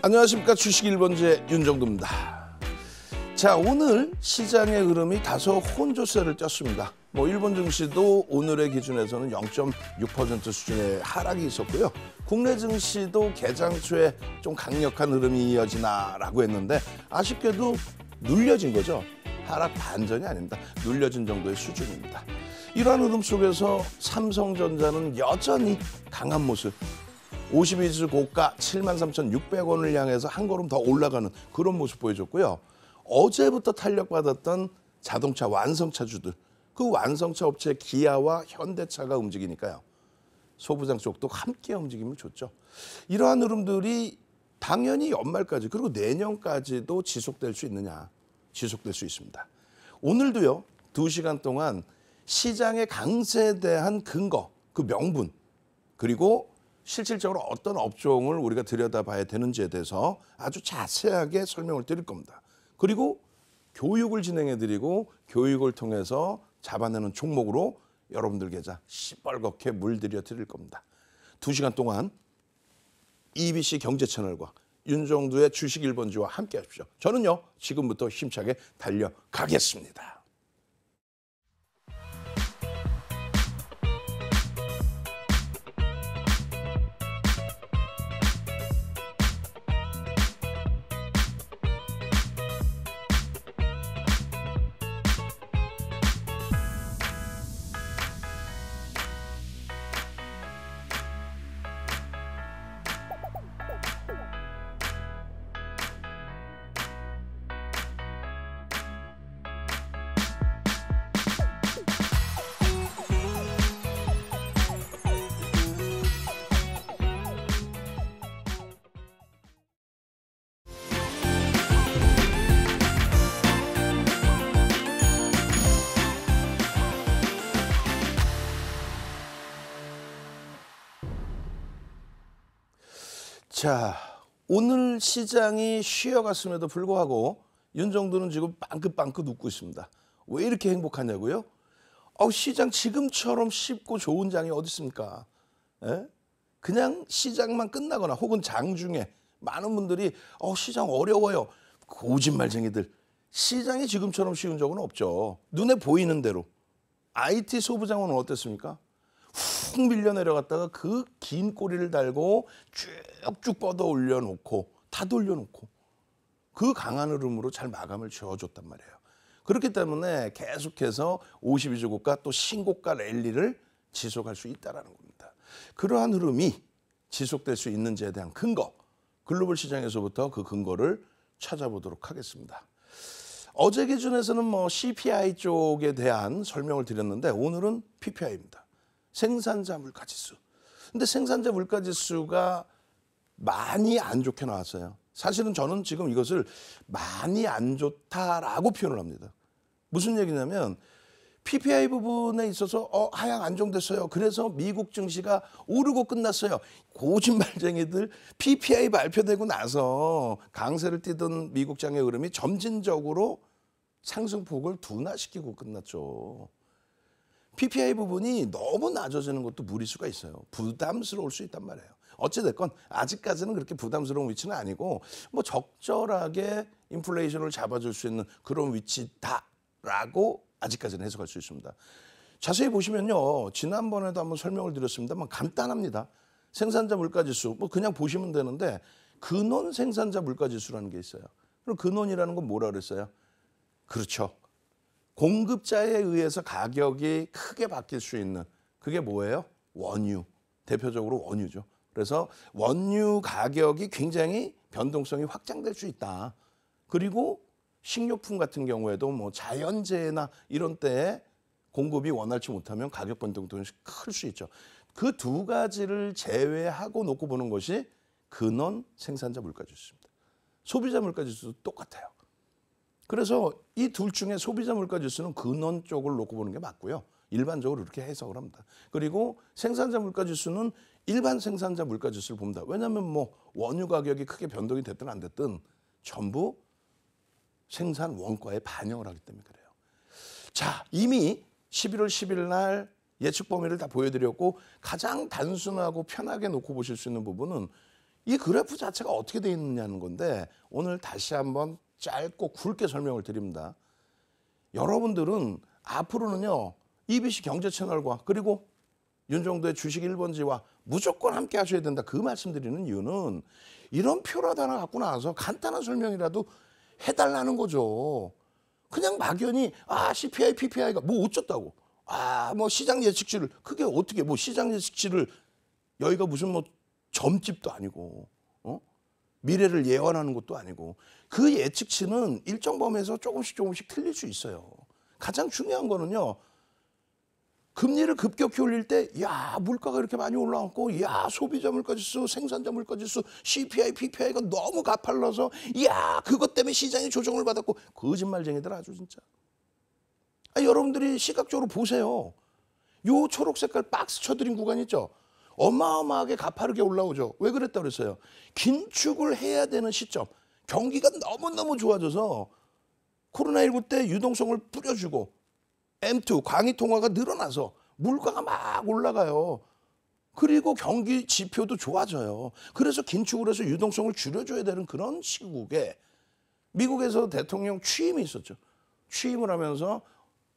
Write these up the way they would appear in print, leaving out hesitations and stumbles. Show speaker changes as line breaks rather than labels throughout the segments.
안녕하십니까. 주식 1번지의 윤정도입니다. 자, 오늘 시장의 흐름이 다소 혼조세를 떴습니다. 일본 증시도 오늘의 기준에서는 0.6% 수준의 하락이 있었고요. 국내 증시도 개장 초에 좀 강력한 흐름이 이어지나라고 했는데 아쉽게도 눌려진 거죠. 하락 반전이 아닙니다. 눌려진 정도의 수준입니다. 이러한 흐름 속에서 삼성전자는 여전히 강한 모습, 52주 고가 73,600원을 향해서 한 걸음 더 올라가는 그런 모습 보여줬고요. 어제부터 탄력받았던 자동차 완성차주들, 그 완성차 업체 기아와 현대차가 움직이니까요. 소부장 쪽도 함께 움직임을 줬죠. 이러한 흐름들이 당연히 연말까지 그리고 내년까지도 지속될 수 있느냐? 지속될 수 있습니다. 오늘도요. 2시간 동안 시장의 강세에 대한 근거, 그 명분, 그리고 실질적으로 어떤 업종을 우리가 들여다봐야 되는지에 대해서 아주 자세하게 설명을 드릴 겁니다. 그리고 교육을 진행해드리고 교육을 통해서 잡아내는 종목으로 여러분들 계좌 시뻘겋게 물들여 드릴 겁니다. 2시간 동안 EBC 경제채널과 윤정두의 주식 1번지와 함께 하십시오. 저는요, 지금부터 힘차게 달려가겠습니다. 자, 오늘 시장이 쉬어갔음에도 불구하고 윤정두는 지금 빵긋빵긋 웃고 있습니다. 왜 이렇게 행복하냐고요? 시장 지금처럼 쉽고 좋은 장이 어디 있습니까? 에? 그냥 시장만 끝나거나 혹은 장중에 많은 분들이 시장 어려워요. 거짓말쟁이들. 시장이 지금처럼 쉬운 적은 없죠. 눈에 보이는 대로. IT 소부장은 어땠습니까? 훅 밀려 내려갔다가 그 긴 꼬리를 달고 쭉쭉 뻗어 올려놓고 다 돌려놓고 그 강한 흐름으로 잘 마감을 지어줬단 말이에요. 그렇기 때문에 계속해서 52주 고가 또 신고가 랠리를 지속할 수 있다는 겁니다. 그러한 흐름이 지속될 수 있는지에 대한 근거, 글로벌 시장에서부터 그 근거를 찾아보도록 하겠습니다. 어제 기준에서는 CPI 쪽에 대한 설명을 드렸는데 오늘은 PPI입니다. 생산자 물가지수. 근데 생산자 물가지수가 많이 안 좋게 나왔어요. 사실은 저는 지금 이것을 많이 안 좋다라고 표현을 합니다. 무슨 얘기냐면 PPI 부분에 있어서 하향 안정됐어요. 그래서 미국 증시가 오르고 끝났어요. 거짓말쟁이들. PPI 발표되고 나서 강세를 띠던 미국장의 흐름이 점진적으로 상승폭을 둔화시키고 끝났죠. PPI 부분이 너무 낮아지는 것도 무리수가 있어요. 부담스러울 수 있단 말이에요. 어찌됐건 아직까지는 그렇게 부담스러운 위치는 아니고 적절하게 인플레이션을 잡아줄 수 있는 그런 위치다라고 아직까지는 해석할 수 있습니다. 자세히 보시면요. 지난번에도 한번 설명을 드렸습니다만 간단합니다. 생산자 물가지수 그냥 보시면 되는데 근원 생산자 물가지수라는 게 있어요. 그럼 근원이라는 건 뭐라 그랬어요? 그렇죠. 공급자에 의해서 가격이 크게 바뀔 수 있는 그게 뭐예요? 원유. 대표적으로 원유죠. 그래서 원유 가격이 굉장히 변동성이 확장될 수 있다. 그리고 식료품 같은 경우에도 자연재해나 이런 때에 공급이 원활치 못하면 가격 변동성이 클 수 있죠. 그 두 가지를 제외하고 놓고 보는 것이 근원 생산자 물가지수입니다. 소비자 물가지수도 똑같아요. 그래서 이 둘 중에 소비자 물가지수는 근원 쪽을 놓고 보는 게 맞고요. 일반적으로 그렇게 해석을 합니다. 그리고 생산자 물가지수는 일반 생산자 물가지수를 봅니다. 왜냐하면 원유 가격이 크게 변동이 됐든 안 됐든 전부 생산 원가에 반영을 하기 때문에 그래요. 자, 이미 11월 10일 날 예측 범위를 다 보여드렸고 가장 단순하고 편하게 놓고 보실 수 있는 부분은 이 그래프 자체가 어떻게 되어 있느냐는 건데 오늘 다시 한번 짧고 굵게 설명을 드립니다. 여러분들은 앞으로는요. EBC 경제 채널과 그리고 윤정도의 주식 1번지와 무조건 함께 하셔야 된다. 그 말씀드리는 이유는 이런 표라도 하나 갖고 나와서 간단한 설명이라도 해달라는 거죠. 그냥 막연히 CPI, PPI가 뭐 어쩌다고. 뭐 시장 예측치를 그게 어떻게 뭐 시장 예측치를 여기가 무슨 뭐 점집도 아니고 미래를 예언하는 것도 아니고 그 예측치는 일정 범위에서 조금씩 틀릴 수 있어요. 가장 중요한 거는요. 금리를 급격히 올릴 때 물가가 이렇게 많이 올라왔고 소비자 물가지수, 생산자 물가지수, CPI, PPI가 너무 가팔라서 그것 때문에 시장이 조정을 받았고 거짓말쟁이들 아주 진짜. 여러분들이 시각적으로 보세요. 요 초록 색깔 박스 쳐드린 구간 있죠. 어마어마하게 가파르게 올라오죠. 왜 그랬다 그랬어요? 긴축을 해야 되는 시점. 경기가 너무너무 좋아져서 코로나19 때 유동성을 뿌려주고 M2 광의 통화가 늘어나서 물가가 막 올라가요. 그리고 경기 지표도 좋아져요. 그래서 긴축을 해서 유동성을 줄여줘야 되는 그런 시국에 미국에서 대통령 취임이 있었죠. 취임을 하면서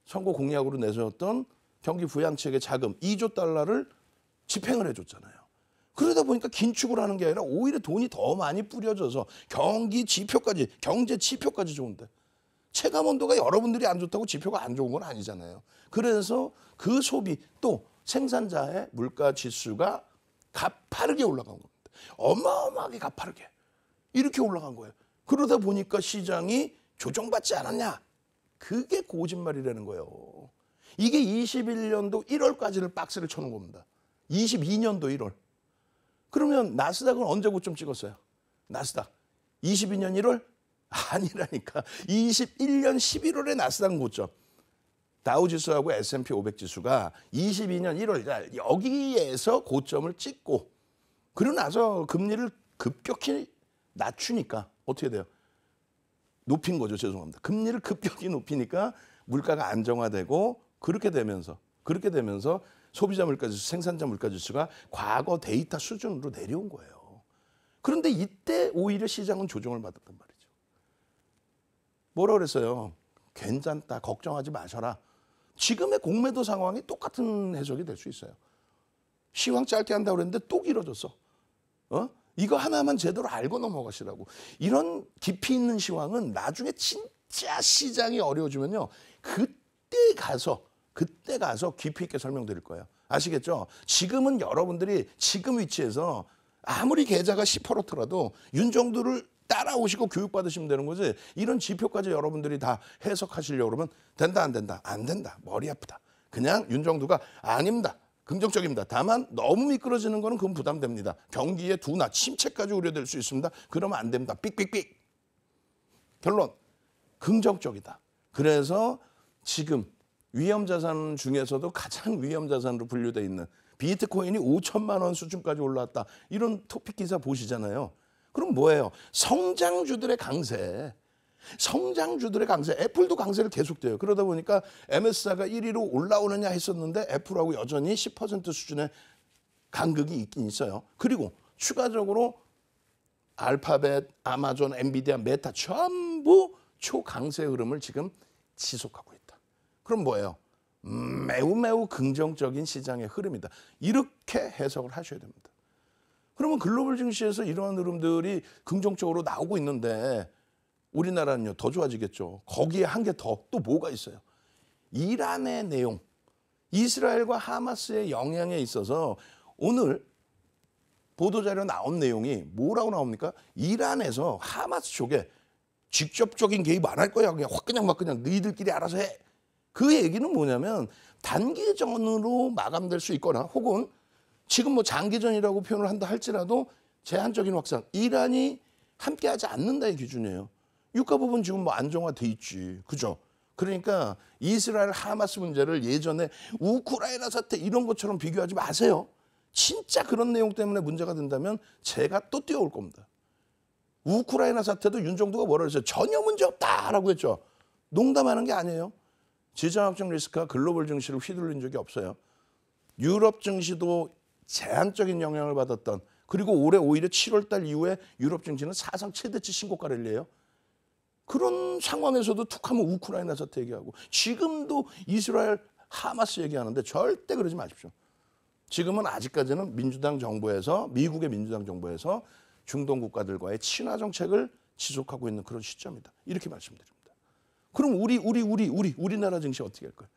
선거 공약으로 내세웠던 경기 부양책의 자금 2조 달러를 집행을 해줬잖아요. 그러다 보니까 긴축을 하는 게 아니라 오히려 돈이 더 많이 뿌려져서 경기 지표까지, 경제 지표까지 좋은데 체감 온도가 여러분들이 안 좋다고 지표가 안 좋은 건 아니잖아요. 그래서 그 소비 또 생산자의 물가 지수가 가파르게 올라간 겁니다. 어마어마하게 가파르게 이렇게 올라간 거예요. 그러다 보니까 시장이 조정받지 않았냐? 그게 거짓말이라는 거예요. 이게 21년도 1월까지를 박스를 쳐놓은 겁니다. 22년도 1월. 그러면 나스닥은 언제 고점 찍었어요? 나스닥 22년 1월? 아니라니까. 21년 11월에 나스닥 고점. 다우지수하고 S&P 500 지수가 22년 1월 달 여기에서 고점을 찍고 그러고 나서 금리를 급격히 낮추니까 어떻게 돼요? 높인 거죠. 죄송합니다. 금리를 급격히 높이니까 물가가 안정화되고 그렇게 되면서 소비자 물가지수, 생산자 물가지수가 과거 데이터 수준으로 내려온 거예요. 그런데 이때 오히려 시장은 조정을 받았단 말이죠. 뭐라 그랬어요? 괜찮다. 걱정하지 마셔라. 지금의 공매도 상황이 똑같은 해석이 될 수 있어요. 시황 짧게 한다고 그랬는데 또 길어졌어. 이거 하나만 제대로 알고 넘어가시라고. 이런 깊이 있는 시황은 나중에 진짜 시장이 어려워지면요. 그때 가서 깊이 있게 설명드릴 거예요. 아시겠죠? 지금은 여러분들이 지금 위치에서 아무리 계좌가 10%더라도 윤정도를 따라오시고 교육받으시면 되는 거지. 이런 지표까지 여러분들이 다 해석하시려고 그러면 된다 안 된다. 안 된다. 머리 아프다. 그냥 윤정도가 아닙니다. 긍정적입니다. 다만 너무 미끄러지는 거는 그건 부담됩니다. 경기의 둔화, 침체까지 우려될 수 있습니다. 그러면 안 됩니다. 삑삑삑. 결론. 긍정적이다. 그래서 지금 위험자산 중에서도 가장 위험자산으로 분류되어 있는 비트코인이 5천만 원 수준까지 올라왔다. 이런 토픽 기사 보시잖아요. 그럼 뭐예요? 성장주들의 강세. 애플도 강세를 계속돼요. 그러다 보니까 MSCI가 1위로 올라오느냐 했었는데 애플하고 여전히 10% 수준의 간극이 있긴 있어요. 그리고 추가적으로 알파벳, 아마존, 엔비디아, 메타 전부 초강세 흐름을 지금 지속하고 있다. 그럼 뭐예요? 매우 긍정적인 시장의 흐름이다. 이렇게 해석을 하셔야 됩니다. 그러면 글로벌 증시에서 이러한 흐름들이 긍정적으로 나오고 있는데 우리나라는요 더 좋아지겠죠. 거기에 한 개 더 또 뭐가 있어요? 이란의 내용, 이스라엘과 하마스의 영향에 있어서 오늘 보도자료 나온 내용이 뭐라고 나옵니까? 이란에서 하마스 쪽에 직접적인 개입 안 할 거야. 그냥 확 그냥 너희들끼리 알아서 해. 그 얘기는 뭐냐면 단기전으로 마감될 수 있거나 혹은 지금 뭐 장기전이라고 표현을 한다 할지라도 제한적인 확산. 이란이 함께하지 않는다의 기준이에요. 유가 부분 지금 뭐 안정화돼 있지. 그죠? 그러니까 이스라엘 하마스 문제를 예전에 우크라이나 사태 이런 것처럼 비교하지 마세요. 진짜 그런 내용 때문에 문제가 된다면 제가 또 뛰어올 겁니다. 우크라이나 사태도 윤정도가 뭐라 그랬어요? 전혀 문제 없다라고 했죠. 농담하는 게 아니에요. 지정학적 리스크가 글로벌 증시를 휘둘린 적이 없어요. 유럽 증시도 제한적인 영향을 받았던 그리고 올해 오히려 7월 달 이후에 유럽 증시는 사상 최대치 신고가를 내요. 그런 상황에서도 툭하면 우크라이나 사태 얘기하고 지금도 이스라엘 하마스 얘기하는데 절대 그러지 마십시오. 지금은 아직까지는 민주당 정부에서 미국의 민주당 정부에서 중동 국가들과의 친화 정책을 지속하고 있는 그런 시점이다. 이렇게 말씀드립니다. 그럼 우리나라 증시 어떻게 할 거예요?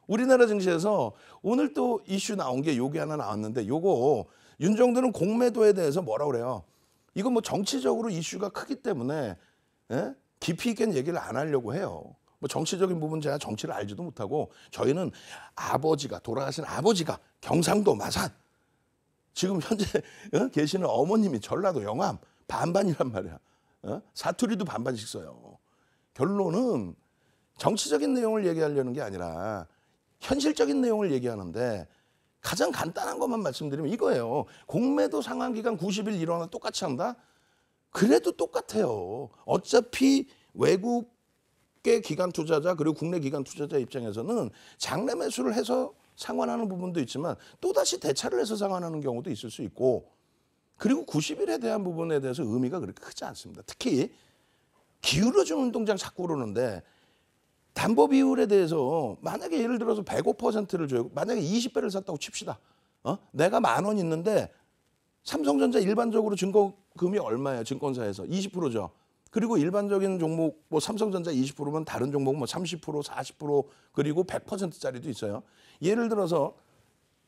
우리나라 증시에서 오늘 또 이슈 나온 게 요게 하나 나왔는데 요거 윤정도는 공매도에 대해서 뭐라 그래요? 이건 뭐 정치적으로 이슈가 크기 때문에 깊이 있게 얘기를 안 하려고 해요. 뭐 정치적인 부분 제가 정치를 알지도 못하고 저희는 아버지가 돌아가신 아버지가 경상도 마산 지금 현재 계시는 어머님이 전라도 영암 반반이란 말이야. 사투리도 반반씩 써요. 결론은 정치적인 내용을 얘기하려는 게 아니라 현실적인 내용을 얘기하는데 가장 간단한 것만 말씀드리면 이거예요. 공매도 상한 기간 90일 일어나 똑같이 한다? 그래도 똑같아요. 어차피 외국계 기관 투자자 그리고 국내 기관 투자자 입장에서는 장래 매수를 해서 상환하는 부분도 있지만 또다시 대차를 해서 상환하는 경우도 있을 수 있고 그리고 90일에 대한 부분에 대해서 의미가 그렇게 크지 않습니다. 특히 기울어진 운동장 자꾸 그러는데 담보 비율에 대해서 만약에 예를 들어서 105%를 줘요. 만약에 20배를 샀다고 칩시다. 내가 10,000원 있는데 삼성전자 일반적으로 증거금이 얼마예요? 증권사에서 20%죠. 그리고 일반적인 종목 뭐 삼성전자 20%면 다른 종목은 뭐 30%, 40% 그리고 100%짜리도 있어요. 예를 들어서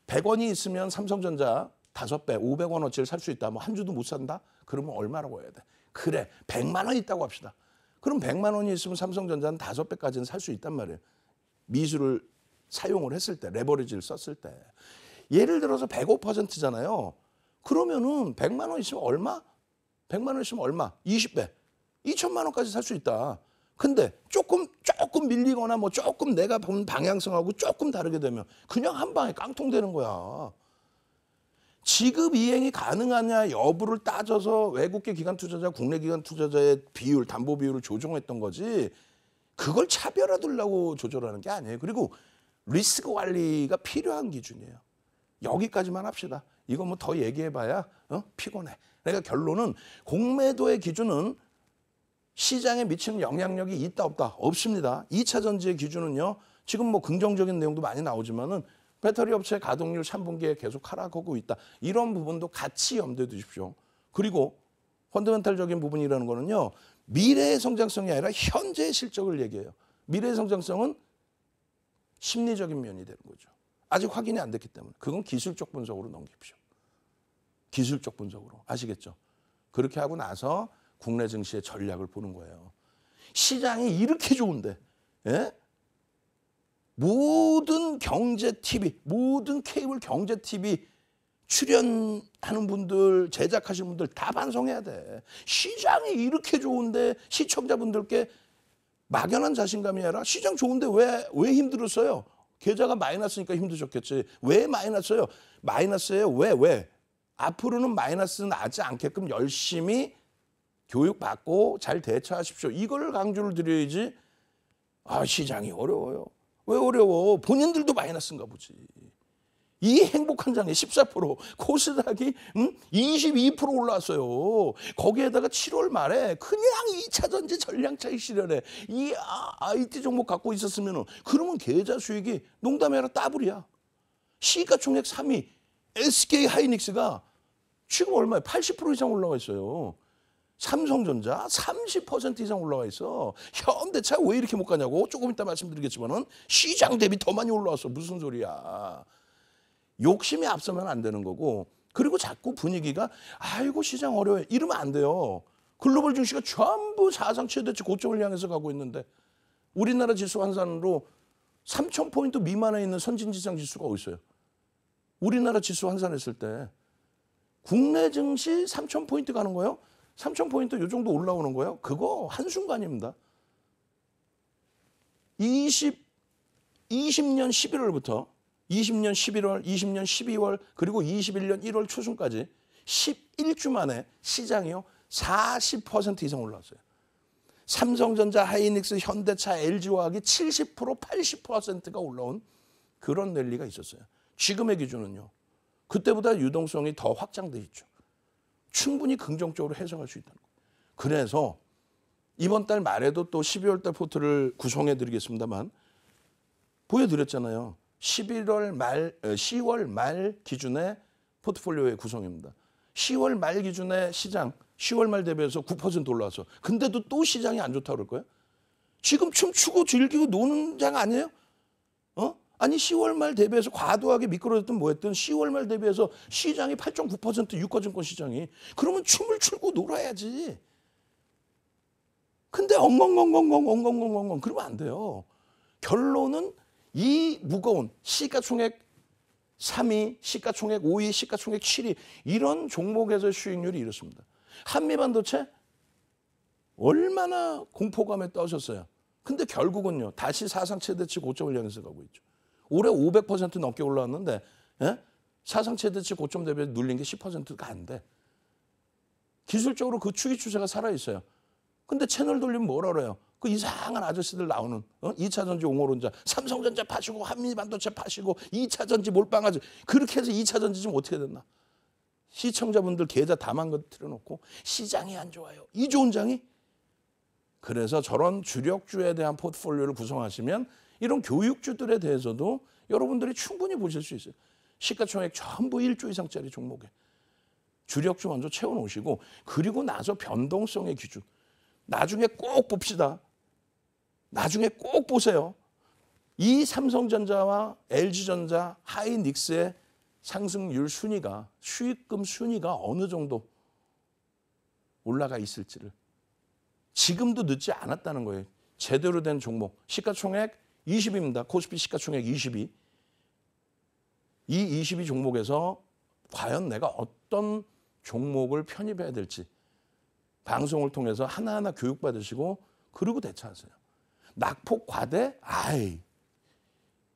100원이 있으면 삼성전자 5배, 500원어치를 살 수 있다. 뭐 한 주도 못 산다? 그러면 얼마라고 해야 돼? 그래, 100만 원 있다고 합시다. 그럼 100만 원이 있으면 삼성전자는 5배까지는 살 수 있단 말이에요. 미수를 사용을 했을 때, 레버리지를 썼을 때. 예를 들어서 105%잖아요. 그러면은 100만 원 있으면 얼마? 100만 원 있으면 얼마? 20배. 2천만 원까지 살 수 있다. 근데 조금 밀리거나 뭐 조금 내가 본 방향성하고 조금 다르게 되면 그냥 한 방에 깡통되는 거야. 지급 이행이 가능하냐 여부를 따져서 외국계 기관 투자자, 국내 기관 투자자의 비율, 담보 비율을 조정했던 거지 그걸 차별화 두려고 조절하는 게 아니에요. 그리고 리스크 관리가 필요한 기준이에요. 여기까지만 합시다. 이거 뭐 더 얘기해봐야 피곤해. 그러니까 결론은 공매도의 기준은 시장에 미치는 영향력이 있다 없다? 없습니다. 2차 전지의 기준은요. 지금 뭐 긍정적인 내용도 많이 나오지만은 배터리 업체 가동률 3분기에 계속 하락하고 있다. 이런 부분도 같이 염두에 두십시오. 그리고 펀더멘탈적인 부분이라는 거는요. 미래의 성장성이 아니라 현재의 실적을 얘기해요. 미래의 성장성은 심리적인 면이 되는 거죠. 아직 확인이 안 됐기 때문에. 그건 기술적 분석으로 넘기십시오. 기술적 분석으로. 아시겠죠? 그렇게 하고 나서 국내 증시의 전략을 보는 거예요. 시장이 이렇게 좋은데 모든 경제 TV, 모든 케이블 경제 TV 출연하는 분들, 제작하시는 분들 다 반성해야 돼. 시장이 이렇게 좋은데 시청자분들께 막연한 자신감이 아니라 시장 좋은데 왜 힘들었어요? 계좌가 마이너스니까 힘드셨겠지. 왜 마이너스예요? 마이너스예요. 왜? 앞으로는 마이너스 나지 않게끔 열심히 교육받고 잘 대처하십시오. 이걸 강조를 드려야지. 시장이 어려워요. 왜 어려워? 본인들도 마이너스인가 보지. 이 행복한 장에 14%, 코스닥이 22% 올라왔어요. 거기에다가 7월 말에 그냥 2차 전지 전량차익 실현에 이 IT 종목 갖고 있었으면 그러면 계좌 수익이 농담이 아니라 더블이야. 시가총액 3위 SK 하이닉스가 지금 얼마에 80% 이상 올라와 있어요. 삼성전자 30% 이상 올라와 있어. 현대차 왜 이렇게 못 가냐고 조금 이따 말씀드리겠지만은 시장 대비 더 많이 올라왔어. 무슨 소리야. 욕심이 앞서면 안 되는 거고 그리고 자꾸 분위기가 아이고 시장 어려워요. 이러면 안 돼요. 글로벌 증시가 전부 사상 최대치 고점을 향해서 가고 있는데 우리나라 지수 환산으로 3,000포인트 미만에 있는 선진지상 지수가 어디 있어요? 우리나라 지수 환산했을 때 국내 증시 3,000포인트 가는 거예요? 3,000포인트 이 정도 올라오는 거예요? 그거 한순간입니다. 20년 11월부터 20년 11월, 20년 12월, 그리고 21년 1월 초순까지 11주 만에 시장이요 40% 이상 올라왔어요. 삼성전자, 하이닉스, 현대차, LG화학이 70%, 80%가 올라온 그런 랠리가 있었어요. 지금의 기준은요. 그때보다 유동성이 더 확장돼 있죠. 충분히 긍정적으로 해석할 수 있다는 거예요. 그래서 이번 달 말에도 또 12월 달 포트를 구성해 드리겠습니다만 보여드렸잖아요. 10월 말 기준의 포트폴리오의 구성입니다. 10월 말 기준의 시장, 10월 말 대비해서 9% 올라와서 근데도 또 시장이 안 좋다고 그럴 거예요? 지금 춤추고 즐기고 노는 장 아니에요? 아니 10월 말 대비해서 과도하게 미끄러졌든 뭐했든 10월 말 대비해서 시장이 8.9% 유가증권 시장이 그러면 춤을 추고 놀아야지. 근데 엉엉엉엉엉엉엉엉엉 그러면 안 돼요. 결론은 이 무거운 시가총액 3위, 시가총액 5위, 시가총액 7위 이런 종목에서 수익률이 이렇습니다. 한미반도체 얼마나 공포감에 떠셨어요. 근데 결국은요. 다시 사상 최대치 고점을 향해서 가고 있죠. 올해 500% 넘게 올라왔는데 사상 최대치 고점 대비 눌린 게 10%가 안 돼. 기술적으로 그 추이 추세가 살아있어요. 근데 채널 돌리면 뭐라 그래요? 그 이상한 아저씨들 나오는 2차전지 옹호론자, 삼성전자 파시고 한미반도체 파시고 2차전지 몰빵하지. 그렇게 해서 2차전지 지금 어떻게 됐나? 시청자분들 계좌 다 망가뜨려놓고 시장이 안 좋아요. 이 좋은 장이? 그래서 저런 주력주에 대한 포트폴리오를 구성하시면 이런 교육주들에 대해서도 여러분들이 충분히 보실 수 있어요. 시가총액 전부 1조 이상짜리 종목에 주력주 먼저 채워놓으시고 그리고 나서 변동성의 기준. 나중에 꼭 봅시다. 나중에 꼭 보세요. 이 삼성전자와 LG전자, 하이닉스의 상승률 순위가 수익금 순위가 어느 정도 올라가 있을지를 지금도 늦지 않았다는 거예요. 제대로 된 종목. 시가총액 20입니다. 코스피 시가총액 20이. 이 22 종목에서 과연 내가 어떤 종목을 편입해야 될지 방송을 통해서 하나하나 교육받으시고 그리고 대처하세요. 낙폭 과대? 아이.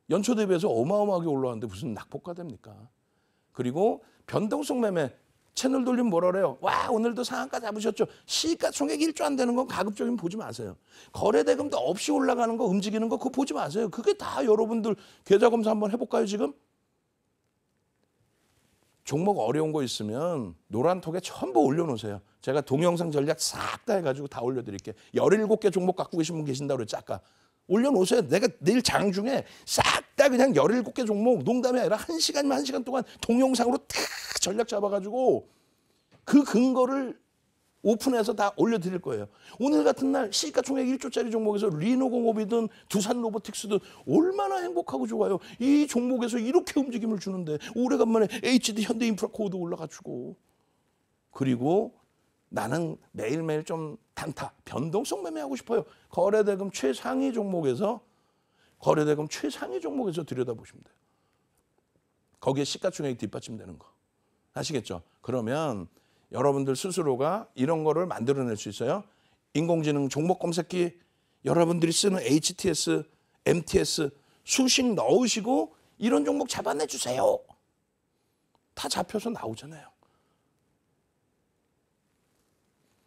연초 대비해서 어마어마하게 올라왔는데 무슨 낙폭 과대입니까? 그리고 변동성 매매. 채널 돌리면 뭐라 그래요? 와 오늘도 상한가 잡으셨죠. 시가총액 1조 안 되는 건 가급적이면 보지 마세요. 거래대금도 없이 올라가는 거 움직이는 거 그거 보지 마세요. 그게 다 여러분들 계좌검사 한번 해볼까요 지금? 종목 어려운 거 있으면 노란톡에 전부 올려놓으세요. 제가 동영상 전략 싹 다 해가지고 다 올려드릴게요. 17개 종목 갖고 계신 분 계신다고 그랬지 아까. 올려놓으세요. 내가 내일 장중에 싹 다 그냥 17개 종목 농담이 아니라 1시간이면 1시간 동안 동영상으로 탁 전략 잡아가지고 그 근거를 오픈해서 다 올려드릴 거예요. 오늘 같은 날 시가총액 1조짜리 종목에서 리노공업이든 두산로보틱스든 얼마나 행복하고 좋아요. 이 종목에서 이렇게 움직임을 주는데 오래간만에 HD 현대인프라코어도 올라가지고 그리고 나는 매일매일 좀 단타, 변동성 매매하고 싶어요. 거래대금 최상위 종목에서 들여다보시면 돼요. 거기에 시가총액이 뒷받침되는 거. 아시겠죠? 그러면 여러분들 스스로가 이런 거를 만들어낼 수 있어요. 인공지능 종목 검색기 여러분들이 쓰는 HTS, MTS 수식 넣으시고 이런 종목 잡아내주세요. 다 잡혀서 나오잖아요.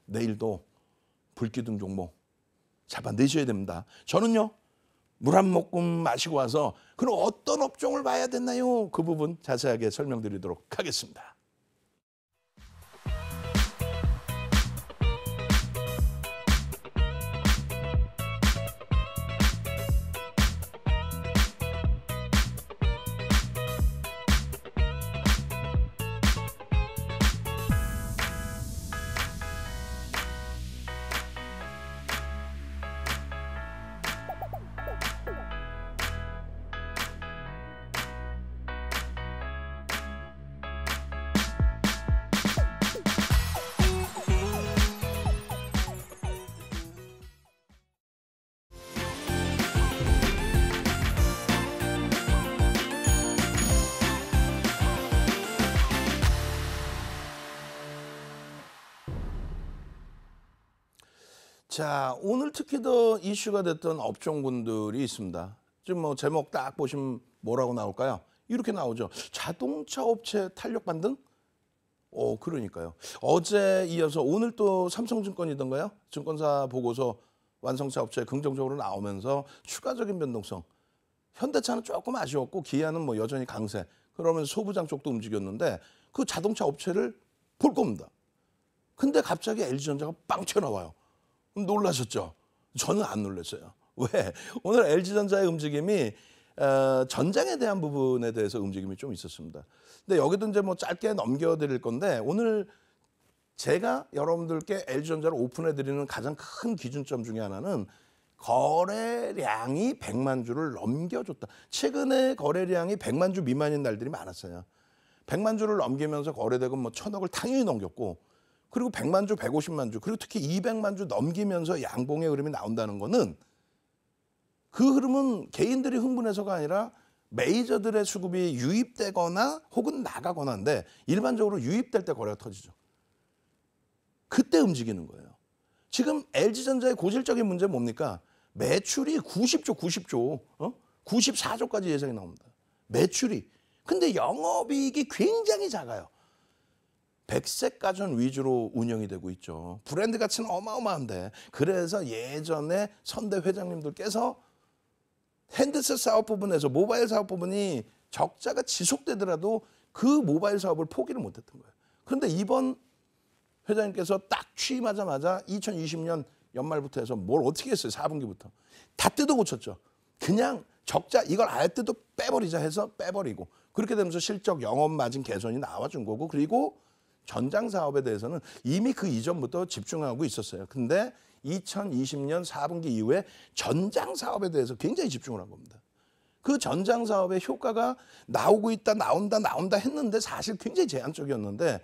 내일도 불기둥 종목 잡아내셔야 됩니다. 저는요. 물 한 모금 마시고 와서 그럼 어떤 업종을 봐야 되나요? 그 부분 자세하게 설명드리도록 하겠습니다. 자, 오늘 특히 더 이슈가 됐던 업종군들이 있습니다. 지금 뭐 제목 딱 보시면 뭐라고 나올까요? 이렇게 나오죠. 자동차 업체 탄력 반등? 그러니까요. 어제 이어서 오늘 또 삼성증권이던가요? 증권사 보고서 완성차 업체 긍정적으로 나오면서 추가적인 변동성. 현대차는 조금 아쉬웠고 기아는 뭐 여전히 강세. 그러면서 소부장 쪽도 움직였는데 그 자동차 업체를 볼 겁니다. 근데 갑자기 LG전자가 빵 튀어나와요. 놀라셨죠? 저는 안 놀랐어요. 왜? 오늘 LG전자의 움직임이 전장에 대한 부분에 대해서 움직임이 좀 있었습니다. 근데 여기도 이제 뭐 짧게 넘겨드릴 건데 오늘 제가 여러분들께 LG전자를 오픈해드리는 가장 큰 기준점 중에 하나는 거래량이 100만 주를 넘겨줬다. 최근에 거래량이 100만 주 미만인 날들이 많았어요. 100만 주를 넘기면서 거래대금 뭐 1000억을 당연히 넘겼고 그리고 100만 주, 150만 주 그리고 특히 200만 주 넘기면서 양봉의 흐름이 나온다는 거는 그 흐름은 개인들이 흥분해서가 아니라 메이저들의 수급이 유입되거나 혹은 나가거나인데 일반적으로 유입될 때 거래가 터지죠. 그때 움직이는 거예요. 지금 LG전자의 고질적인 문제는 뭡니까? 매출이 90조, 94조까지 예상이 나옵니다. 매출이. 근데 영업이익이 굉장히 작아요. 백색 가전 위주로 운영이 되고 있죠. 브랜드 가치는 어마어마한데 그래서 예전에 선대 회장님들께서 핸드셋 사업 부분에서 모바일 사업 부분이 적자가 지속되더라도 그 모바일 사업을 포기를 못했던 거예요. 그런데 이번 회장님께서 딱 취임하자마자 2020년 연말부터 해서 뭘 어떻게 했어요? 4분기부터. 다 뜯어 고쳤죠. 그냥 적자 이걸 아예 뜯어 빼버리자 해서 빼버리고 그렇게 되면서 실적 영업 마진 개선이 나와준 거고 그리고 전장 사업에 대해서는 이미 그 이전부터 집중하고 있었어요. 근데 2020년 4분기 이후에 전장 사업에 대해서 굉장히 집중을 한 겁니다. 그 전장 사업의 효과가 나오고 있다, 나온다 했는데 사실 굉장히 제한적이었는데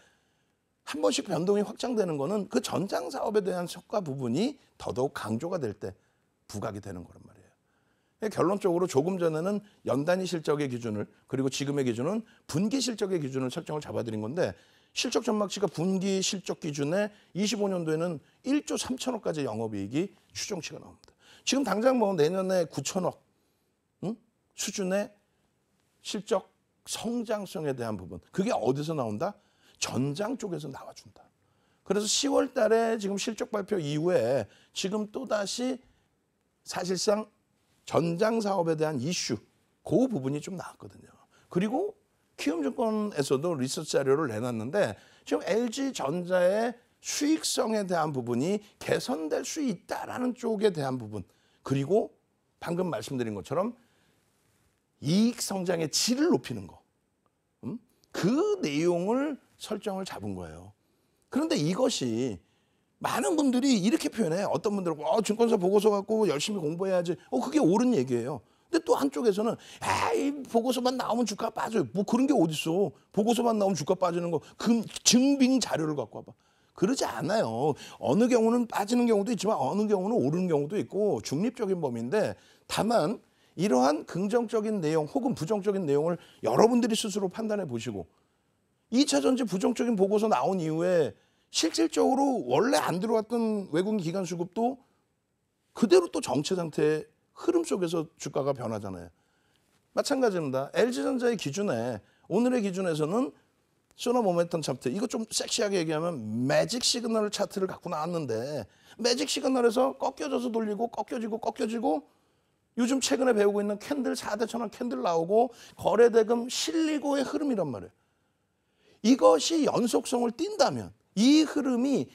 한 번씩 변동이 확장되는 거는 그 전장 사업에 대한 효과 부분이 더더욱 강조가 될 때 부각이 되는 거란 말이에요. 결론적으로 조금 전에는 연단위 실적의 기준을 그리고 지금의 기준은 분기 실적의 기준을 설정을 잡아드린 건데 실적 전망치가 분기 실적 기준에 25년도에는 1조 3천억까지 영업이익이 추정치가 나옵니다. 지금 당장 뭐 내년에 9천억 수준의 실적 성장성에 대한 부분 그게 어디서 나온다? 전장 쪽에서 나와준다. 그래서 10월 달에 지금 실적 발표 이후에 지금 또다시 사실상 전장 사업에 대한 이슈 그 부분이 좀 나왔거든요. 그리고 키움증권에서도 리서치 자료를 내놨는데 지금 LG전자의 수익성에 대한 부분이 개선될 수 있다라는 쪽에 대한 부분 그리고 방금 말씀드린 것처럼 이익 성장의 질을 높이는 거 그 내용을 설정을 잡은 거예요. 그런데 이것이 많은 분들이 이렇게 표현해. 어떤 분들은 증권사 보고서 갖고 열심히 공부해야지. 그게 옳은 얘기예요. 근데 또 한쪽에서는 이 보고서만 나오면 주가 빠져요. 뭐 그런 게 어딨어. 보고서만 나오면 주가 빠지는 거 증빙 자료를 갖고 와봐. 그러지 않아요. 어느 경우는 빠지는 경우도 있지만 어느 경우는 오르는 경우도 있고 중립적인 범위인데 다만 이러한 긍정적인 내용 혹은 부정적인 내용을 여러분들이 스스로 판단해 보시고 2차 전지 부정적인 보고서 나온 이후에 실질적으로 원래 안 들어왔던 외국인 기관 수급도 그대로 또 정체 상태의 흐름 속에서 주가가 변하잖아요. 마찬가지입니다. LG전자의 기준에 오늘의 기준에서는 소나 모멘텀 차트 이거 좀 섹시하게 얘기하면 매직 시그널 차트를 갖고 나왔는데 매직 시그널에서 꺾여져서 돌리고 꺾여지고 요즘 최근에 배우고 있는 캔들 4대 천원 캔들 나오고 거래대금 실리고의 흐름이란 말이에요. 이것이 연속성을 띈다면 이 흐름이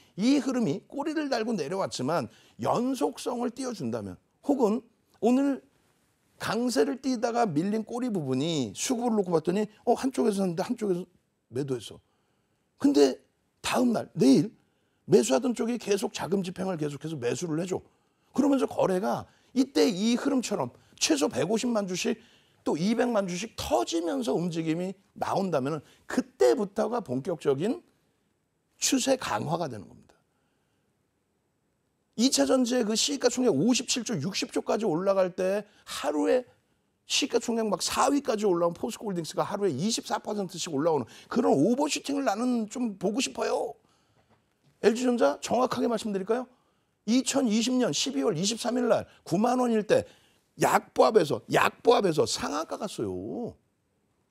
꼬리를 달고 내려왔지만 연속성을 띄워준다면 혹은 오늘 강세를 띄다가 밀린 꼬리 부분이 수급을 놓고 봤더니 한쪽에서 샀는데 한쪽에서 매도했어. 근데 다음 날 내일 매수하던 쪽이 계속 자금 집행을 계속해서 매수를 해줘. 그러면서 거래가 이때 이 흐름처럼 최소 150만 주씩 또 200만 주씩 터지면서 움직임이 나온다면 그때부터가 본격적인 추세 강화가 되는 겁니다. 2차 전지의 그 시가총액 57조, 60조까지 올라갈 때 하루에 시가총액 막 4위까지 올라온 포스코홀딩스가 하루에 24%씩 올라오는 그런 오버슈팅을 나는 좀 보고 싶어요. LG전자 정확하게 말씀드릴까요? 2020년 12월 23일 날 9만 원일 때 약보합에서 상한가 갔어요.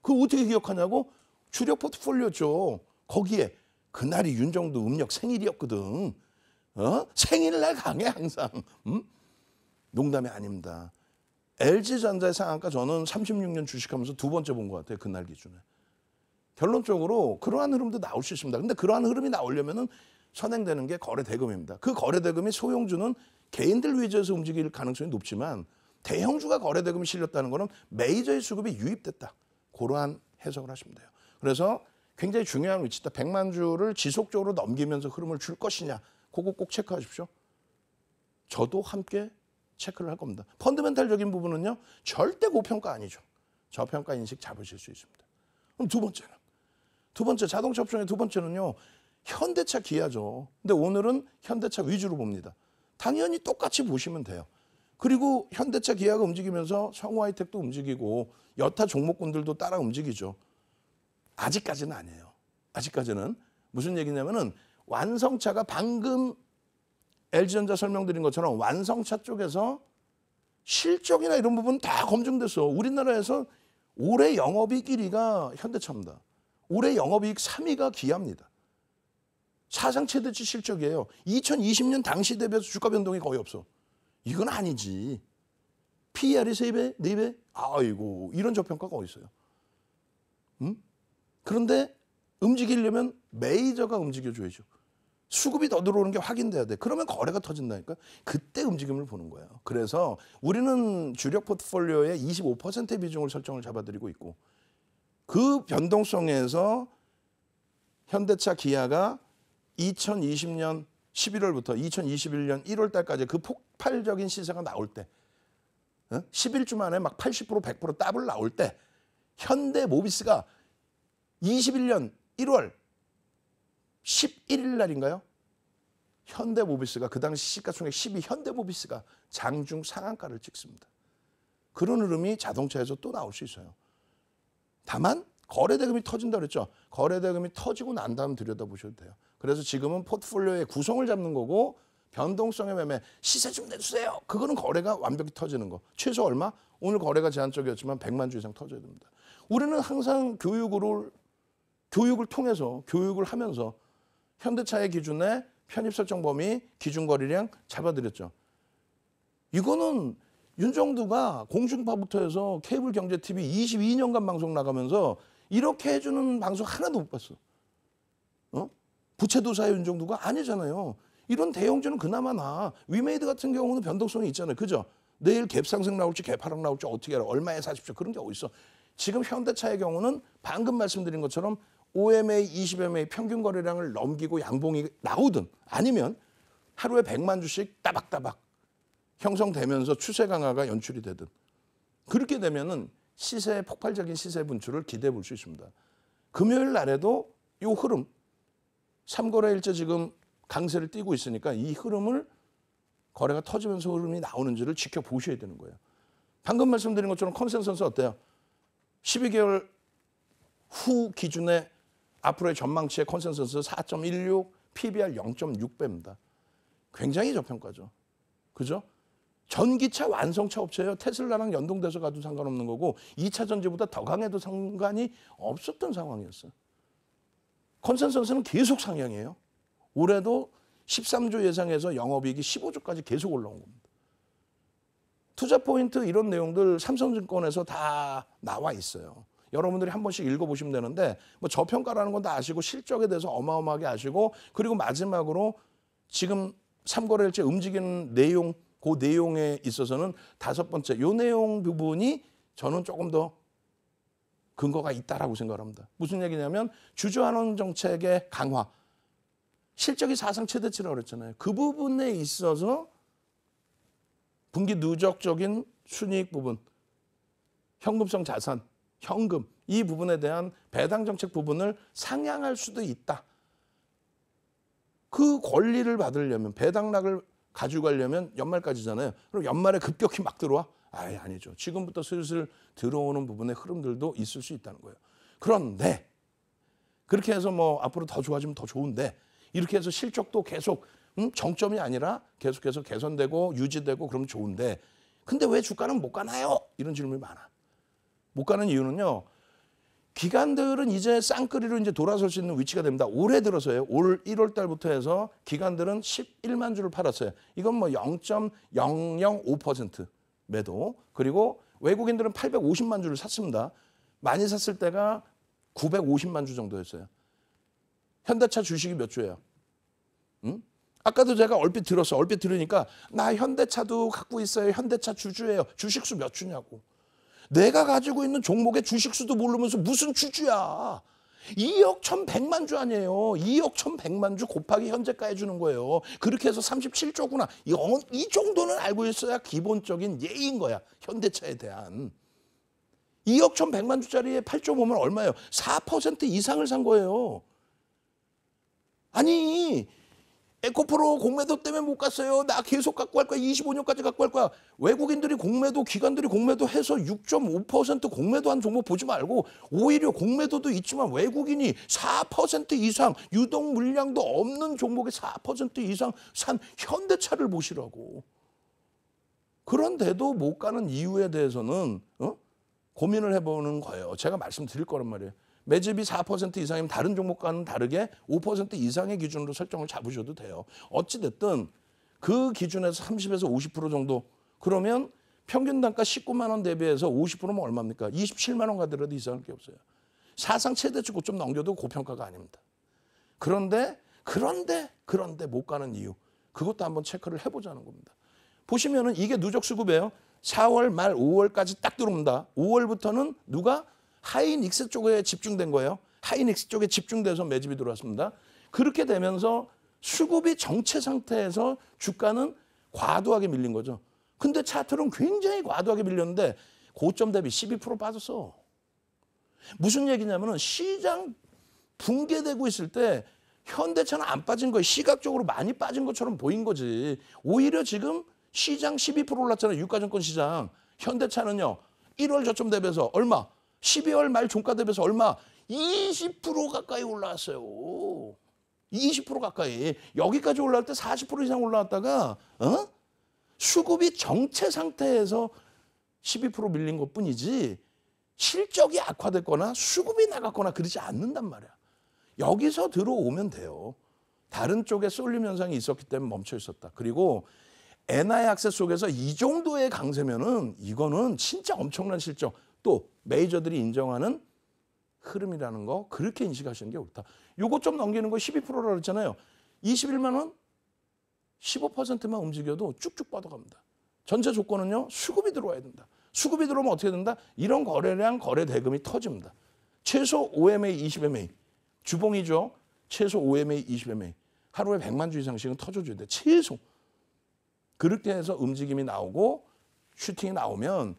그거 어떻게 기억하냐고? 주력 포트폴리오죠. 거기에 그날이 윤정도 음력 생일이었거든. 생일날 강해 항상. 농담이 아닙니다. LG전자의 상한가 저는 36년 주식하면서 두 번째 본 것 같아요. 그날 기준에. 결론적으로 그러한 흐름도 나올 수 있습니다. 근데 그러한 흐름이 나오려면은 선행되는 게 거래대금입니다. 그 거래대금이 소형주는 개인들 위주에서 움직일 가능성이 높지만 대형주가 거래대금이 실렸다는 것은 메이저의 수급이 유입됐다. 그러한 해석을 하시면 돼요. 그래서 굉장히 중요한 위치다. 100만 주를 지속적으로 넘기면서 흐름을 줄 것이냐. 그거 꼭 체크하십시오. 저도 함께 체크를 할 겁니다. 펀더멘탈적인 부분은요. 절대 고평가 아니죠. 저평가 인식 잡으실 수 있습니다. 그럼 두 번째 자동차 업종의 두 번째는요. 현대차 기아죠. 근데 오늘은 현대차 위주로 봅니다. 당연히 똑같이 보시면 돼요. 그리고 현대차 기아가 움직이면서 성우하이텍도 움직이고 여타 종목군들도 따라 움직이죠. 아직까지는 아니에요. 아직까지는. 무슨 얘기냐면은 완성차가 방금 LG전자 설명드린 것처럼 완성차 쪽에서 실적이나 이런 부분 다 검증됐어. 우리나라에서 올해 영업이익 1위가 현대차입니다. 올해 영업이익 3위가 기아입니다. 사상 최대치 실적이에요. 2020년 당시 대비해서 주가 변동이 거의 없어. 이건 아니지. PER이 3배, 4배? 아이고, 이런 저평가가 어디 있어요? 그런데 움직이려면 메이저가 움직여줘야죠. 수급이 더 들어오는 게 확인돼야 돼. 그러면 거래가 터진다니까. 그때 움직임을 보는 거예요. 그래서 우리는 주력 포트폴리오의 25%의 비중을 설정을 잡아드리고 있고 그 변동성에서 현대차 기아가 2020년 11월부터 2021년 1월 달까지 그 폭발적인 시세가 나올 때 11주 만에 막 80% 100% 더블 나올 때 현대모비스가 21년 1월 11일 날인가요? 현대모비스가 그 당시 시가총액 10위 현대모비스가 장중 상한가를 찍습니다. 그런 흐름이 자동차에서 또 나올 수 있어요. 다만 거래대금이 터진다 그랬죠. 거래대금이 터지고 난 다음 들여다보셔도 돼요. 그래서 지금은 포트폴리오의 구성을 잡는 거고 변동성의 매매 시세 좀 내주세요. 그거는 거래가 완벽히 터지는 거. 최소 얼마? 오늘 거래가 제한적이었지만 100만 주 이상 터져야 됩니다. 우리는 항상 교육을 통해서 교육을 하면서 현대차의 기준에 편입 설정 범위, 기준 거래량 잡아드렸죠. 이거는 윤정두가 공중파부터 해서 케이블 경제 TV 22년간 방송 나가면서 이렇게 해주는 방송 하나도 못 봤어. 부채도사의 윤정두가 아니잖아요. 이런 대형주는 그나마 나. 위메이드 같은 경우는 변동성이 있잖아요. 그죠? 내일 갭 상승 나올지 갭 하락 나올지 어떻게 알아? 얼마에 사십시오. 그런 게 어디 있어. 지금 현대차의 경우는 방금 말씀드린 것처럼 OMA, 20MA 평균 거래량을 넘기고 양봉이 나오든 아니면 하루에 100만 주씩 따박따박 형성되면서 추세 강화가 연출이 되든 그렇게 되면은 폭발적인 시세 분출을 기대해 볼 수 있습니다. 금요일 날에도 이 흐름 3거래일째 지금 강세를 띄고 있으니까 이 흐름을 거래가 터지면서 흐름이 나오는지를 지켜보셔야 되는 거예요. 방금 말씀드린 것처럼 컨센서스 어때요? 12개월 후 기준에 앞으로의 전망치의 컨센서스 4.16, PBR 0.6배입니다. 굉장히 저평가죠. 그죠? 전기차 완성차 업체예요. 테슬라랑 연동돼서 가도 상관없는 거고 2차 전지보다 더 강해도 상관이 없었던 상황이었어요. 컨센서스는 계속 상향이에요. 올해도 13조 예상해서 영업이익이 15조까지 계속 올라온 겁니다. 투자 포인트 이런 내용들 삼성증권에서 다 나와 있어요. 여러분들이 한 번씩 읽어보시면 되는데 뭐 저평가라는 건 다 아시고 실적에 대해서 어마어마하게 아시고 그리고 마지막으로 지금 3거래일째 움직이는 내용 그 내용에 있어서는 다섯 번째 이 내용 부분이 저는 조금 더 근거가 있다라고 생각합니다. 무슨 얘기냐면 주주환원 정책의 강화 실적이 사상 최대치라고 그랬잖아요. 그 부분에 있어서 분기 누적적인 순이익 부분 현금성 자산 현금 이 부분에 대한 배당 정책 부분을 상향할 수도 있다. 그 권리를 받으려면 배당락을 가져가려면 연말까지잖아요. 그럼 연말에 급격히 막 들어와? 아니죠. 지금부터 슬슬 들어오는 부분의 흐름들도 있을 수 있다는 거예요. 그런데 그렇게 해서 뭐 앞으로 더 좋아지면 더 좋은데 이렇게 해서 실적도 계속 정점이 아니라 계속해서 개선되고 유지되고 그러면 좋은데 근데 왜 주가는 못 가나요? 이런 질문이 많아. 못 가는 이유는요. 기관들은 이제 쌍끌이로 이제 돌아설 수 있는 위치가 됩니다. 올해 들어서요. 올 1월 달부터 해서 기관들은 11만 주를 팔았어요. 이건 뭐 0.005% 매도. 그리고 외국인들은 850만 주를 샀습니다. 많이 샀을 때가 950만 주 정도였어요. 현대차 주식이 몇 주예요? 아까도 제가 얼핏 들으니까 나 현대차도 갖고 있어요. 현대차 주주예요. 주식수 몇 주냐고. 내가 가지고 있는 종목의 주식수도 모르면서 무슨 주주야. 2억 1,100만 주 아니에요. 2억 1,100만 주 곱하기 현재가 해주는 거예요. 그렇게 해서 37조구나. 이 정도는 알고 있어야 기본적인 예인 거야. 현대차에 대한. 2억 1,100만 주짜리에 8조 보면 얼마예요? 4% 이상을 산 거예요. 아니 에코프로 공매도 때문에 못 갔어요. 나 계속 갖고 갈 거야. 25년까지 갖고 갈 거야. 외국인들이 공매도, 기관들이 공매도 해서 6.5% 공매도한 종목 보지 말고 오히려 공매도도 있지만 외국인이 4% 이상 유동 물량도 없는 종목에 4% 이상 산 현대차를 보시라고. 그런데도 못 가는 이유에 대해서는 고민을 해보는 거예요. 제가 말씀드릴 거란 말이에요. 매집이 4% 이상이면 다른 종목과는 다르게 5% 이상의 기준으로 설정을 잡으셔도 돼요. 어찌됐든 그 기준에서 30에서 50% 정도 그러면 평균 단가 19만 원 대비해서 50%면 얼마입니까? 27만 원 가더라도 이상할 게 없어요. 사상 최대치 고점 넘겨도 고평가가 아닙니다. 그런데 못 가는 이유 그것도 한번 체크를 해보자는 겁니다. 보시면은 이게 누적 수급이에요. 4월 말 5월까지 딱 들어옵니다. 5월부터는 누가? 하이닉스 쪽에 집중된 거예요. 하이닉스 쪽에 집중돼서 매집이 들어왔습니다. 그렇게 되면서 수급이 정체 상태에서 주가는 과도하게 밀린 거죠. 근데 차트는 굉장히 과도하게 밀렸는데 고점 대비 12% 빠졌어. 무슨 얘기냐면은 시장 붕괴되고 있을 때 현대차는 안 빠진 거예요. 시각적으로 많이 빠진 것처럼 보인 거지. 오히려 지금 시장 12% 올랐잖아요. 유가증권 시장. 현대차는요. 1월 저점 대비해서 얼마? 12월 말 종가 대비해서 얼마? 20% 가까이 올라왔어요. 20% 가까이. 여기까지 올라올 때 40% 이상 올라왔다가 수급이 정체 상태에서 12% 밀린 것뿐이지 실적이 악화됐거나 수급이 나갔거나 그러지 않는단 말이야. 여기서 들어오면 돼요. 다른 쪽에 쏠림 현상이 있었기 때문에 멈춰 있었다. 그리고 엔화의 악세 속에서 이 정도의 강세면은 이거는 진짜 엄청난 실적. 또 메이저들이 인정하는 흐름이라는 거 그렇게 인식하시는 게 옳다. 요거 좀 넘기는 거 12%라고 그랬잖아요. 21만 원 15%만 움직여도 쭉쭉 뻗어갑니다. 전체 조건은요. 수급이 들어와야 된다. 수급이 들어오면 어떻게 된다? 이런 거래량 거래 대금이 터집니다. 최소 5MA 20MA 주봉이죠. 최소 5MA 20MA 하루에 100만 주 이상씩은 터져줘야 돼. 최소. 그렇게 해서 움직임이 나오고 슈팅이 나오면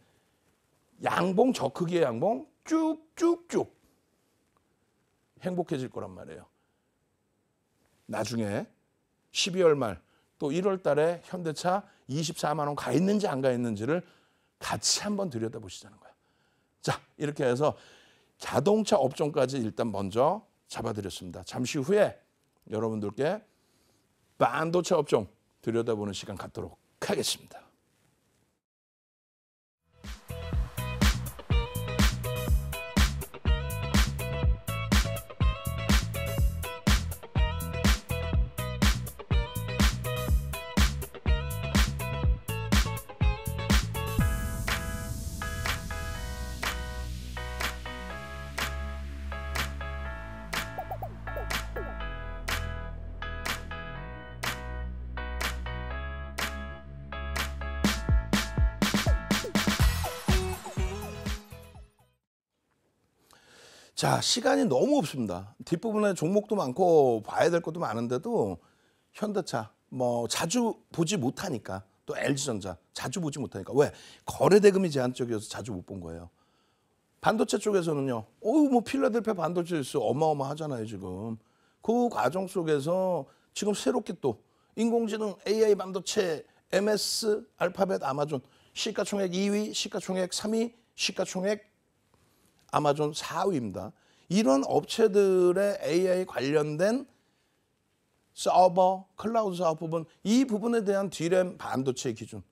양봉 저 크기의 양봉 쭉쭉쭉 행복해질 거란 말이에요. 나중에 12월 말 또 1월 달에 현대차 24만 원 가 있는지 안 가 있는지를 같이 한번 들여다보시자는 거야. 자, 이렇게 해서 자동차 업종까지 일단 먼저 잡아드렸습니다. 잠시 후에 여러분들께 반도체 업종 들여다보는 시간 갖도록 하겠습니다. 자, 시간이 너무 없습니다. 뒷부분에 종목도 많고 봐야 될 것도 많은데도 현대차 뭐 자주 보지 못하니까 또 LG전자 자주 보지 못하니까 왜? 거래 대금이 제한적이어서 자주 못 본 거예요. 반도체 쪽에서는요. 뭐 필라델피아 반도체 지수 어마어마하잖아요, 지금. 그 과정 속에서 지금 새롭게 또 인공지능 AI 반도체 MS 알파벳 아마존 시가총액 2위, 시가총액 3위, 시가총액 아마존 4위입니다. 이런 업체들의 AI 관련된 서버, 클라우드 사업 부분, 이 부분에 대한 D램 반도체 기준.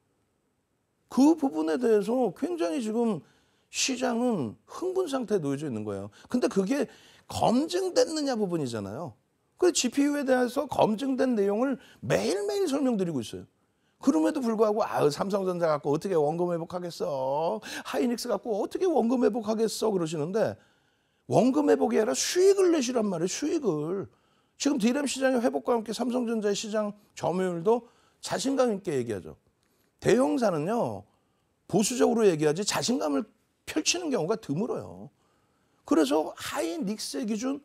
그 부분에 대해서 굉장히 지금 시장은 흥분 상태에 놓여져 있는 거예요. 근데 그게 검증됐느냐 부분이잖아요. 그 GPU에 대해서 검증된 내용을 매일매일 설명드리고 있어요. 그럼에도 불구하고 삼성전자 갖고 어떻게 원금 회복하겠어? 하이닉스 갖고 어떻게 원금 회복하겠어? 그러시는데 원금 회복이 아니라 수익을 내시란 말이에요. 수익을. 지금 D램 시장의 회복과 함께 삼성전자의 시장 점유율도 자신감 있게 얘기하죠. 대형사는요, 보수적으로 얘기하지 자신감을 펼치는 경우가 드물어요. 그래서 하이닉스의 기준,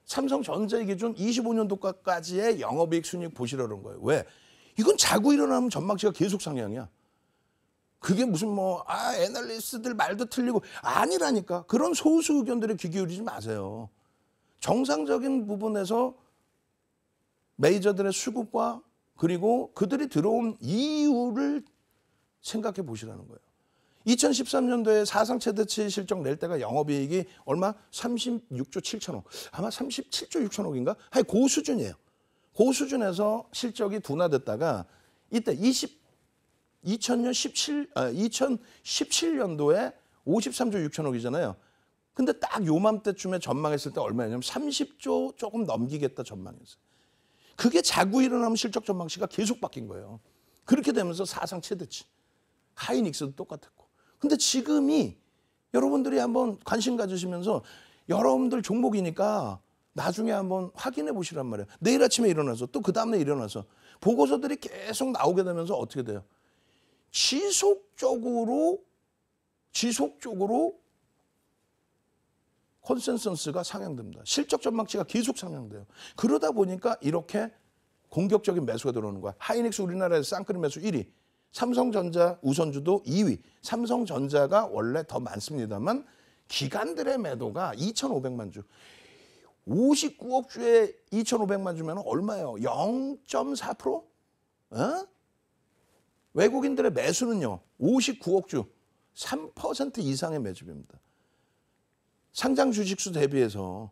삼성전자의 기준 25년도까지의 영업이익 순이익 보시라는 거예요. 왜? 이건 자고 일어나면 전망치가 계속 상향이야. 그게 무슨 애널리스트들 말도 틀리고 아니라니까. 그런 소수 의견들에 귀 기울이지 마세요. 정상적인 부분에서 메이저들의 수급과 그리고 그들이 들어온 이유를 생각해 보시라는 거예요. 2013년도에 사상 최대치 실적 낼 때가 영업이익이 얼마? 36조 7천억. 아마 37조 6천억인가? 그 수준이에요. 그 수준에서 실적이 둔화됐다가 이때 2017년도에 53조 6천억이잖아요. 근데 딱 요맘때쯤에 전망했을 때 얼마냐면 30조 조금 넘기겠다 전망했어요. 그게 자고 일어나면 실적 전망치가 계속 바뀐 거예요. 그렇게 되면서 사상 최대치. 하이닉스도 똑같았고. 근데 지금이 여러분들이 한번 관심 가지시면서 여러분들 종목이니까 나중에 한번 확인해 보시란 말이에요. 내일 아침에 일어나서 또 그 다음날 일어나서 보고서들이 계속 나오게 되면서 어떻게 돼요? 지속적으로 컨센서스가 상향됩니다. 실적 전망치가 계속 상향돼요. 그러다 보니까 이렇게 공격적인 매수가 들어오는 거야. 하이닉스 우리나라에서 쌍끌이 매수 1위. 삼성전자 우선주도 2위. 삼성전자가 원래 더 많습니다만 기관들의 매도가 2,500만 주. 59억 주에 2,500만 주면 얼마예요? 0.4%? 어? 외국인들의 매수는요. 59억 주. 3% 이상의 매집입니다. 상장 주식수 대비해서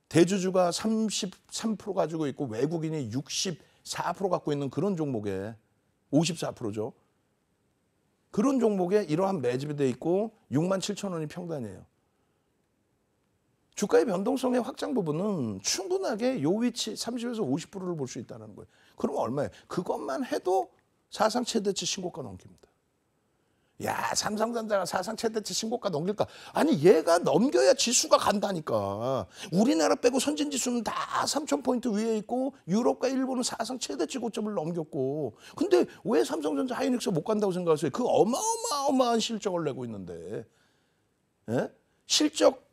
대주주가 33% 가지고 있고 외국인이 64% 갖고 있는 그런 종목에 54%죠. 그런 종목에 이러한 매집이 돼 있고 6만 7천 원이 평단이에요. 주가의 변동성의 확장 부분은 충분하게 요 위치 30에서 50%를 볼 수 있다는 거예요. 그러면 얼마예요? 그것만 해도 사상 최대치 신고가 넘깁니다. 야, 삼성전자가 사상 최대치 신고가 넘길까? 아니, 얘가 넘겨야 지수가 간다니까. 우리나라 빼고 선진 지수는 다 3,000포인트 위에 있고 유럽과 일본은 사상 최대치 고점을 넘겼고. 근데 왜 삼성전자 하이닉스 못 간다고 생각하세요? 그 어마어마한 실적을 내고 있는데. 예? 실적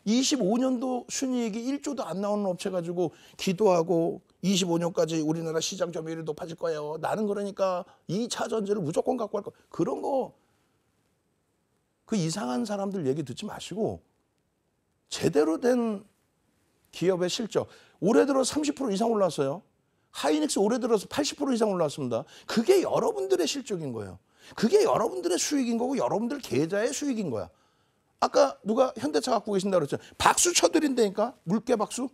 25년도 순이익이 1조도 안 나오는 업체 가지고 기도하고 25년까지 우리나라 시장 점유율이 높아질 거예요. 나는 그러니까 2차 전지를 무조건 갖고 갈 거야. 그런 거 그 이상한 사람들 얘기 듣지 마시고 제대로 된 기업의 실적 올해 들어 30% 이상 올랐어요. 하이닉스 올해 들어서 80% 이상 올랐습니다. 그게 여러분들의 실적인 거예요. 그게 여러분들의 수익인 거고 여러분들 계좌의 수익인 거야. 아까 누가 현대차 갖고 계신다고 그랬죠. 박수 쳐드린다니까. 물개 박수.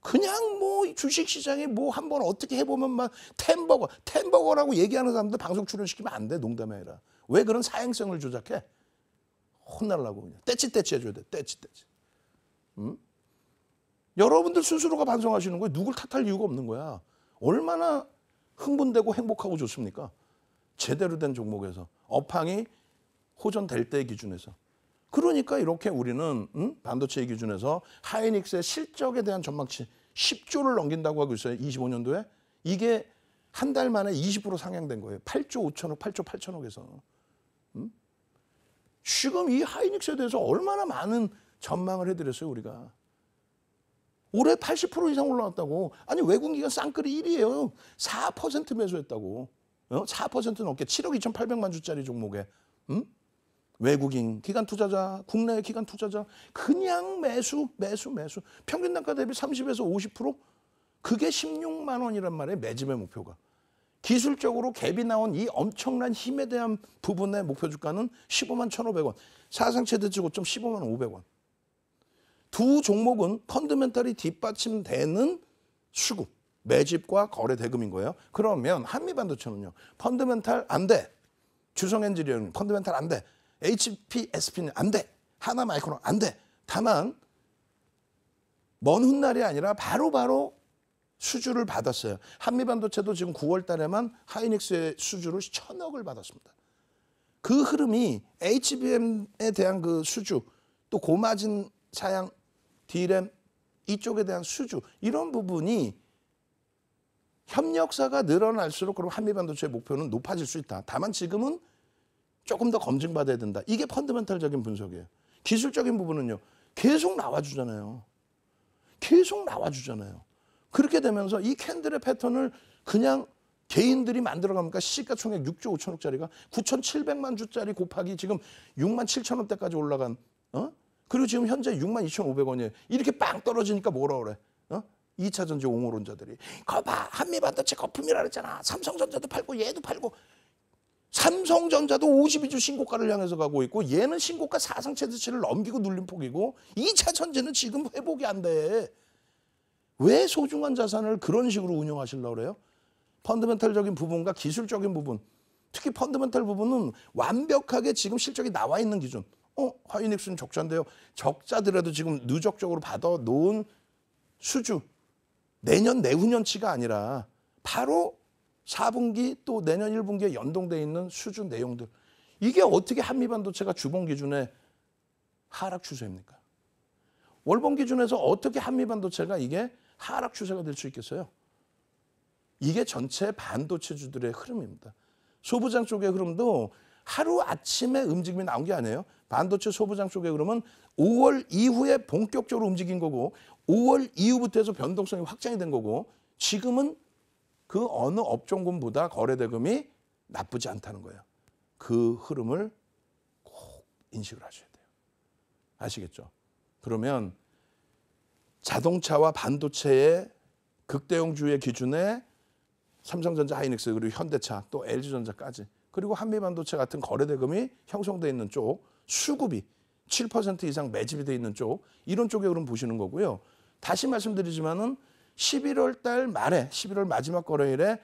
그냥 뭐 주식시장에 뭐 한번 어떻게 해보면 막 템버거라고 얘기하는 사람들 방송 출연시키면 안 돼. 농담이 아니라. 왜 그런 사행성을 조작해? 혼날라고 그냥. 떼찌떼찌 해줘야 돼. 떼찌떼찌. 여러분들 스스로가 반성하시는 거예요. 누굴 탓할 이유가 없는 거야. 얼마나 흥분되고 행복하고 좋습니까? 제대로 된 종목에서. 업황이 호전될 때 기준에서. 그러니까 이렇게 우리는 반도체 기준에서 하이닉스의 실적에 대한 전망치 10조를 넘긴다고 하고 있어요. 25년도에. 이게 한 달 만에 20% 상향된 거예요. 8조 5천억, 8조 8천억에서. 지금 이 하이닉스에 대해서 얼마나 많은 전망을 해드렸어요. 우리가. 올해 80% 이상 올라왔다고. 아니 외국인기관 쌍끌이 1위예요. 4% 매수했다고. 4% 넘게 7억 2,800만 주짜리 종목에. 외국인 기관 투자자, 국내 기관 투자자 그냥 매수. 평균 단가 대비 30에서 50%? 그게 16만 원이란 말이에요. 매집의 목표가. 기술적으로 갭이 나온 이 엄청난 힘에 대한 부분의 목표 주가는 15만 1,500원. 사상 최대치 고점 15만 500원. 두 종목은 펀더멘탈이 뒷받침되는 수급, 매집과 거래 대금인 거예요. 그러면 한미반도체는요. 펀더멘탈 안 돼. 주성엔지니어링 펀더멘탈 안 돼. HPSP는 안 돼. 하나마이크론 안 돼. 다만 먼 훗날이 아니라 바로 수주를 받았어요. 한미반도체도 지금 9월 달에만 하이닉스의 수주를 1,000억을 받았습니다. 그 흐름이 HBM에 대한 그 수주 또 고마진 사양 D램 이쪽에 대한 수주 이런 부분이 협력사가 늘어날수록 그럼 한미반도체의 목표는 높아질 수 있다. 다만 지금은 조금 더 검증받아야 된다. 이게 펀더멘탈적인 분석이에요. 기술적인 부분은요. 계속 나와주잖아요. 계속 나와주잖아요. 그렇게 되면서 이 캔들의 패턴을 그냥 개인들이 만들어가니까 시가총액 6조 5천억짜리가 9,700만 주짜리 곱하기 지금 6만 7천 원대까지 올라간 그리고 지금 현재 6만 2,500원이에요. 이렇게 빵 떨어지니까 뭐라 그래? 2차 전지 옹호론자들이 거봐 한미반도체 거품이라 그랬잖아. 삼성전자도 팔고 얘도 팔고 삼성전자도 52주 신고가를 향해서 가고 있고 얘는 신고가 사상 최대치를 넘기고 눌림폭이고 2차 전지는 지금 회복이 안 돼. 왜 소중한 자산을 그런 식으로 운영하시려고 그래요? 펀더멘탈적인 부분과 기술적인 부분 특히 펀더멘탈 부분은 완벽하게 지금 실적이 나와 있는 기준 하이닉스는 적자인데요. 적자더라도 지금 누적적으로 받아놓은 수주 내년 내후년치가 아니라 바로 4분기 또 내년 1분기에 연동돼 있는 수주 내용들 이게 어떻게 한미반도체가 주봉 기준에 하락 추세입니까? 월봉 기준에서 어떻게 한미반도체가 이게 하락 추세가 될 수 있겠어요? 이게 전체 반도체주들의 흐름입니다. 소부장 쪽의 흐름도 하루아침에 움직임이 나온 게 아니에요. 반도체 소부장 쪽의 흐름은 5월 이후에 본격적으로 움직인 거고 5월 이후부터 해서 변동성이 확장이 된 거고 지금은 그 어느 업종군보다 거래대금이 나쁘지 않다는 거예요. 그 흐름을 꼭 인식을 하셔야 돼요. 아시겠죠? 그러면 자동차와 반도체의 극대형주의 기준에 삼성전자, 하이닉스 그리고 현대차 또 LG전자까지 그리고 한미반도체 같은 거래대금이 형성되어 있는 쪽 수급이 7% 이상 매집이 되어 있는 쪽 이런 쪽에 그럼 보시는 거고요. 다시 말씀드리지만은 11월 달 말에 11월 마지막 거래일에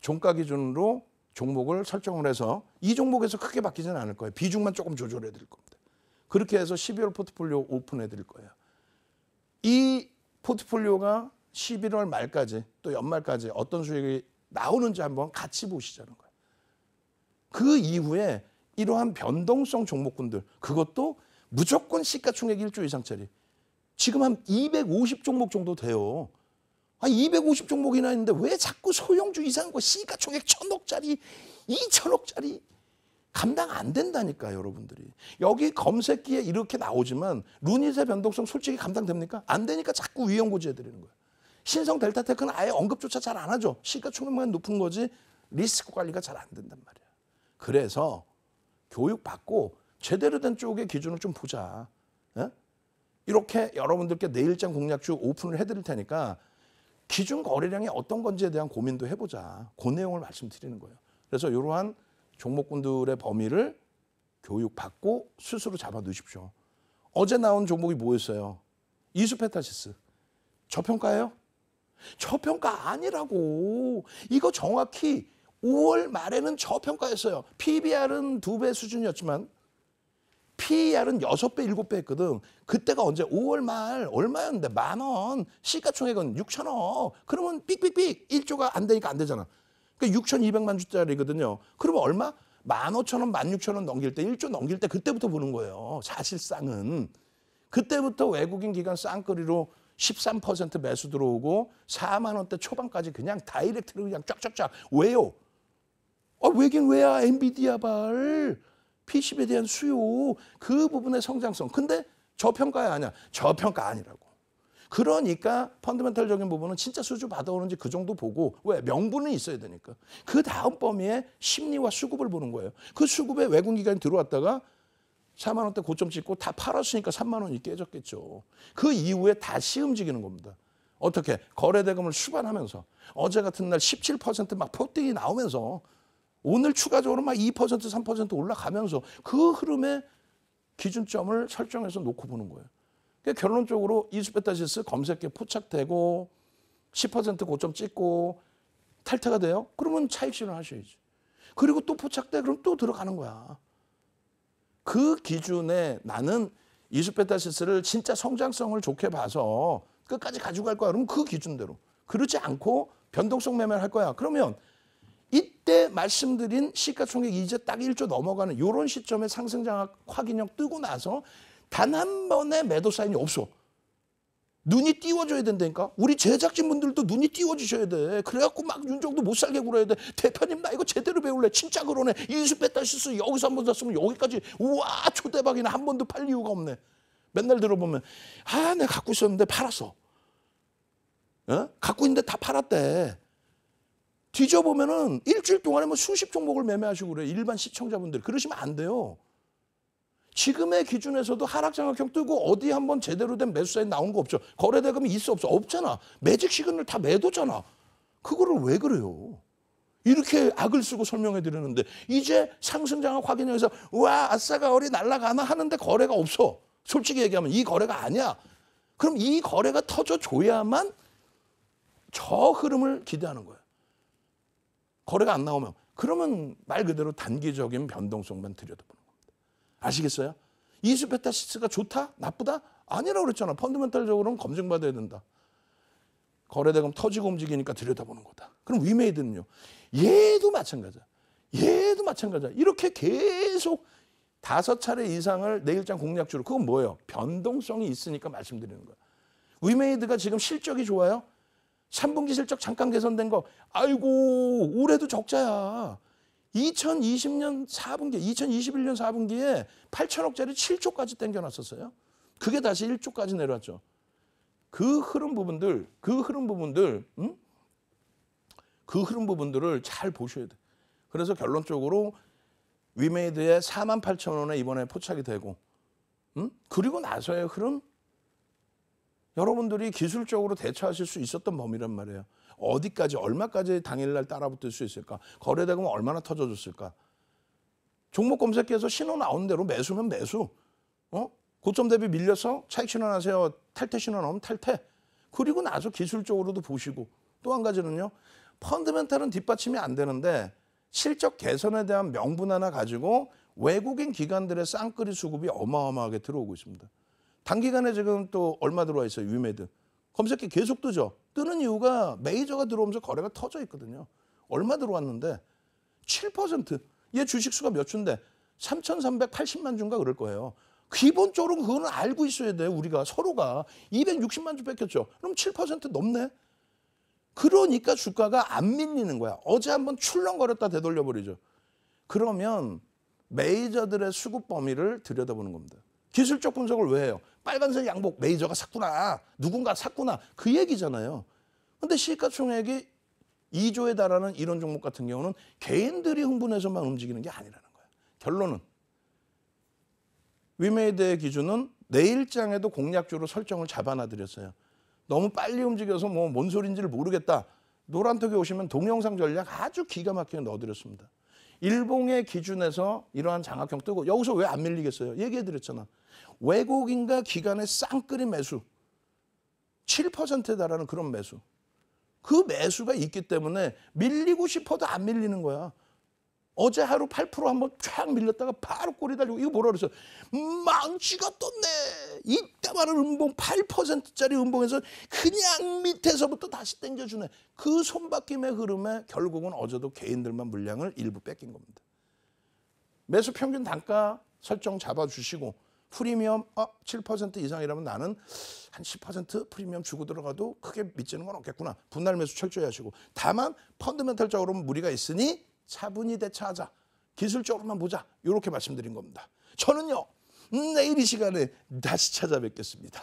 종가 기준으로 종목을 설정을 해서 이 종목에서 크게 바뀌지는 않을 거예요. 비중만 조금 조절해 드릴 겁니다. 그렇게 해서 12월 포트폴리오 오픈해 드릴 거예요. 이 포트폴리오가 11월 말까지 또 연말까지 어떤 수익이 나오는지 한번 같이 보시자는 거예요. 그 이후에 이러한 변동성 종목군들 그것도 무조건 시가총액 1조 이상짜리 지금 한 250 종목 정도 돼요. 250 종목이나 있는데 왜 자꾸 소형주 이상한 거 시가총액 1,000억짜리 2,000억짜리 감당 안 된다니까 여러분들이. 여기 검색기에 이렇게 나오지만 루닛의 변동성 솔직히 감당됩니까? 안 되니까 자꾸 위험고지해 드리는 거예요. 신성 델타테크는 아예 언급조차 잘 안 하죠. 시가총액만 높은 거지 리스크 관리가 잘 안 된단 말이야. 그래서 교육받고 제대로 된 쪽의 기준을 좀 보자. 이렇게 여러분들께 내일장 공략주 오픈을 해드릴 테니까 기준 거래량이 어떤 건지에 대한 고민도 해보자. 그 내용을 말씀드리는 거예요. 그래서 이러한 종목군들의 범위를 교육받고 스스로 잡아 넣으십시오. 어제 나온 종목이 뭐였어요? 이수페타시스. 저평가예요? 저평가 아니라고. 이거 정확히 5월 말에는 저평가였어요. PBR은 2배 수준이었지만 PER은 6배, 7배 했거든. 그때가 언제? 5월 말 얼마였는데? 10,000원. 시가총액은 6천억. 그러면 삑삑삑 1조가 안 되니까 안 되잖아. 그러니까 6,200만 주짜리거든요. 그러면 얼마? 15,000원, 16,000원 넘길 때 1조 넘길 때 그때부터 보는 거예요. 사실상은. 그때부터 외국인 기관 쌍끌이로 13% 매수 들어오고 4만 원대 초반까지 그냥 다이렉트로 그냥 쫙쫙쫙. 왜요? 왜긴 왜야? 엔비디아 발. PCB에 대한 수요. 그 부분의 성장성. 근데 저평가야 아니야. 저평가 아니라고. 그러니까 펀더멘탈적인 부분은 진짜 수주 받아오는지 그 정도 보고 왜? 명분은 있어야 되니까. 그 다음 범위에 심리와 수급을 보는 거예요. 그 수급에 외국 기관이 들어왔다가 4만 원대 고점 찍고 다 팔았으니까 3만 원이 깨졌겠죠. 그 이후에 다시 움직이는 겁니다. 어떻게? 거래대금을 수반하면서 어제 같은 날 17% 막 폭등이 나오면서 오늘 추가적으로 막 2%, 3% 올라가면서 그 흐름에 기준점을 설정해서 놓고 보는 거예요. 그러니까 결론적으로 이수페타시스 검색에 포착되고 10% 고점 찍고 탈퇴가 돼요? 그러면 차익 실현하셔야지. 그리고 또 포착돼? 그럼 또 들어가는 거야. 그 기준에 나는 이수페타시스를 진짜 성장성을 좋게 봐서 끝까지 가지고 갈 거야. 그러면 그 기준대로. 그렇지 않고 변동성 매매를 할 거야. 그러면 이때 말씀드린 시가총액 이제 딱 1조 넘어가는 이런 시점에 상승장악 확인형 뜨고 나서 단 한 번의 매도 사인이 없어. 눈이 띄워져야 된다니까. 우리 제작진분들도 눈이 띄워지셔야 돼. 그래갖고 막 윤정도 못 살게 굴어야 돼. 대표님 나 이거 제대로 배울래. 진짜 그러네. 이수페타시스 여기서 한 번 샀으면 여기까지 우와 초대박이네. 한 번도 팔 이유가 없네. 맨날 들어보면 아 내가 갖고 있었는데 팔았어. 어? 갖고 있는데 다 팔았대. 뒤져보면은 일주일 동안에 뭐 수십 종목을 매매하시고 그래. 일반 시청자분들. 그러시면 안 돼요. 지금의 기준에서도 하락장악형 뜨고 어디 한번 제대로 된 매수 사인 나온 거 없죠. 거래대금이 있어 없어? 없잖아. 매직 시그널 다 매도잖아. 그거를 왜 그래요? 이렇게 악을 쓰고 설명해 드리는데 이제 상승장악 확인해서 와 아싸가 어리 날아가나 하는데 거래가 없어. 솔직히 얘기하면 이 거래가 아니야. 그럼 이 거래가 터져줘야만 저 흐름을 기대하는 거예요. 거래가 안 나오면 그러면 말 그대로 단기적인 변동성만 들여다보는 겁니다. 아시겠어요? 이수페타시스가 좋다? 나쁘다? 아니라고 그랬잖아. 펀더멘탈적으로는 검증받아야 된다. 거래대금 터지고 움직이니까 들여다보는 거다. 그럼 위메이드는요? 얘도 마찬가지야. 얘도 마찬가지야. 이렇게 계속 5차례 이상을 내일장 공략주로. 그건 뭐예요? 변동성이 있으니까 말씀드리는 거야. 위메이드가 지금 실적이 좋아요? 3분기 실적 잠깐 개선된 거. 아이고 올해도 적자야. 2020년 4분기, 2021년 4분기에 8천억짜리 7조까지 땡겨놨었어요. 그게 다시 1조까지 내려왔죠. 그 흐름 부분들을 잘 보셔야 돼. 그래서 결론적으로 위메이드의 48,000원에 이번에 포착이 되고, 그리고 나서의 흐름, 여러분들이 기술적으로 대처하실 수 있었던 범위란 말이에요. 어디까지 얼마까지 당일날 따라붙을 수 있을까? 거래대금은 얼마나 터져줬을까? 종목 검색해서 신호 나온 대로 매수면 매수. 고점 대비 밀려서 차익 신호 나세요. 탈퇴 신호 나오면 탈퇴. 그리고 나서 기술적으로도 보시고. 또 한 가지는요. 펀드멘탈은 뒷받침이 안 되는데 실적 개선에 대한 명분 하나 가지고 외국인 기관들의 쌍끌이 수급이 어마어마하게 들어오고 있습니다. 단기간에 지금 또 얼마 들어와 있어요. 위메드. 검색기 계속 뜨죠. 뜨는 이유가 메이저가 들어오면서 거래가 터져 있거든요. 얼마 들어왔는데 7%. 얘 주식수가 몇 주인데 3,380만 주인가 그럴 거예요. 기본적으로 그거는 알고 있어야 돼요. 우리가 서로가 260만 주 뺏겼죠. 그럼 7% 넘네. 그러니까 주가가 안 밀리는 거야. 어제 한번 출렁거렸다 되돌려버리죠. 그러면 메이저들의 수급 범위를 들여다보는 겁니다. 기술적 분석을 왜 해요? 빨간색 양복 메이저가 샀구나. 누군가 샀구나. 그 얘기잖아요. 근데 시가총액이 2조에 달하는 이런 종목 같은 경우는 개인들이 흥분해서만 움직이는 게 아니라는 거예요. 결론은 위메이드의 기준은 내일장에도 공략주로 설정을 잡아놔드렸어요. 너무 빨리 움직여서 뭐 뭔 소리인지를 모르겠다. 노란톡에 오시면 동영상 전략 아주 기가 막히게 넣어드렸습니다. 일봉의 기준에서 이러한 장악형 뜨고 여기서 왜 안 밀리겠어요? 얘기해드렸잖아. 외국인과 기관의 쌍끌이 매수. 7%에 달하는 그런 매수. 그 매수가 있기 때문에 밀리고 싶어도 안 밀리는 거야. 어제 하루 8% 한번 쫙 밀렸다가 바로 꼬리 달리고 이거 뭐라 그랬어? 망치가 떴네. 이따만한 음봉 8%짜리 음봉에서 그냥 밑에서부터 다시 당겨주네. 그 손바뀜의 흐름에 결국은 어제도 개인들만 물량을 일부 뺏긴 겁니다. 매수 평균 단가 설정 잡아주시고 프리미엄 7% 이상이라면 나는 한 10% 프리미엄 주고 들어가도 크게 미치는 건 없겠구나. 분할 매수 철저히 하시고. 다만 펀더멘탈적으로는 무리가 있으니 차분히 대처하자. 기술적으로만 보자. 이렇게 말씀드린 겁니다. 저는요. 내일 이 시간에 다시 찾아뵙겠습니다.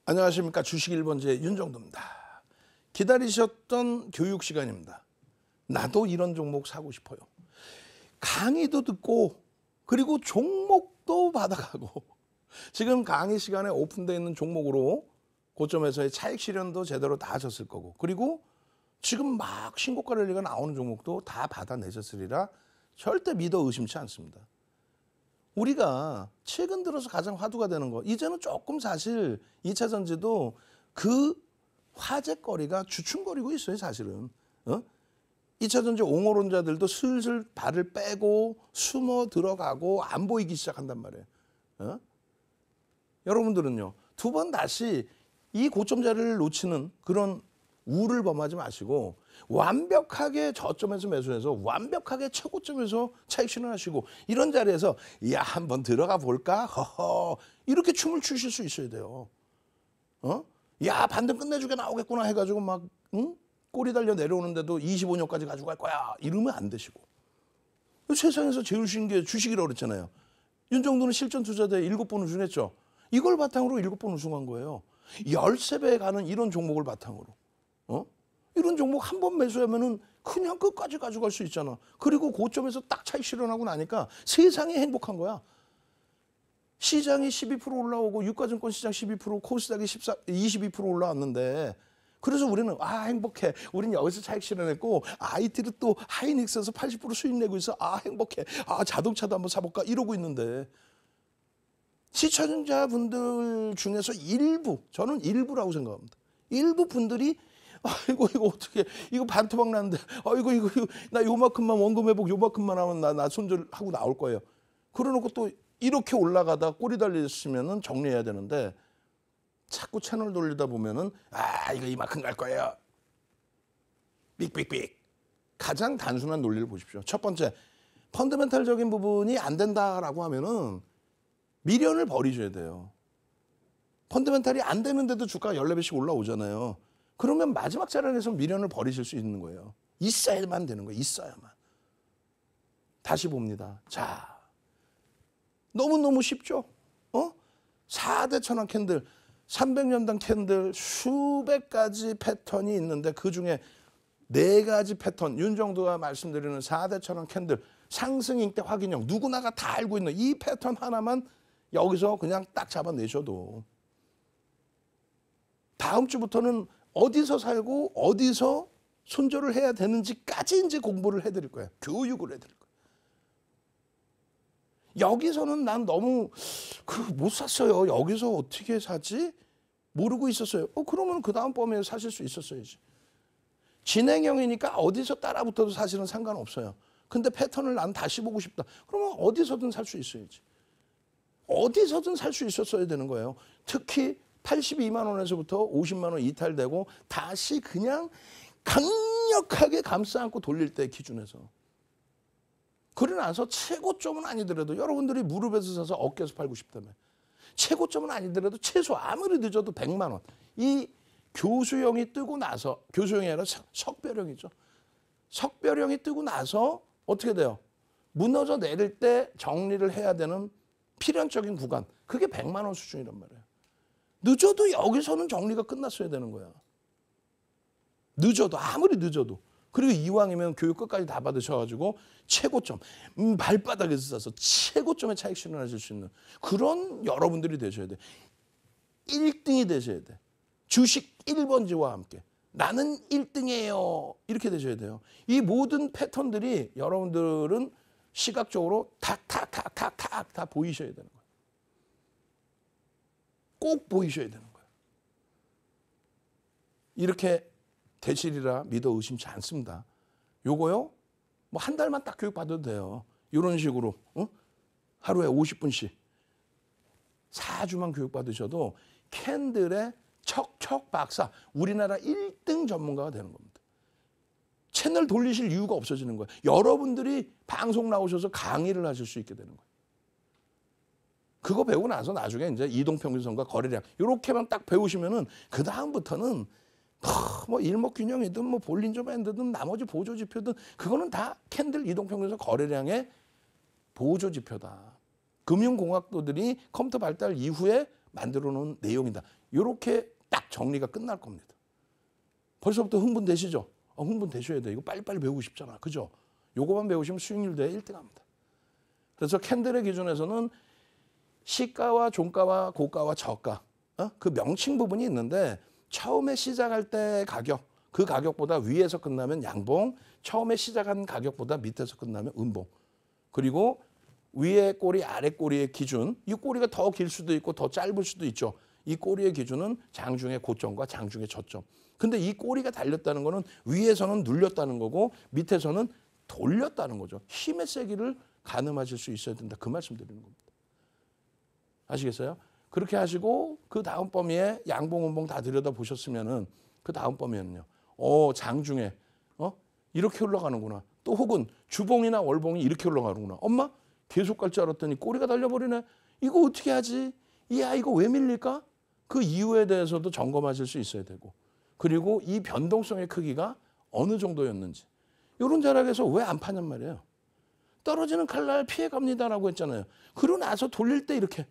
안녕하십니까. 주식 1번지의 윤정도입니다. 기다리셨던 교육 시간입니다. 나도 이런 종목 사고 싶어요. 강의도 듣고 그리고 종목도 받아가고 지금 강의 시간에 오픈되어 있는 종목으로 고점에서의 차익 실현도 제대로 다 하셨을 거고 그리고 지금 막 신고가 랠리가 나오는 종목도 다 받아내셨으리라 절대 믿어 의심치 않습니다. 우리가 최근 들어서 가장 화두가 되는 거 이제는 조금 사실 2차 전지도 그 화제거리가 주춤거리고 있어요. 사실은 2차 전지 옹호론자들도 슬슬 발을 빼고 숨어 들어가고 안 보이기 시작한단 말이에요. 여러분들은요. 두 번 다시 이 고점 자리를 놓치는 그런 우를 범하지 마시고 완벽하게 저점에서 매수해서 완벽하게 최고점에서 차익 실현하시고 이런 자리에서 야 한번 들어가 볼까? 허허 이렇게 춤을 추실 수 있어야 돼요. 야 반등 끝내주게 나오겠구나 해가지고 막 꼬리 달려 내려오는데도 25년까지 가지고 갈 거야 이러면 안 되시고 세상에서 제일 쉬운 게 주식이라고 그랬잖아요. 윤정도는 실전 투자대회 7번 우승했죠. 이걸 바탕으로 7번 우승한 거예요. 13배 가는 이런 종목을 바탕으로 이런 종목 한 번 매수하면은 그냥 끝까지 가져갈 수 있잖아. 그리고 고점에서 딱 차익 실현하고 나니까 세상이 행복한 거야. 시장이 12% 올라오고 유가증권 시장 12%, 코스닥이 22% 올라왔는데 그래서 우리는 아 행복해. 우린 여기서 차익 실현했고 IT를 또 하이닉스에서 80% 수익 내고 있어. 아 행복해. 아 자동차도 한번 사볼까 이러고 있는데 시청자분들 중에서 일부, 저는 일부라고 생각합니다. 일부 분들이 아이고 이거 어떻게 이거 반토막 났는데 아이고 이거 나 요만큼만 원금 회복 요만큼만 하면 나 손절하고 나올 거예요. 그러놓고 또 이렇게 올라가다 꼬리 달리시면은 정리해야 되는데 자꾸 채널 돌리다 보면은 아 이거 이만큼 갈 거예요. 삑삑삑. 가장 단순한 논리를 보십시오. 첫 번째 펀더멘탈적인 부분이 안 된다라고 하면은 미련을 버리셔야 돼요. 펀더멘탈이 안 되는데도 주가가 14배씩 올라오잖아요. 그러면 마지막 자리에서 미련을 버리실 수 있는 거예요. 있어야만 되는 거예요. 있어야만. 다시 봅니다. 자, 너무너무 쉽죠? 4대 천왕 캔들, 300년당 캔들 수백 가지 패턴이 있는데 그중에 4가지 패턴, 윤정도가 말씀드리는 4대 천왕 캔들, 상승 잉태 확인형, 누구나가 다 알고 있는 이 패턴 하나만 여기서 그냥 딱 잡아내셔도 다음 주부터는 어디서 살고 어디서 손절을 해야 되는지까지 이제 공부를 해드릴 거예요. 교육을 해드릴 거예요. 여기서는 난 너무 못 샀어요. 여기서 어떻게 사지? 모르고 있었어요. 그러면 그 다음 범위에 사실 수 있었어야지. 진행형이니까 어디서 따라붙어도 사실은 상관없어요. 근데 패턴을 난 다시 보고 싶다. 그러면 어디서든 살 수 있어야지. 어디서든 살 수 있었어야 되는 거예요. 특히 82만 원에서부터 50만 원 이탈되고 다시 그냥 강력하게 감싸 안고 돌릴 때 기준에서. 그러고 나서 최고점은 아니더라도 여러분들이 무릎에서 사서 어깨에서 팔고 싶다며. 최고점은 아니더라도 최소 아무리 늦어도 100만 원. 이 교수형이 뜨고 나서 교수형이 아니라 석별형이죠. 석별형이 뜨고 나서 어떻게 돼요? 무너져 내릴 때 정리를 해야 되는 필연적인 구간. 그게 100만 원 수준이란 말이에요. 늦어도 여기서는 정리가 끝났어야 되는 거야. 늦어도 아무리 늦어도. 그리고 이왕이면 교육 끝까지 다 받으셔가지고 최고점, 발바닥에서 사서 최고점에 차익 실현하실 수 있는 그런 여러분들이 되셔야 돼. 1등이 되셔야 돼. 주식 1번지와 함께. 나는 1등이에요. 이렇게 되셔야 돼요. 이 모든 패턴들이 여러분들은 시각적으로 탁탁탁탁탁 다 보이셔야 되는 거예요. 꼭 보이셔야 되는 거예요. 이렇게 되시리라 믿어 의심치 않습니다. 요거요. 뭐 한 달만 딱 교육 받아도 돼요. 이런 식으로 하루에 50분씩 4주만 교육 받으셔도 캔들의 척척 박사, 우리나라 1등 전문가가 되는 겁니다. 채널 돌리실 이유가 없어지는 거예요. 여러분들이 방송 나오셔서 강의를 하실 수 있게 되는 거예요. 그거 배우고 나서 나중에 이제 이동평균선과 거래량 이렇게만 딱 배우시면은 그 다음부터는 뭐 일목균형이든 뭐 볼린저 밴드든 나머지 보조 지표든 그거는 다 캔들 이동평균선 거래량의 보조 지표다. 금융공학도들이 컴퓨터 발달 이후에 만들어 놓은 내용이다. 이렇게 딱 정리가 끝날 겁니다. 벌써부터 흥분되시죠? 흥분되셔야 돼요. 이거 빨리빨리 배우고 싶잖아. 그죠? 요거만 배우시면 수익률대에 1등합니다. 그래서 캔들의 기준에서는 시가와 종가와 고가와 저가 그 명칭 부분이 있는데 처음에 시작할 때 가격, 그 가격보다 위에서 끝나면 양봉, 처음에 시작한 가격보다 밑에서 끝나면 음봉. 그리고 위에 꼬리, 아래 꼬리의 기준, 이 꼬리가 더 길 수도 있고 더 짧을 수도 있죠. 이 꼬리의 기준은 장중의 고점과 장중의 저점. 근데 이 꼬리가 달렸다는 거는 위에서는 눌렸다는 거고 밑에서는 돌렸다는 거죠. 힘의 세기를 가늠하실 수 있어야 된다. 그 말씀 드리는 겁니다. 아시겠어요? 그렇게 하시고 그 다음 범위에 양봉, 음봉 다 들여다보셨으면은 그 다음 범위에는요. 장중에 이렇게 올라가는구나. 또 혹은 주봉이나 월봉이 이렇게 올라가는구나. 엄마 계속 갈 줄 알았더니 꼬리가 달려버리네. 이거 어떻게 하지? 이야 이거 왜 밀릴까? 그 이유에 대해서도 점검하실 수 있어야 되고 그리고 이 변동성의 크기가 어느 정도였는지 이런 자락에서 왜 안 파냔 말이에요. 떨어지는 칼날 피해갑니다라고 했잖아요. 그러고 나서 돌릴 때 이렇게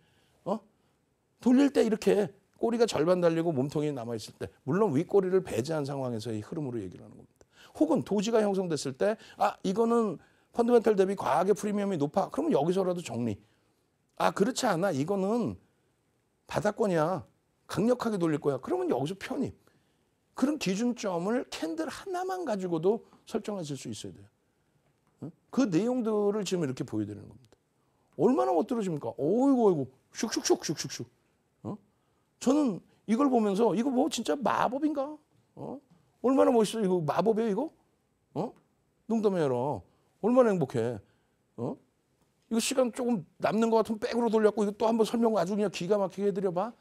돌릴 때 이렇게 꼬리가 절반 달리고 몸통이 남아있을 때 물론 윗꼬리를 배제한 상황에서의 흐름으로 얘기를 하는 겁니다. 혹은 도지가 형성됐을 때 이거는 펀더멘털 대비 과하게 프리미엄이 높아. 그러면 여기서라도 정리. 그렇지 않아. 이거는 바닥권이야. 강력하게 돌릴 거야. 그러면 여기서 편입. 그런 기준점을 캔들 하나만 가지고도 설정하실 수 있어야 돼요. 그 내용들을 지금 이렇게 보여드리는 겁니다. 얼마나 못 들어집니까? 어이구 슉슉슉슉슉슉. 저는 이걸 보면서 이거 뭐 진짜 마법인가? 얼마나 멋있어. 이거 마법이에요 이거? 농담해요. 얼마나 행복해. 이거 시간 조금 남는 것 같으면 백으로 돌렸고 이거 또 한번 설명 아주 그냥 기가 막히게 해드려봐.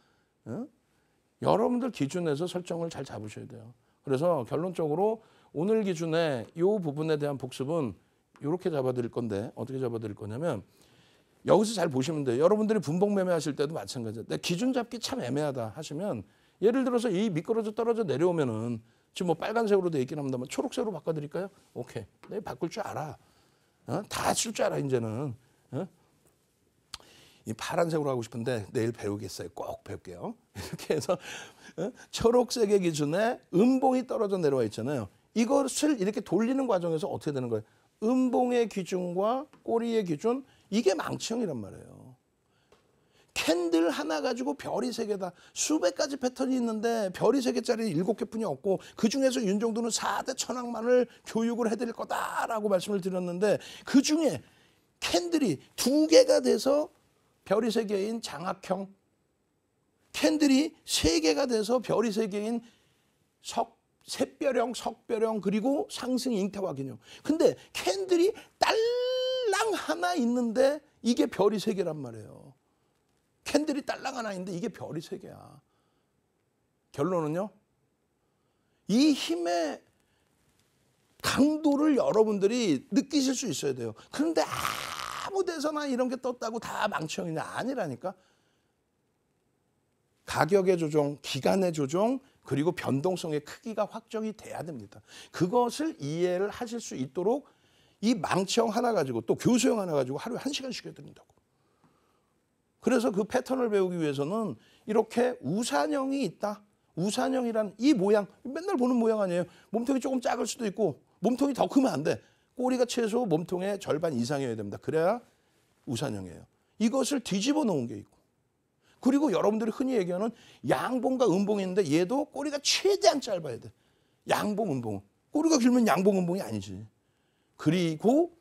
여러분들 기준에서 설정을 잘 잡으셔야 돼요. 그래서 결론적으로 오늘 기준에 이 부분에 대한 복습은 이렇게 잡아드릴 건데 어떻게 잡아드릴 거냐면 여기서 잘 보시면 돼요. 여러분들이 분봉 매매 하실 때도 마찬가지예요. 내 기준 잡기 참 애매하다 하시면 예를 들어서 이 미끄러져 떨어져 내려오면은 지금 뭐 빨간색으로 돼 있긴 합니다만 초록색으로 바꿔드릴까요? 오케이. 내가 바꿀 줄 알아. 다 쓸 줄 알아 이제는. 이 파란색으로 하고 싶은데 내일 배우겠어요. 꼭 배울게요. 이렇게 해서 초록색의 기준에 음봉이 떨어져 내려와 있잖아요. 이것을 이렇게 돌리는 과정에서 어떻게 되는 거예요? 음봉의 기준과 꼬리의 기준 이게 망치형이란 말이에요. 캔들 하나 가지고 별이 3개다. 수백 가지 패턴이 있는데 별이 3개짜리 7개뿐이 없고 그중에서 윤정도는 4대 천왕만을 교육을 해드릴 거다라고 말씀을 드렸는데 그중에 캔들이 2개가 돼서 별이 3개인 장악형, 캔들이 3개가 돼서 별이 3개인 샛별형, 석별형 그리고 상승 잉태화 기념. 근데 캔들이 딸랑 하나 있는데 이게 별이 3개란 말이에요. 캔들이 딸랑 하나 있는데 이게 별이 3개야. 결론은요. 이 힘의 강도를 여러분들이 느끼실 수 있어야 돼요. 그런데 아무 데서나 이런 게 떴다고 다 망치형이냐? 아니라니까. 가격의 조정, 기간의 조정, 그리고 변동성의 크기가 확정이 돼야 됩니다. 그것을 이해를 하실 수 있도록 이 망치형 하나 가지고 또 교수형 하나 가지고 하루에 1시간씩 해드린다고. 그래서 그 패턴을 배우기 위해서는 이렇게 우산형이 있다. 우산형이란 이 모양, 맨날 보는 모양 아니에요. 몸통이 조금 작을 수도 있고 몸통이 더 크면 안 돼. 꼬리가 최소 몸통의 절반 이상이어야 됩니다. 그래야 우산형이에요. 이것을 뒤집어 놓은 게 있고 그리고 여러분들이 흔히 얘기하는 양봉과 음봉이 있는데 얘도 꼬리가 최대한 짧아야 돼. 양봉, 음봉. 꼬리가 길면 양봉, 음봉이 아니지. 그리고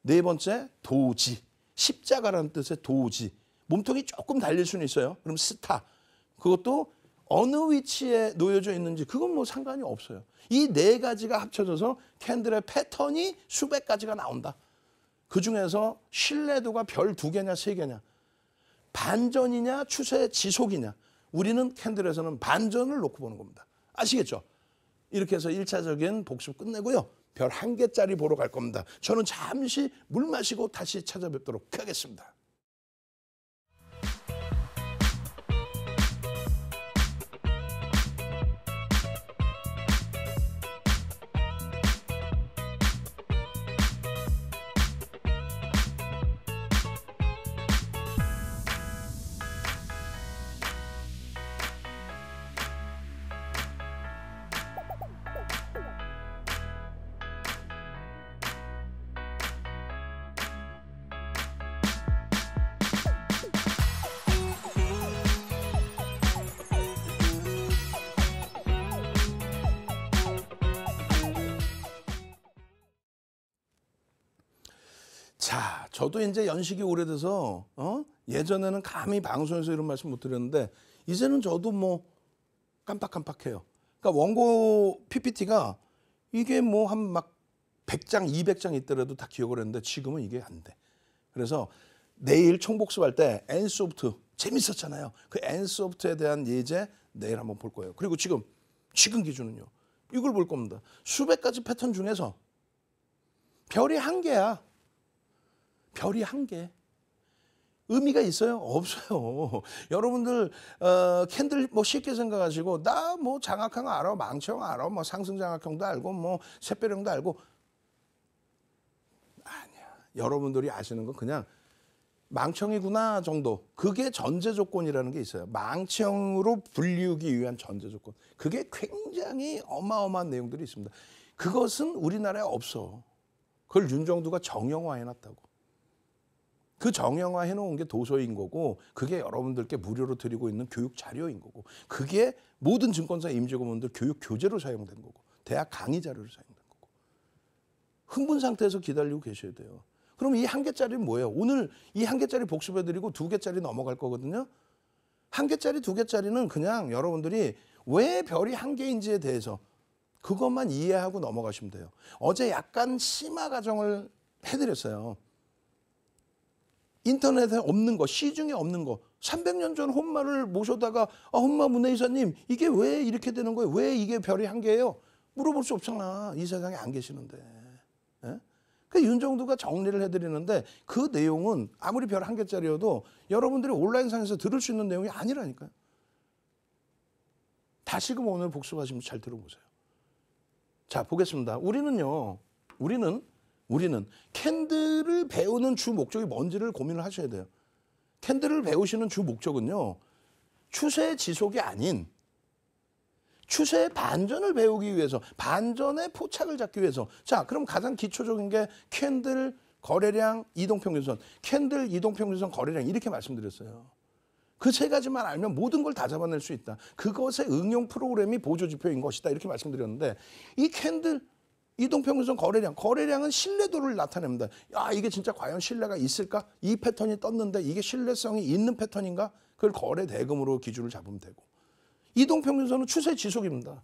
4번째 도지. 십자가라는 뜻의 도지. 몸통이 조금 달릴 수는 있어요. 그럼 스타. 그것도 어느 위치에 놓여져 있는지 그건 뭐 상관이 없어요. 이 4가지가 합쳐져서 캔들의 패턴이 수백 가지가 나온다. 그중에서 신뢰도가 별 2개냐 3개냐. 반전이냐 추세 지속이냐. 우리는 캔들에서는 반전을 놓고 보는 겁니다. 아시겠죠? 이렇게 해서 1차적인 복습 끝내고요. 별 1개짜리 보러 갈 겁니다. 저는 잠시 물 마시고 다시 찾아뵙도록 하겠습니다. 자, 저도 이제 연식이 오래돼서 예전에는 감히 방송에서 이런 말씀 못 드렸는데 이제는 저도 뭐 깜빡깜빡해요. 그러니까 원고 PPT가 이게 뭐 한 막 100장, 200장 있더라도 다 기억을 했는데 지금은 이게 안 돼. 그래서 내일 총복습할 때 N소프트 재밌었잖아요. 그 N소프트에 대한 예제 내일 한번 볼 거예요. 그리고 지금 기준은요. 이걸 볼 겁니다. 수백 가지 패턴 중에서 별이 한 개야. 별이 한 개. 의미가 있어요? 없어요. 여러분들 캔들 뭐 쉽게 생각하시고 나 뭐 장학형 알아, 망청 알아, 뭐 상승 장학형도 알고 뭐 샛별형도 알고 아니야. 여러분들이 아시는 건 그냥 망청이구나 정도. 그게 전제 조건이라는 게 있어요. 망청으로 불리우기 위한 전제 조건. 그게 굉장히 어마어마한 내용들이 있습니다. 그것은 우리나라에 없어. 그걸 윤정두가 정형화해놨다고. 그 정형화 해놓은 게 도서인 거고 그게 여러분들께 무료로 드리고 있는 교육 자료인 거고 그게 모든 증권사 임직원분들 교육 교재로 사용된 거고 대학 강의 자료로 사용된 거고 흥분 상태에서 기다리고 계셔야 돼요. 그럼 이 한 개짜리는 뭐예요? 오늘 이 한 개짜리 복습해드리고 2개짜리 넘어갈 거거든요. 한 개짜리 2개짜리는 그냥 여러분들이 왜 별이 한 개인지에 대해서 그것만 이해하고 넘어가시면 돼요. 어제 약간 심화 과정을 해드렸어요. 인터넷에 없는 거, 시중에 없는 거. 300년 전 혼마를 모셔다가 혼마 문화이사님 이게 왜 이렇게 되는 거예요? 왜 이게 별이 한 개예요? 물어볼 수 없잖아. 이 세상에 안 계시는데. 예? 그 윤정두가 정리를 해드리는데 그 내용은 아무리 별 한 개짜리여도 여러분들이 온라인상에서 들을 수 있는 내용이 아니라니까요. 다시금 오늘 복습하시면 잘 들어보세요. 자, 보겠습니다. 우리는 캔들을 배우는 주 목적이 뭔지를 고민을 하셔야 돼요. 캔들을 배우시는 주 목적은요. 추세 지속이 아닌 추세의 반전을 배우기 위해서 반전의 포착을 잡기 위해서 자 그럼 가장 기초적인 게 캔들 거래량 이동평균선 캔들 이동평균선 거래량 이렇게 말씀드렸어요. 그 세 가지만 알면 모든 걸 다 잡아낼 수 있다. 그것의 응용 프로그램이 보조지표인 것이다. 이렇게 말씀드렸는데 이 캔들 이동평균선 거래량은 신뢰도를 나타냅니다. 야 이게 진짜 과연 신뢰가 있을까? 이 패턴이 떴는데 이게 신뢰성이 있는 패턴인가? 그걸 거래 대금으로 기준을 잡으면 되고 이동평균선은 추세 지속입니다.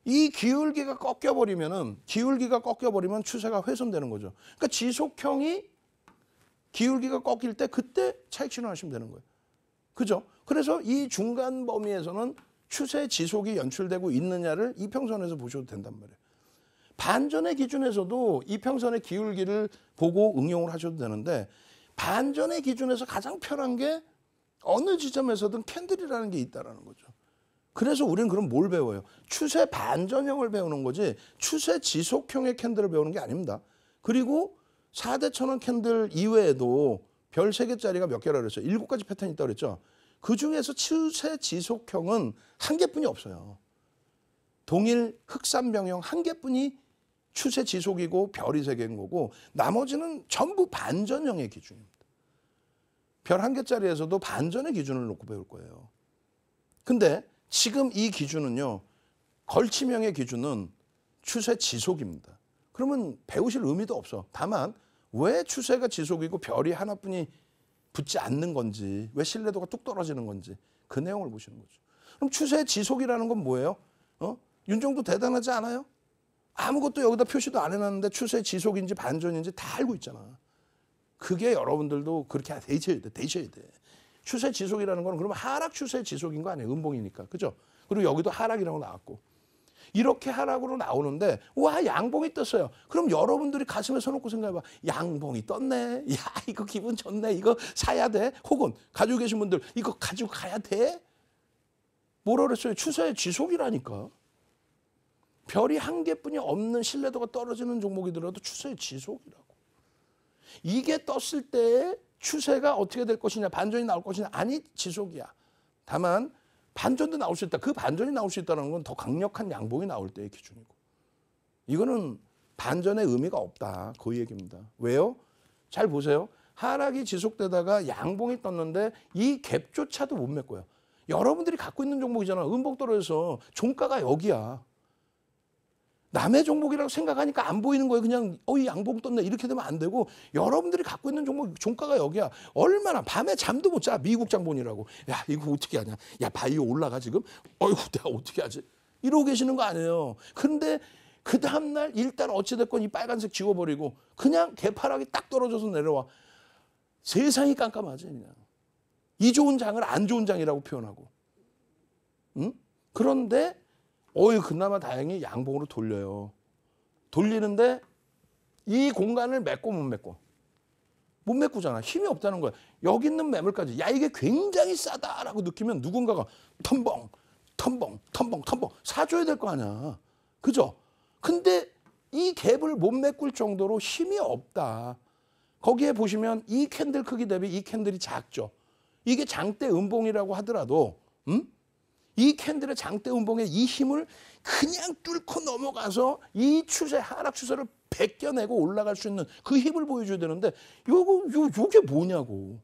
이 기울기가 꺾여버리면 추세가 훼손되는 거죠. 그러니까 지속형이 기울기가 꺾일 때 그때 차익 실현하시면 되는 거예요. 그죠? 그래서 이 중간 범위에서는 추세 지속이 연출되고 있느냐를 이평선에서 보셔도 된단 말이에요. 반전의 기준에서도 이평선의 기울기를 보고 응용을 하셔도 되는데 반전의 기준에서 가장 편한 게 어느 지점에서든 캔들이라는 게 있다는 거죠. 그래서 우리는 그럼 뭘 배워요? 추세 반전형을 배우는 거지 추세 지속형의 캔들을 배우는 게 아닙니다. 그리고 4대 천원 캔들 이외에도 별 3개짜리가 몇 개라 그랬어요? 7가지 패턴이 있다고 그랬죠? 그중에서 추세 지속형은 한 개뿐이 없어요. 동일 흑산병형 한 개뿐이 추세 지속이고 별이 3개인 거고 나머지는 전부 반전형의 기준입니다. 별 1개짜리에서도 반전의 기준을 놓고 배울 거예요. 근데 지금 이 기준은요. 걸침형의 기준은 추세 지속입니다. 그러면 배우실 의미도 없어. 다만 왜 추세가 지속이고 별이 하나뿐이 붙지 않는 건지 왜 신뢰도가 뚝 떨어지는 건지 그 내용을 보시는 거죠. 그럼 추세 지속이라는 건 뭐예요? 윤정도 대단하지 않아요? 아무것도 여기다 표시도 안 해놨는데 추세 지속인지 반전인지 다 알고 있잖아. 그게 여러분들도 그렇게 되셔야 돼. 추세 지속이라는 건 그러면 하락 추세 지속인 거 아니에요? 음봉이니까. 그죠? 그리고 여기도 하락이라고 나왔고. 이렇게 하락으로 나오는데 와 양봉이 떴어요. 그럼 여러분들이 가슴에 손놓고 생각해봐. 양봉이 떴네. 야 이거 기분 좋네. 이거 사야 돼. 혹은 가지고 계신 분들 이거 가지고 가야 돼. 뭐라 그랬어요? 추세 지속이라니까. 별이 한 개뿐이 없는 신뢰도가 떨어지는 종목이더라도 추세 지속이라고. 이게 떴을 때 추세가 어떻게 될 것이냐, 반전이 나올 것이냐, 아니 지속이야. 다만 반전도 나올 수 있다. 그 반전이 나올 수 있다는 건 더 강력한 양봉이 나올 때의 기준이고. 이거는 반전의 의미가 없다. 그 얘기입니다. 왜요? 잘 보세요. 하락이 지속되다가 양봉이 떴는데 이 갭조차도 못 메꿔요. 여러분들이 갖고 있는 종목이잖아. 음봉 떨어져서 종가가 여기야. 남의 종목이라고 생각하니까 안 보이는 거예요. 그냥 이 양봉 떴네 이렇게 되면 안 되고 여러분들이 갖고 있는 종목 종가가 여기야. 얼마나 밤에 잠도 못 자. 미국 장본이라고. 야 이거 어떻게 하냐. 야 바이오 올라가 지금. 어이구 내가 어떻게 하지. 이러고 계시는 거 아니에요. 근데 그 다음날 일단 어찌됐건 이 빨간색 지워버리고 그냥 개파락이 딱 떨어져서 내려와. 세상이 깜깜하지 그냥. 이 좋은 장을 안 좋은 장이라고 표현하고. 응? 그런데 그나마 다행히 양봉으로 돌려요. 돌리는데 이 공간을 메꿔 못 메꿔. 못 메꾸잖아. 힘이 없다는 거야. 여기 있는 매물까지 야 이게 굉장히 싸다라고 느끼면 누군가가 텀벙 사줘야 될 거 아니야. 그죠? 근데 이 갭을 못 메꿀 정도로 힘이 없다. 거기에 보시면 이 캔들 크기 대비 이 캔들이 작죠. 이게 장대 음봉이라고 하더라도 이 캔들의 장대 음봉의 이 힘을 그냥 뚫고 넘어가서 이 추세 하락 추세를 벗겨내고 올라갈 수 있는 그 힘을 보여줘야 되는데 요게 뭐냐고.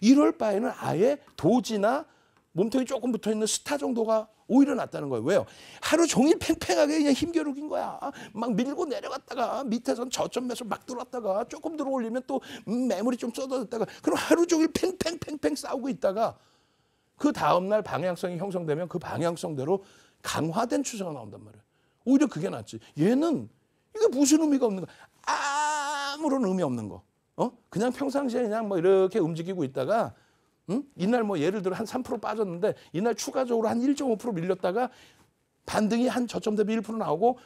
이럴 바에는 아예 도지나 몸통이 조금 붙어있는 스타 정도가 오히려 낫다는 거예요. 왜요? 하루 종일 팽팽하게 그냥 힘겨루긴 거야. 막 밀고 내려갔다가 밑에선 저점 매수 막 들어왔다가 조금 들어올리면 또 매물이 좀 쏟아졌다가 그럼 하루 종일 팽팽 싸우고 있다가 그 다음날 방향성이 형성되면 그 방향성대로 강화된 추세가 나온단 말이에요. 오히려 그게 낫지. 얘는 이게 무슨 의미가 없는 거야. 아무런 의미 없는 거. 그냥 평상시에 그냥 뭐 이렇게 움직이고 있다가 이날 뭐 예를 들어 한 3% 빠졌는데 이날 추가적으로 한 1.5% 밀렸다가 반등이 한 저점 대비 1% 나오고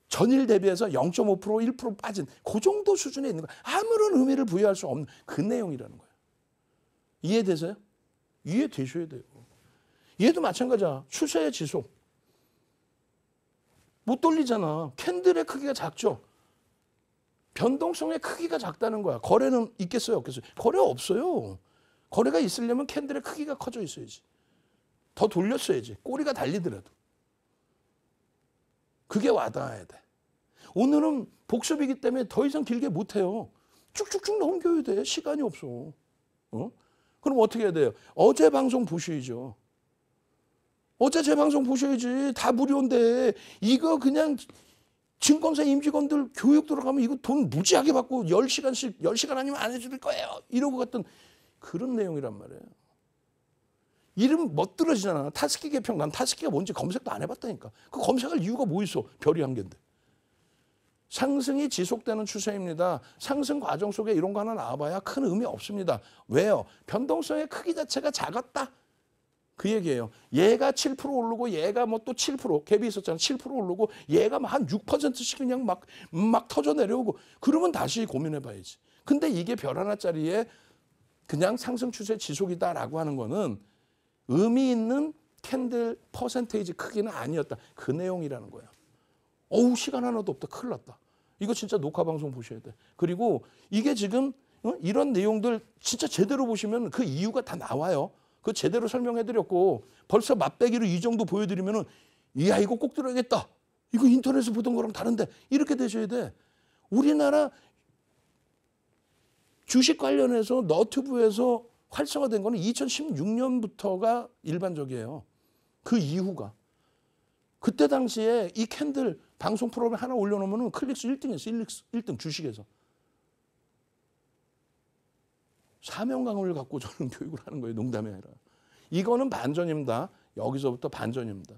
전일 대비해서 0.5% 1% 빠진 그 정도 수준에 있는 거. 아무런 의미를 부여할 수 없는 그 내용이라는 거예요. 이해되세요? 이해되셔야 돼요. 얘도 마찬가지야. 추세의 지속. 못 돌리잖아. 캔들의 크기가 작죠. 변동성의 크기가 작다는 거야. 거래는 있겠어요? 없겠어요? 거래 없어요. 거래가 있으려면 캔들의 크기가 커져 있어야지. 더 돌렸어야지. 꼬리가 달리더라도. 그게 와닿아야 돼. 오늘은 복습이기 때문에 더 이상 길게 못해요. 쭉쭉쭉 넘겨야 돼. 시간이 없어. 그럼 어떻게 해야 돼요? 어제 방송 보셔야죠. 어제 제 방송 보셔야지. 다 무료인데 이거 그냥 증권사 임직원들 교육 들어가면 이거 돈 무지하게 받고 10시간씩 10시간 아니면 안 해줄 거예요. 이러고 갔던 그런 내용이란 말이에요. 이름 멋들어지잖아. 타스키 개평. 난 타스키가 뭔지 검색도 안 해봤다니까. 그 검색할 이유가 뭐 있어. 별이 한 개인데. 상승이 지속되는 추세입니다. 상승 과정 속에 이런 거 하나 나와봐야 큰 의미 없습니다. 왜요? 변동성의 크기 자체가 작았다. 그 얘기예요. 얘가 7% 오르고 얘가 뭐 또 7% 갭이 있었잖아. 7% 오르고 얘가 한 6%씩 그냥 막 터져 내려오고 그러면 다시 고민해 봐야지. 근데 이게 별 하나짜리에 그냥 상승 추세 지속이다라고 하는 거는 의미 있는 캔들 퍼센테이지 크기는 아니었다. 그 내용이라는 거예요. 시간 하나도 없다. 큰일 났다. 이거 진짜 녹화 방송 보셔야 돼. 그리고 이게 지금 이런 내용들 진짜 제대로 보시면 그 이유가 다 나와요. 그 제대로 설명해드렸고 벌써 맛배기로 이 정도 보여드리면은 이야 이거 꼭 들어야겠다. 이거 인터넷에서 보던 거랑 다른데 이렇게 되셔야 돼. 우리나라 주식 관련해서 너튜브에서 활성화된 거는 2016년부터가 일반적이에요. 그 이후가. 그때 당시에 이 캔들 방송 프로그램 하나 올려놓으면 클릭수 1등이었어. 1등 주식에서. 사명감을 갖고 저는 교육을 하는 거예요. 농담이 아니라. 이거는 반전입니다. 여기서부터 반전입니다.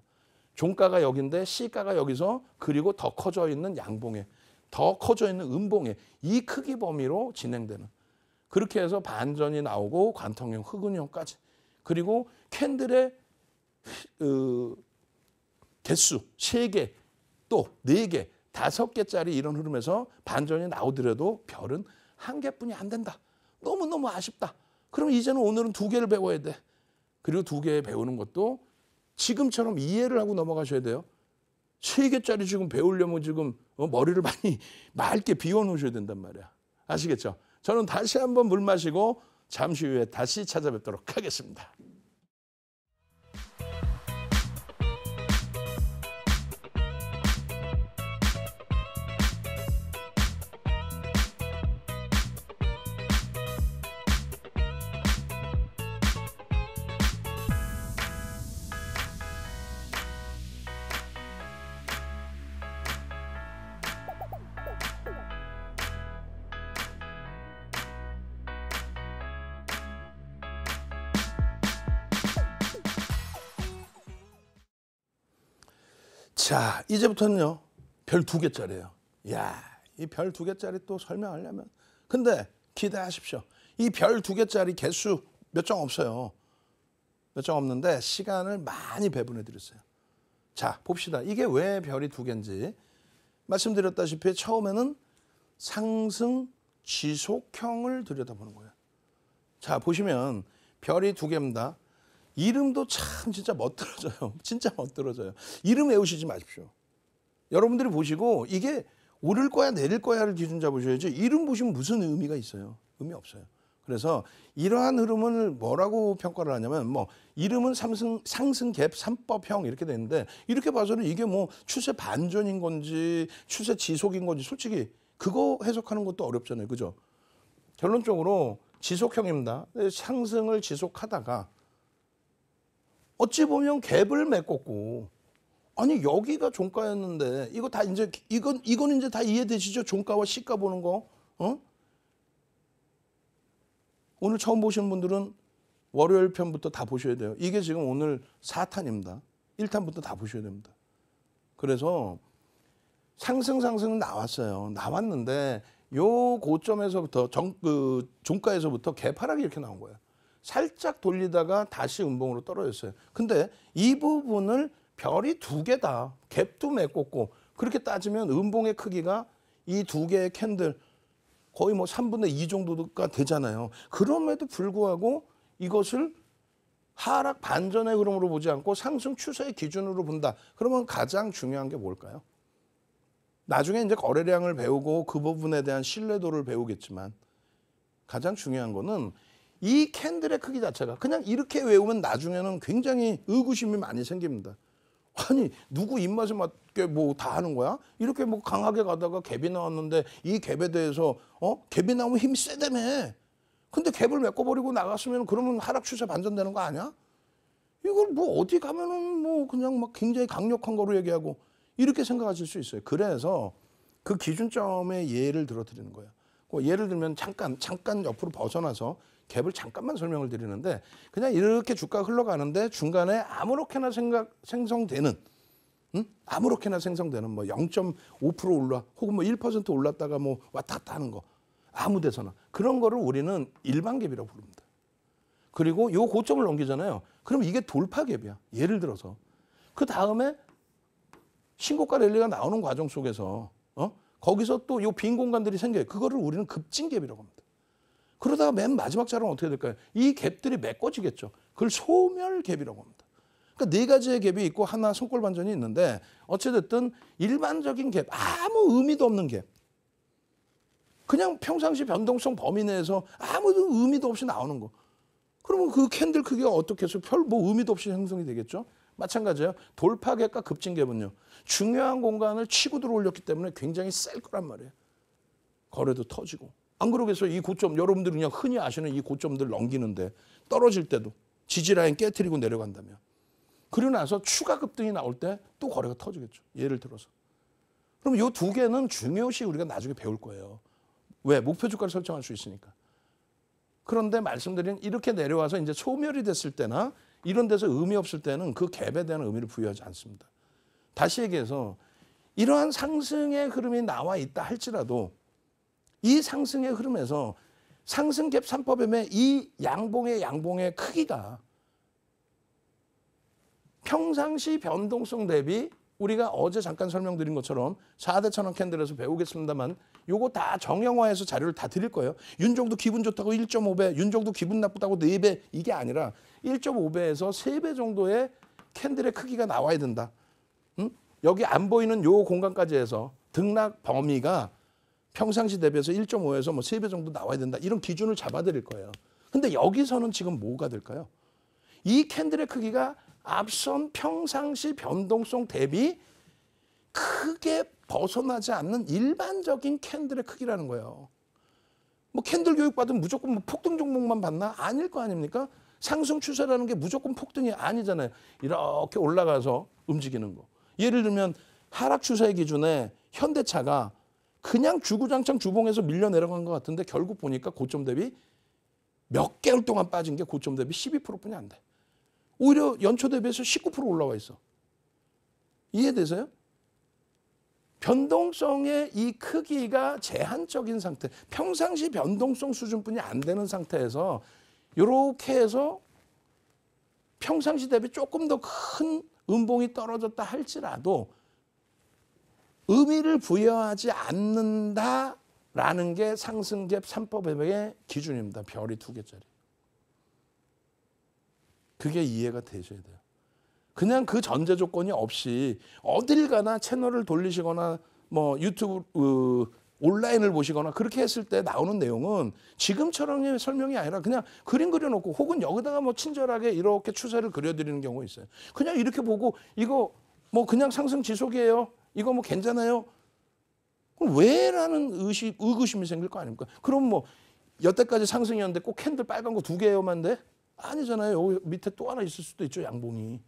종가가 여기인데 시가가 여기서 그리고 더 커져 있는 양봉에 더 커져 있는 음봉에 이 크기 범위로 진행되는. 그렇게 해서 반전이 나오고 관통형, 흑은형까지. 그리고 캔들의 개수 3개, 또 4개, 5개짜리 이런 흐름에서 반전이 나오더라도 별은 1개뿐이 안 된다. 너무너무 아쉽다. 그럼 이제는 오늘은 2개를 배워야 돼. 그리고 2개 배우는 것도 지금처럼 이해를 하고 넘어가셔야 돼요. 3개짜리 지금 배우려면 지금 머리를 많이 맑게 비워놓으셔야 된단 말이야. 아시겠죠? 저는 다시 한번 물 마시고 잠시 후에 다시 찾아뵙도록 하겠습니다. 자, 이제부터는요. 별 2개짜리예요. 야, 이 별 2개짜리 또 설명하려면. 근데 기대하십시오. 이 별 2개짜리 개수 몇 장 없어요. 몇 장 없는데 시간을 많이 배분해 드렸어요. 자, 봅시다. 이게 왜 별이 2개인지. 말씀드렸다시피 처음에는 상승 지속형을 들여다보는 거예요. 자, 보시면 별이 2개입니다. 이름도 참 진짜 멋들어져요. 진짜 멋들어져요. 이름 외우시지 마십시오. 여러분들이 보시고 이게 오를 거야 내릴 거야를 기준 잡으셔야지 이름 보시면 무슨 의미가 있어요? 의미 없어요. 그래서 이러한 흐름을 뭐라고 평가를 하냐면 뭐 이름은 상승 갭 3법형 이렇게 되는데 이렇게 봐서는 이게 뭐 추세 반전인 건지 추세 지속인 건지 솔직히 그거 해석하는 것도 어렵잖아요. 그죠? 결론적으로 지속형입니다. 상승을 지속하다가 어찌 보면 갭을 메꿨고 아니 여기가 종가였는데 이거 다 이제 이건 이제 다 이해되시죠? 종가와 시가 보는 거. 오늘 처음 보시는 분들은 월요일 편부터 다 보셔야 돼요. 이게 지금 오늘 4탄입니다. 1탄부터 다 보셔야 됩니다. 그래서 상승은 나왔어요. 나왔는데 요 고점에서부터 종가에서부터 개파락이 이렇게 나온 거예요. 살짝 돌리다가 다시 음봉으로 떨어졌어요. 근데 이 부분을 별이 2개다. 갭도 메꿨고 그렇게 따지면 음봉의 크기가 이 2개의 캔들 거의 뭐 3분의 2 정도가 되잖아요. 그럼에도 불구하고 이것을 하락 반전의 흐름으로 보지 않고 상승 추세의 기준으로 본다. 그러면 가장 중요한 게 뭘까요? 나중에 이제 거래량을 배우고 그 부분에 대한 신뢰도를 배우겠지만 가장 중요한 거는 이 캔들의 크기 자체가 그냥 이렇게 외우면 나중에는 굉장히 의구심이 많이 생깁니다. 아니 누구 입맛에 맞게 뭐 다 하는 거야? 이렇게 뭐 강하게 가다가 갭이 나왔는데 이 갭에 대해서 갭이 나오면 힘이 세다며. 근데 갭을 메꿔버리고 나갔으면 그러면 하락 추세 반전되는 거 아니야? 이걸 뭐 어디 가면은 뭐 그냥 막 굉장히 강력한 거로 얘기하고 이렇게 생각하실 수 있어요. 그래서 그 기준점의 예를 들어 드리는 거예요. 예를 들면 잠깐 옆으로 벗어나서 갭을 잠깐만 설명을 드리는데 그냥 이렇게 주가가 흘러가는데 중간에 아무렇게나 생성되는 아무렇게나 생성되는 뭐 0.5% 올라 혹은 뭐 1% 올랐다가 뭐 왔다 갔다 하는 거 아무 데서나 그런 거를 우리는 일반갭이라고 부릅니다. 그리고 요 고점을 넘기잖아요. 그럼 이게 돌파갭이야. 예를 들어서 그 다음에 신고가 랠리가 나오는 과정 속에서 거기서 또 요 빈 공간들이 생겨요. 그거를 우리는 급진갭이라고 합니다. 그러다가 맨 마지막 자료는 어떻게 될까요? 이 갭들이 메꿔지겠죠. 그걸 소멸갭이라고 합니다. 그러니까 4가지의 갭이 있고 하나 손꼴 반전이 있는데 어찌됐든 일반적인 갭, 아무 의미도 없는 갭. 그냥 평상시 변동성 범위 내에서 아무 의미도 없이 나오는 거. 그러면 그 캔들 크기가 어떻게 해서 별 뭐 의미도 없이 형성이 되겠죠? 마찬가지예요. 돌파갭과 급진갭은요. 중요한 공간을 치고 들어올렸기 때문에 굉장히 셀 거란 말이에요. 거래도 터지고. 안 그러겠어요? 이 고점, 여러분들이 그냥 흔히 아시는 이 고점들 넘기는데 떨어질 때도 지지라인 깨트리고 내려간다면. 그러고 나서 추가 급등이 나올 때 또 거래가 터지겠죠. 예를 들어서. 그럼 이 2개는 중요시 우리가 나중에 배울 거예요. 왜? 목표 주가를 설정할 수 있으니까. 그런데 말씀드린 이렇게 내려와서 이제 소멸이 됐을 때나 이런 데서 의미 없을 때는 그 갭에 대한 의미를 부여하지 않습니다. 다시 얘기해서 이러한 상승의 흐름이 나와 있다 할지라도 이 상승의 흐름에서 상승 갭 3법의 이 양봉의 크기가 평상시 변동성 대비 우리가 어제 잠깐 설명드린 것처럼 4대 천원 캔들에서 배우겠습니다만 요거 다 정형화해서 자료를 다 드릴 거예요. 윤종도 기분 좋다고 1.5배, 윤종도 기분 나쁘다고 4배 이게 아니라 1.5배에서 3배 정도의 캔들의 크기가 나와야 된다. 여기 안 보이는 요 공간까지 해서 등락 범위가 평상시 대비해서 1.5에서 뭐 3배 정도 나와야 된다. 이런 기준을 잡아드릴 거예요. 근데 여기서는 지금 뭐가 될까요? 이 캔들의 크기가 앞선 평상시 변동성 대비 크게 벗어나지 않는 일반적인 캔들의 크기라는 거예요. 뭐 캔들 교육 받으면 무조건 뭐 폭등 종목만 봤나? 아닐 거 아닙니까? 상승 추세라는 게 무조건 폭등이 아니잖아요. 이렇게 올라가서 움직이는 거. 예를 들면 하락 추세 기준에 현대차가 그냥 주구장창 주봉에서 밀려 내려간 것 같은데 결국 보니까 고점 대비 몇 개월 동안 빠진 게 고점 대비 12%뿐이 안 돼. 오히려 연초 대비해서 19% 올라와 있어. 이해되세요? 변동성의 이 크기가 제한적인 상태, 평상시 변동성 수준뿐이 안 되는 상태에서 이렇게 해서 평상시 대비 조금 더 큰 음봉이 떨어졌다 할지라도 의미를 부여하지 않는다라는 게 상승갭 3법의 기준입니다. 별이 2개짜리. 그게 이해가 되셔야 돼요. 그냥 그 전제 조건이 없이 어딜 가나 채널을 돌리시거나 뭐 유튜브 온라인을 보시거나 그렇게 했을 때 나오는 내용은 지금처럼의 설명이 아니라 그냥 그림 그려놓고 혹은 여기다가 뭐 친절하게 이렇게 추세를 그려드리는 경우가 있어요. 그냥 이렇게 보고 이거 뭐 그냥 상승 지속이에요. 이거 뭐 괜찮아요. 그럼 왜라는 의구심이 생길 거 아닙니까? 그럼 뭐 여태까지 상승이었는데 꼭 캔들 빨간 거 2개여만 돼? 아니잖아요. 여기 밑에 또 하나 있을 수도 있죠. 양봉이.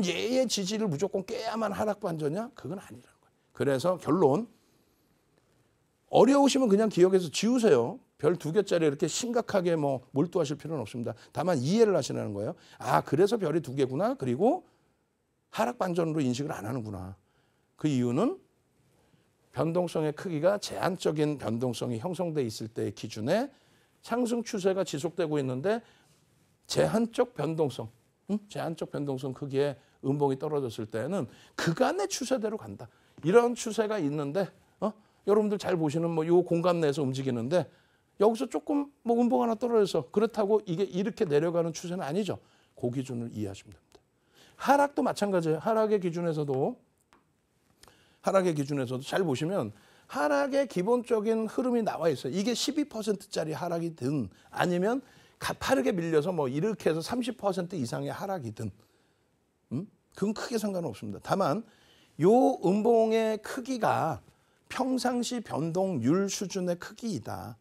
얘의 지지를 무조건 깨야만 하락 반전이야? 그건 아니라는 거예요. 그래서 결론. 어려우시면 그냥 기억해서 지우세요. 별 2개짜리 이렇게 심각하게 뭐 몰두하실 필요는 없습니다. 다만 이해를 하시라는 거예요. 아, 그래서 별이 2개구나. 그리고 하락 반전으로 인식을 안 하는구나. 그 이유는 변동성의 크기가 제한적인 변동성이 형성돼 있을 때의 기준에 상승 추세가 지속되고 있는데 제한적 변동성, 제한적 변동성 크기의 음봉이 떨어졌을 때는 그간의 추세대로 간다. 이런 추세가 있는데 여러분들 잘 보시는 뭐 요 공간 내에서 움직이는데 여기서 조금 뭐 음봉 하나 떨어져서 그렇다고 이게 이렇게 내려가는 추세는 아니죠. 그 기준을 이해하시면 됩니다. 하락도 마찬가지예요. 하락의 기준에서도 잘 보시면 하락의 기본적인 흐름이 나와 있어요. 이게 12%짜리 하락이든 아니면 가파르게 밀려서 뭐 이렇게 해서 30% 이상의 하락이든 그건 크게 상관없습니다. 다만 요 음봉의 크기가 평상시 변동률 수준의 크기이다.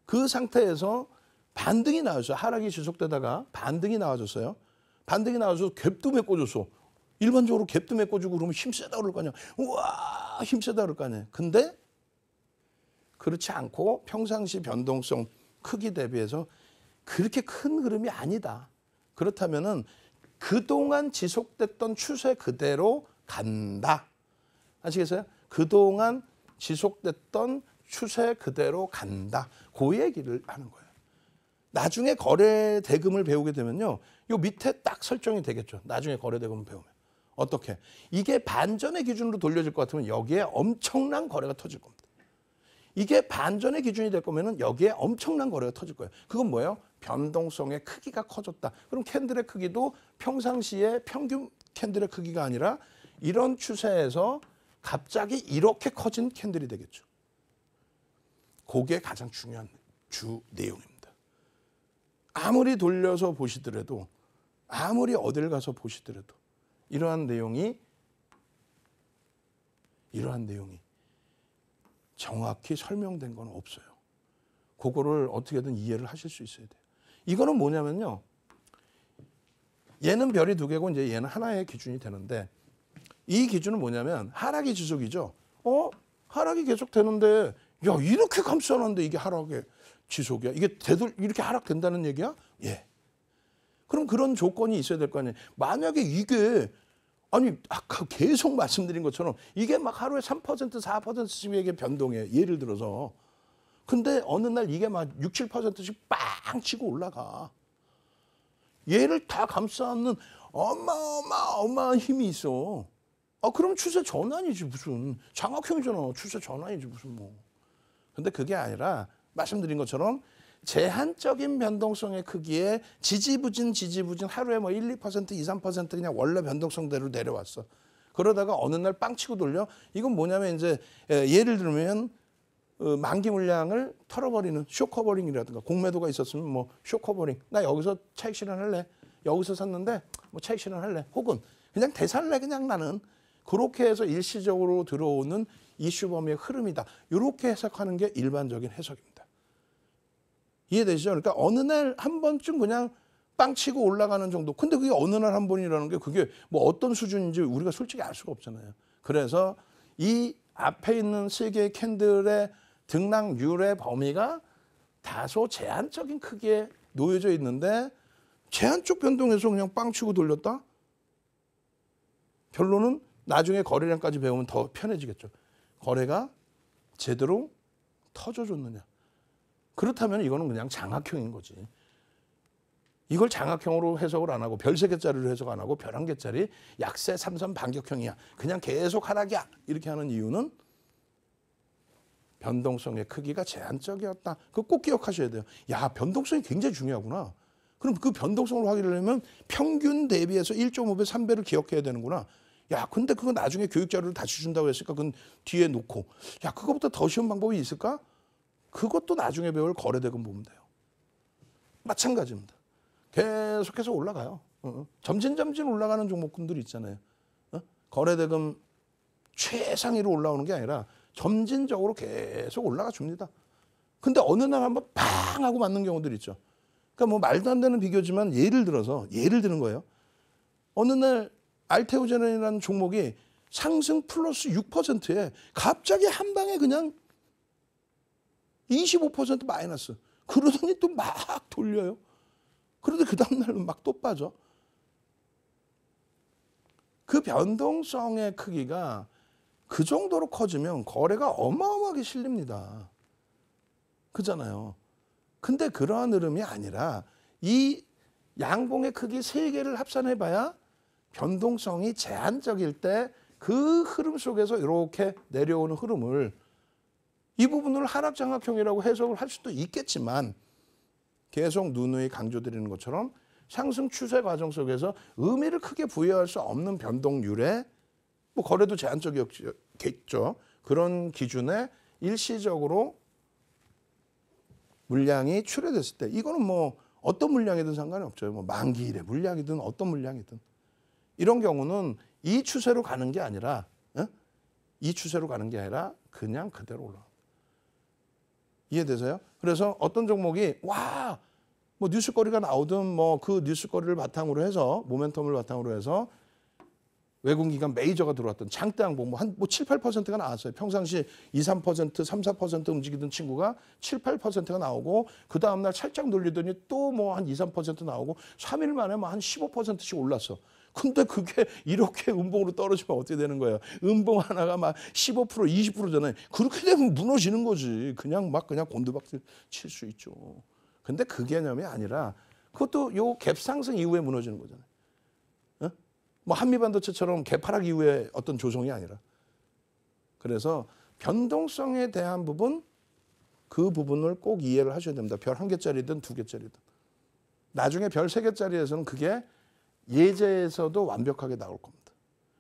그 상태에서 반등이 나와줬어요. 하락이 지속되다가 반등이 나와줬어요. 반등이 나와서 갭도 메꿔줬어. 일반적으로 갭도 메꿔주고 그러면 힘세다 그럴 거 아니야. 우와 힘세다 그럴 거 아니야. 근데 그렇지 않고 평상시 변동성 크기 대비해서 그렇게 큰 흐름이 아니다. 그렇다면은 그동안 지속됐던 추세 그대로 간다. 아시겠어요? 그동안 지속됐던 추세 그대로 간다. 그 얘기를 하는 거예요. 나중에 거래 대금을 배우게 되면요. 요 밑에 딱 설정이 되겠죠. 나중에 거래 대금을 배우면. 어떻게? 이게 반전의 기준으로 돌려질 것 같으면 여기에 엄청난 거래가 터질 겁니다. 이게 반전의 기준이 될 거면은 여기에 엄청난 거래가 터질 거예요. 그건 뭐예요? 변동성의 크기가 커졌다. 그럼 캔들의 크기도 평상시에 평균 캔들의 크기가 아니라 이런 추세에서 갑자기 이렇게 커진 캔들이 되겠죠. 그게 가장 중요한 주 내용입니다. 아무리 돌려서 보시더라도 아무리 어딜 가서 보시더라도 이러한 내용이 정확히 설명된 건 없어요. 그거를 어떻게든 이해를 하실 수 있어야 돼요. 이거는 뭐냐면요. 얘는 별이 2개고 이제 얘는 하나의 기준이 되는데 이 기준은 뭐냐면 하락이 지속이죠. 하락이 계속 되는데 야 이렇게 감싸놨는데 이게 하락의 지속이야. 이게 이렇게 하락된다는 얘기야? 예. 그럼 그런 조건이 있어야 될 거 아니에요. 만약에 이게 아니 아까 계속 말씀드린 것처럼 이게 막 하루에 3% 4%씩의 변동이에요. 예를 들어서. 근데 어느 날 이게 막 6, 7%씩 빵 치고 올라가. 얘를 다 감싸는 어마어마한 힘이 있어. 그럼 추세 전환이지 무슨. 장악형이잖아. 추세 전환이지 무슨 뭐. 근데 그게 아니라 말씀드린 것처럼 제한적인 변동성의 크기에 지지부진 하루에 뭐 1, 2%, 2, 3% 그냥 원래 변동성대로 내려왔어. 그러다가 어느 날 빵 치고 돌려. 이건 뭐냐면 이제 예를 들면 만기 물량을 털어버리는 쇼커버링이라든가 공매도가 있었으면 뭐 쇼커버링. 나 여기서 차익 실현할래. 여기서 샀는데 뭐 차익 실현할래. 혹은 그냥 대살래 그냥 나는. 그렇게 해서 일시적으로 들어오는 이슈 범위의 흐름이다. 이렇게 해석하는 게 일반적인 해석입니다. 이해되시죠? 그러니까 어느 날 한 번쯤 그냥 빵 치고 올라가는 정도. 근데 그게 어느 날 한 번이라는 게 그게 뭐 어떤 수준인지 우리가 솔직히 알 수가 없잖아요. 그래서 이 앞에 있는 3개의 캔들의 등락률의 범위가 다소 제한적인 크기에 놓여져 있는데 제한적 변동에서 그냥 빵 치고 돌렸다? 결론은 나중에 거래량까지 배우면 더 편해지겠죠. 거래가 제대로 터져줬느냐. 그렇다면 이거는 그냥 장악형인 거지. 이걸 장악형으로 해석을 안 하고 별 3개짜리로 해석 안 하고 별 1개짜리 약세 3선 반격형이야. 그냥 계속 하락이야. 이렇게 하는 이유는 변동성의 크기가 제한적이었다. 그거 꼭 기억하셔야 돼요. 야, 변동성이 굉장히 중요하구나. 그럼 그 변동성을 확인하려면 평균 대비해서 1.5배, 3배를 기억해야 되는구나. 야, 근데 그거 나중에 교육 자료를 다시 준다고 했으니까 그건 뒤에 놓고. 야, 그거보다 더 쉬운 방법이 있을까? 그것도 나중에 배울 거래대금 보면 돼요. 마찬가지입니다. 계속해서 올라가요. 점진점진 올라가는 종목군들이 있잖아요. 거래대금 최상위로 올라오는 게 아니라 점진적으로 계속 올라가 줍니다. 근데 어느 날 한번 팡 하고 맞는 경우들 있죠. 그러니까 뭐 말도 안 되는 비교지만 예를 드는 거예요. 어느 날 알테오제넨이라는 종목이 상승 플러스 6%에 갑자기 한 방에 그냥 25% 마이너스. 그러더니 또 막 돌려요. 그런데 그 다음날은 막 또 빠져. 그 변동성의 크기가 그 정도로 커지면 거래가 어마어마하게 실립니다. 그잖아요. 근데 그러한 흐름이 아니라 이 양봉의 크기 3개를 합산해봐야 변동성이 제한적일 때 그 흐름 속에서 이렇게 내려오는 흐름을 이 부분을 하락장악형이라고 해석을 할 수도 있겠지만 계속 누누이 강조드리는 것처럼 상승 추세 과정 속에서 의미를 크게 부여할 수 없는 변동률에 뭐 거래도 제한적이겠죠. 그런 기준에 일시적으로 물량이 출회됐을 때 이거는 뭐 어떤 물량이든 상관이 없죠. 뭐 만기일의 물량이든 어떤 물량이든 이런 경우는 이 추세로 가는 게 아니라 이 추세로 가는 게 아니라 그냥 그대로 올라갑니다. 이해되세요? 그래서 어떤 종목이 와, 뭐 뉴스거리가 나오든 뭐 그 뉴스거리를 바탕으로 해서 모멘텀을 바탕으로 해서 외국기관 메이저가 들어왔던 장대 항복 한 7, 8%가 나왔어요. 평상시 2, 3%, 3, 4% 움직이던 친구가 7, 8%가 나오고 그 다음 날 살짝 놀리더니 또 뭐 한 2, 3% 나오고 3일 만에 뭐 한 15%씩 올랐어. 근데 그게 이렇게 음봉으로 떨어지면 어떻게 되는 거예요? 음봉 하나가 막 15%, 20%잖아요. 그렇게 되면 무너지는 거지. 그냥 곤두박질 칠 수 있죠. 근데 그 개념이 아니라 그것도 요 갭 상승 이후에 무너지는 거잖아요. 뭐 한미반도체처럼 개파락 이후에 어떤 조정이 아니라. 그래서 변동성에 대한 부분, 그 부분을 꼭 이해를 하셔야 됩니다. 별 1개짜리든 2개짜리든. 나중에 별 3개짜리에서는 그게 예제에서도 완벽하게 나올 겁니다.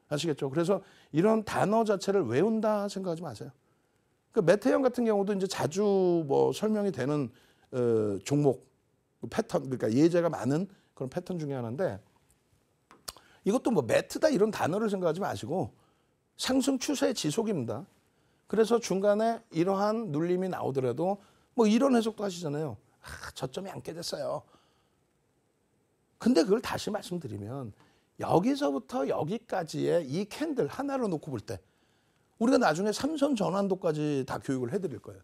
아시겠죠? 그래서 이런 단어 자체를 외운다 생각하지 마세요. 그 메테형 같은 경우도 이제 자주 뭐 설명이 되는 종목 패턴, 그러니까 예제가 많은 그런 패턴 중에 하나인데 이것도 뭐 매트다 이런 단어를 생각하지 마시고 상승 추세 지속입니다. 그래서 중간에 이러한 눌림이 나오더라도 뭐 이런 해석도 하시잖아요. 아, 저점이 안 깨졌어요. 근데 그걸 다시 말씀드리면 여기서부터 여기까지의 이 캔들 하나로 놓고 볼 때 우리가 나중에 삼선 전환도까지 다 교육을 해드릴 거예요.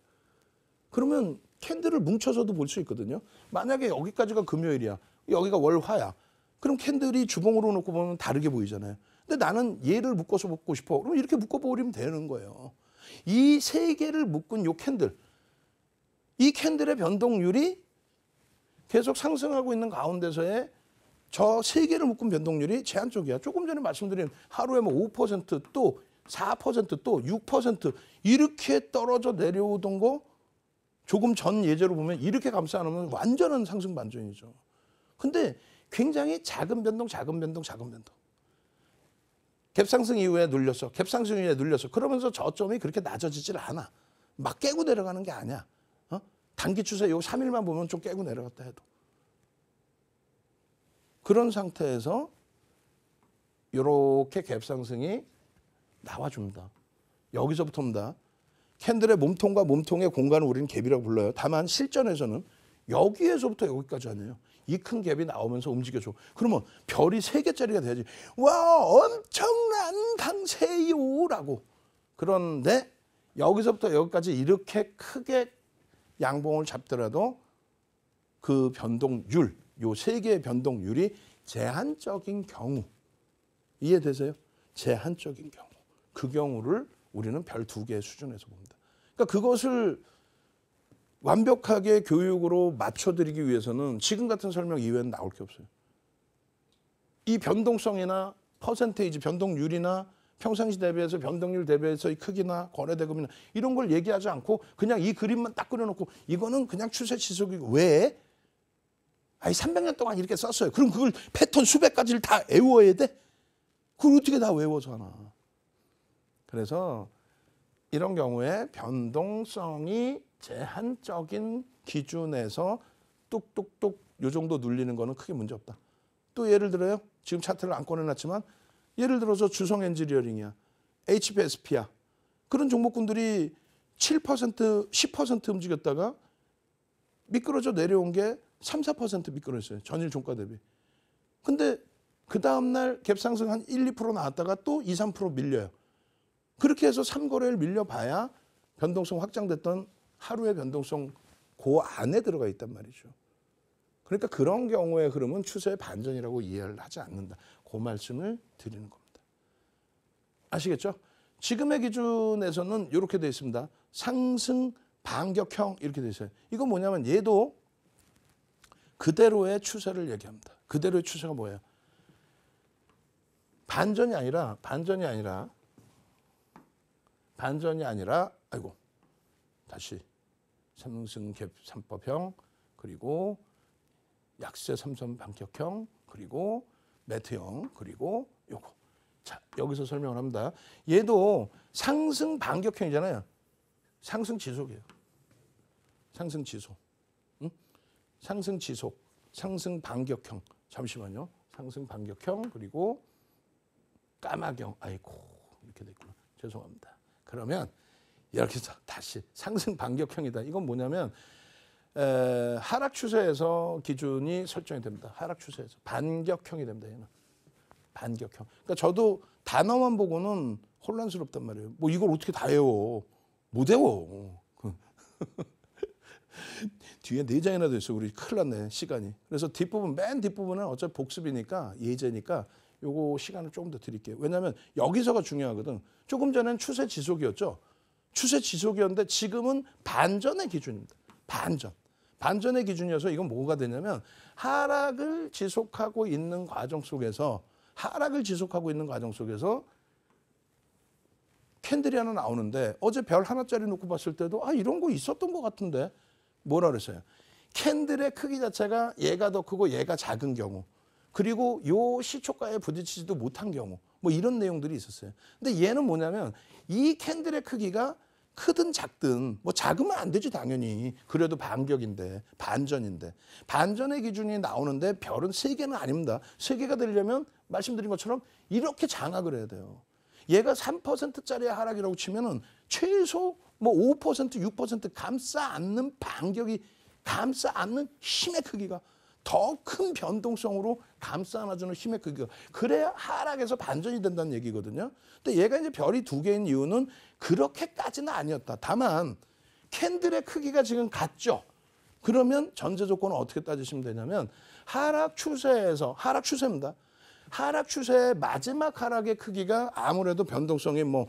그러면 캔들을 뭉쳐서도 볼 수 있거든요. 만약에 여기까지가 금요일이야. 여기가 월화야. 그럼 캔들이 주봉으로 놓고 보면 다르게 보이잖아요. 근데 나는 얘를 묶어서 보고 싶어. 그럼 이렇게 묶어버리면 되는 거예요. 이 3개를 묶은 요 캔들. 이 캔들의 변동률이 계속 상승하고 있는 가운데서의 저 3개를 묶은 변동률이 제한적이야. 조금 전에 말씀드린 하루에 뭐 5% 또 4% 또 6% 이렇게 떨어져 내려오던 거 조금 전 예제로 보면 이렇게 감싸 안으면 완전한 상승 반전이죠. 근데 굉장히 작은 변동. 갭상승 이후에 눌렸어. 갭상승 이후에 눌렸어. 그러면서 저점이 그렇게 낮아지질 않아. 막 깨고 내려가는 게 아니야. 단기 추세 요 3일만 보면 좀 깨고 내려갔다 해도. 그런 상태에서 이렇게 갭상승이 나와줍니다. 여기서부터입니다. 캔들의 몸통과 몸통의 공간을 우리는 갭이라고 불러요. 다만 실전에서는 여기에서부터 여기까지 아니에요. 이 큰 갭이 나오면서 움직여줘. 그러면 별이 3개짜리가 돼야지. 와, 엄청난 강세요라고. 그런데 여기서부터 여기까지 이렇게 크게 양봉을 잡더라도 그 변동률, 요 3개의 변동률이 제한적인 경우 이해되세요? 제한적인 경우. 그 경우를 우리는 별 2개의 수준에서 봅니다. 그러니까 그것을 완벽하게 교육으로 맞춰드리기 위해서는 지금 같은 설명 이외에는 나올 게 없어요. 이 변동성이나 퍼센테이지, 변동률이나 평상시 대비해서 변동률 대비해서 이 크기나 거래대금이나 이런 걸 얘기하지 않고 그냥 이 그림만 딱 그려놓고 이거는 그냥 추세 지속이고 왜? 아니 300년 동안 이렇게 썼어요. 그럼 그걸 패턴 수백 가지를 다 외워야 돼? 그걸 어떻게 다 외워서 하나. 그래서 이런 경우에 변동성이 제한적인 기준에서 뚝뚝뚝 요 정도 눌리는 거는 크게 문제 없다. 또 예를 들어요. 지금 차트를 안 꺼내놨지만 예를 들어서 주성 엔지니어링이야. HBSP야. 그런 종목군들이 7%, 10% 움직였다가 미끄러져 내려온 게 3, 4% 미끄러졌어요. 전일 종가 대비. 근데 그 다음날 갭상승 한 1, 2% 나왔다가 또 2, 3% 밀려요. 그렇게 해서 3거래를 밀려봐야 변동성 확장됐던 하루의 변동성 그 안에 들어가 있단 말이죠. 그러니까 그런 경우에 흐름은 추세의 반전이라고 이해를 하지 않는다. 그 말씀을 드리는 겁니다. 아시겠죠? 지금의 기준에서는 이렇게 되어 있습니다. 상승 반격형 이렇게 되어 있어요. 이건 뭐냐면 얘도 그대로의 추세를 얘기합니다. 그대로의 추세가 뭐예요? 반전이 아니라 아이고 다시 상승 갭 3법형 그리고 약세 삼선 반격형 그리고 매트형 그리고 요거. 자, 여기서 설명을 합니다. 얘도 상승 반격형이잖아요. 상승 지속이에요. 상승 지속. 응? 상승 지속. 상승 반격형. 잠시만요. 상승 반격형 그리고 까마경. 아이고 이렇게 됐구나. 죄송합니다. 그러면 이렇게 해서 다시 상승 반격형이다. 이건 뭐냐면 하락 추세에서 기준이 설정이 됩니다. 하락 추세에서 반격형이 됩니다. 얘는 반격형. 그러니까 저도 단어만 보고는 혼란스럽단 말이에요. 뭐 이걸 어떻게 다 외워? 못 외워. 뒤에 4장이나 됐어. 우리 큰일 났네 시간이. 그래서 뒷부분 맨 뒷부분은 어차피 복습이니까 예제니까 요거 시간을 조금 더 드릴게요. 왜냐하면 여기서가 중요하거든. 조금 전엔 추세 지속이었죠. 추세 지속이었는데 지금은 반전의 기준입니다. 반전의 기준이어서 이건 뭐가 되냐면 하락을 지속하고 있는 과정 속에서 캔들이 하나 나오는데 어제 별 하나짜리 놓고 봤을 때도 이런 거 있었던 것 같은데 뭐라 그랬어요? 캔들의 크기 자체가 얘가 더 크고 얘가 작은 경우 그리고 요 시초가에 부딪히지도 못한 경우 뭐 이런 내용들이 있었어요. 근데 얘는 뭐냐면 이 캔들의 크기가 크든 작든 뭐 작으면 안 되지 당연히. 그래도 반격인데 반전인데 반전의 기준이 나오는데 별은 3개는 아닙니다. 3개가 되려면 말씀드린 것처럼 이렇게 장악을 해야 돼요. 얘가 3%짜리 하락이라고 치면은 최소 뭐 5%, 6% 감싸 안는 반격이 감싸 안는 힘의 크기가 더 큰 변동성으로 감싸 안아주는 힘의 크기가 그래야 하락에서 반전이 된다는 얘기거든요. 근데 얘가 이제 별이 2개인 이유는 그렇게까지는 아니었다. 다만 캔들의 크기가 지금 같죠. 그러면 전제 조건은 어떻게 따지시면 되냐면 하락 추세입니다. 하락 추세의 마지막 하락의 크기가 아무래도 변동성이 뭐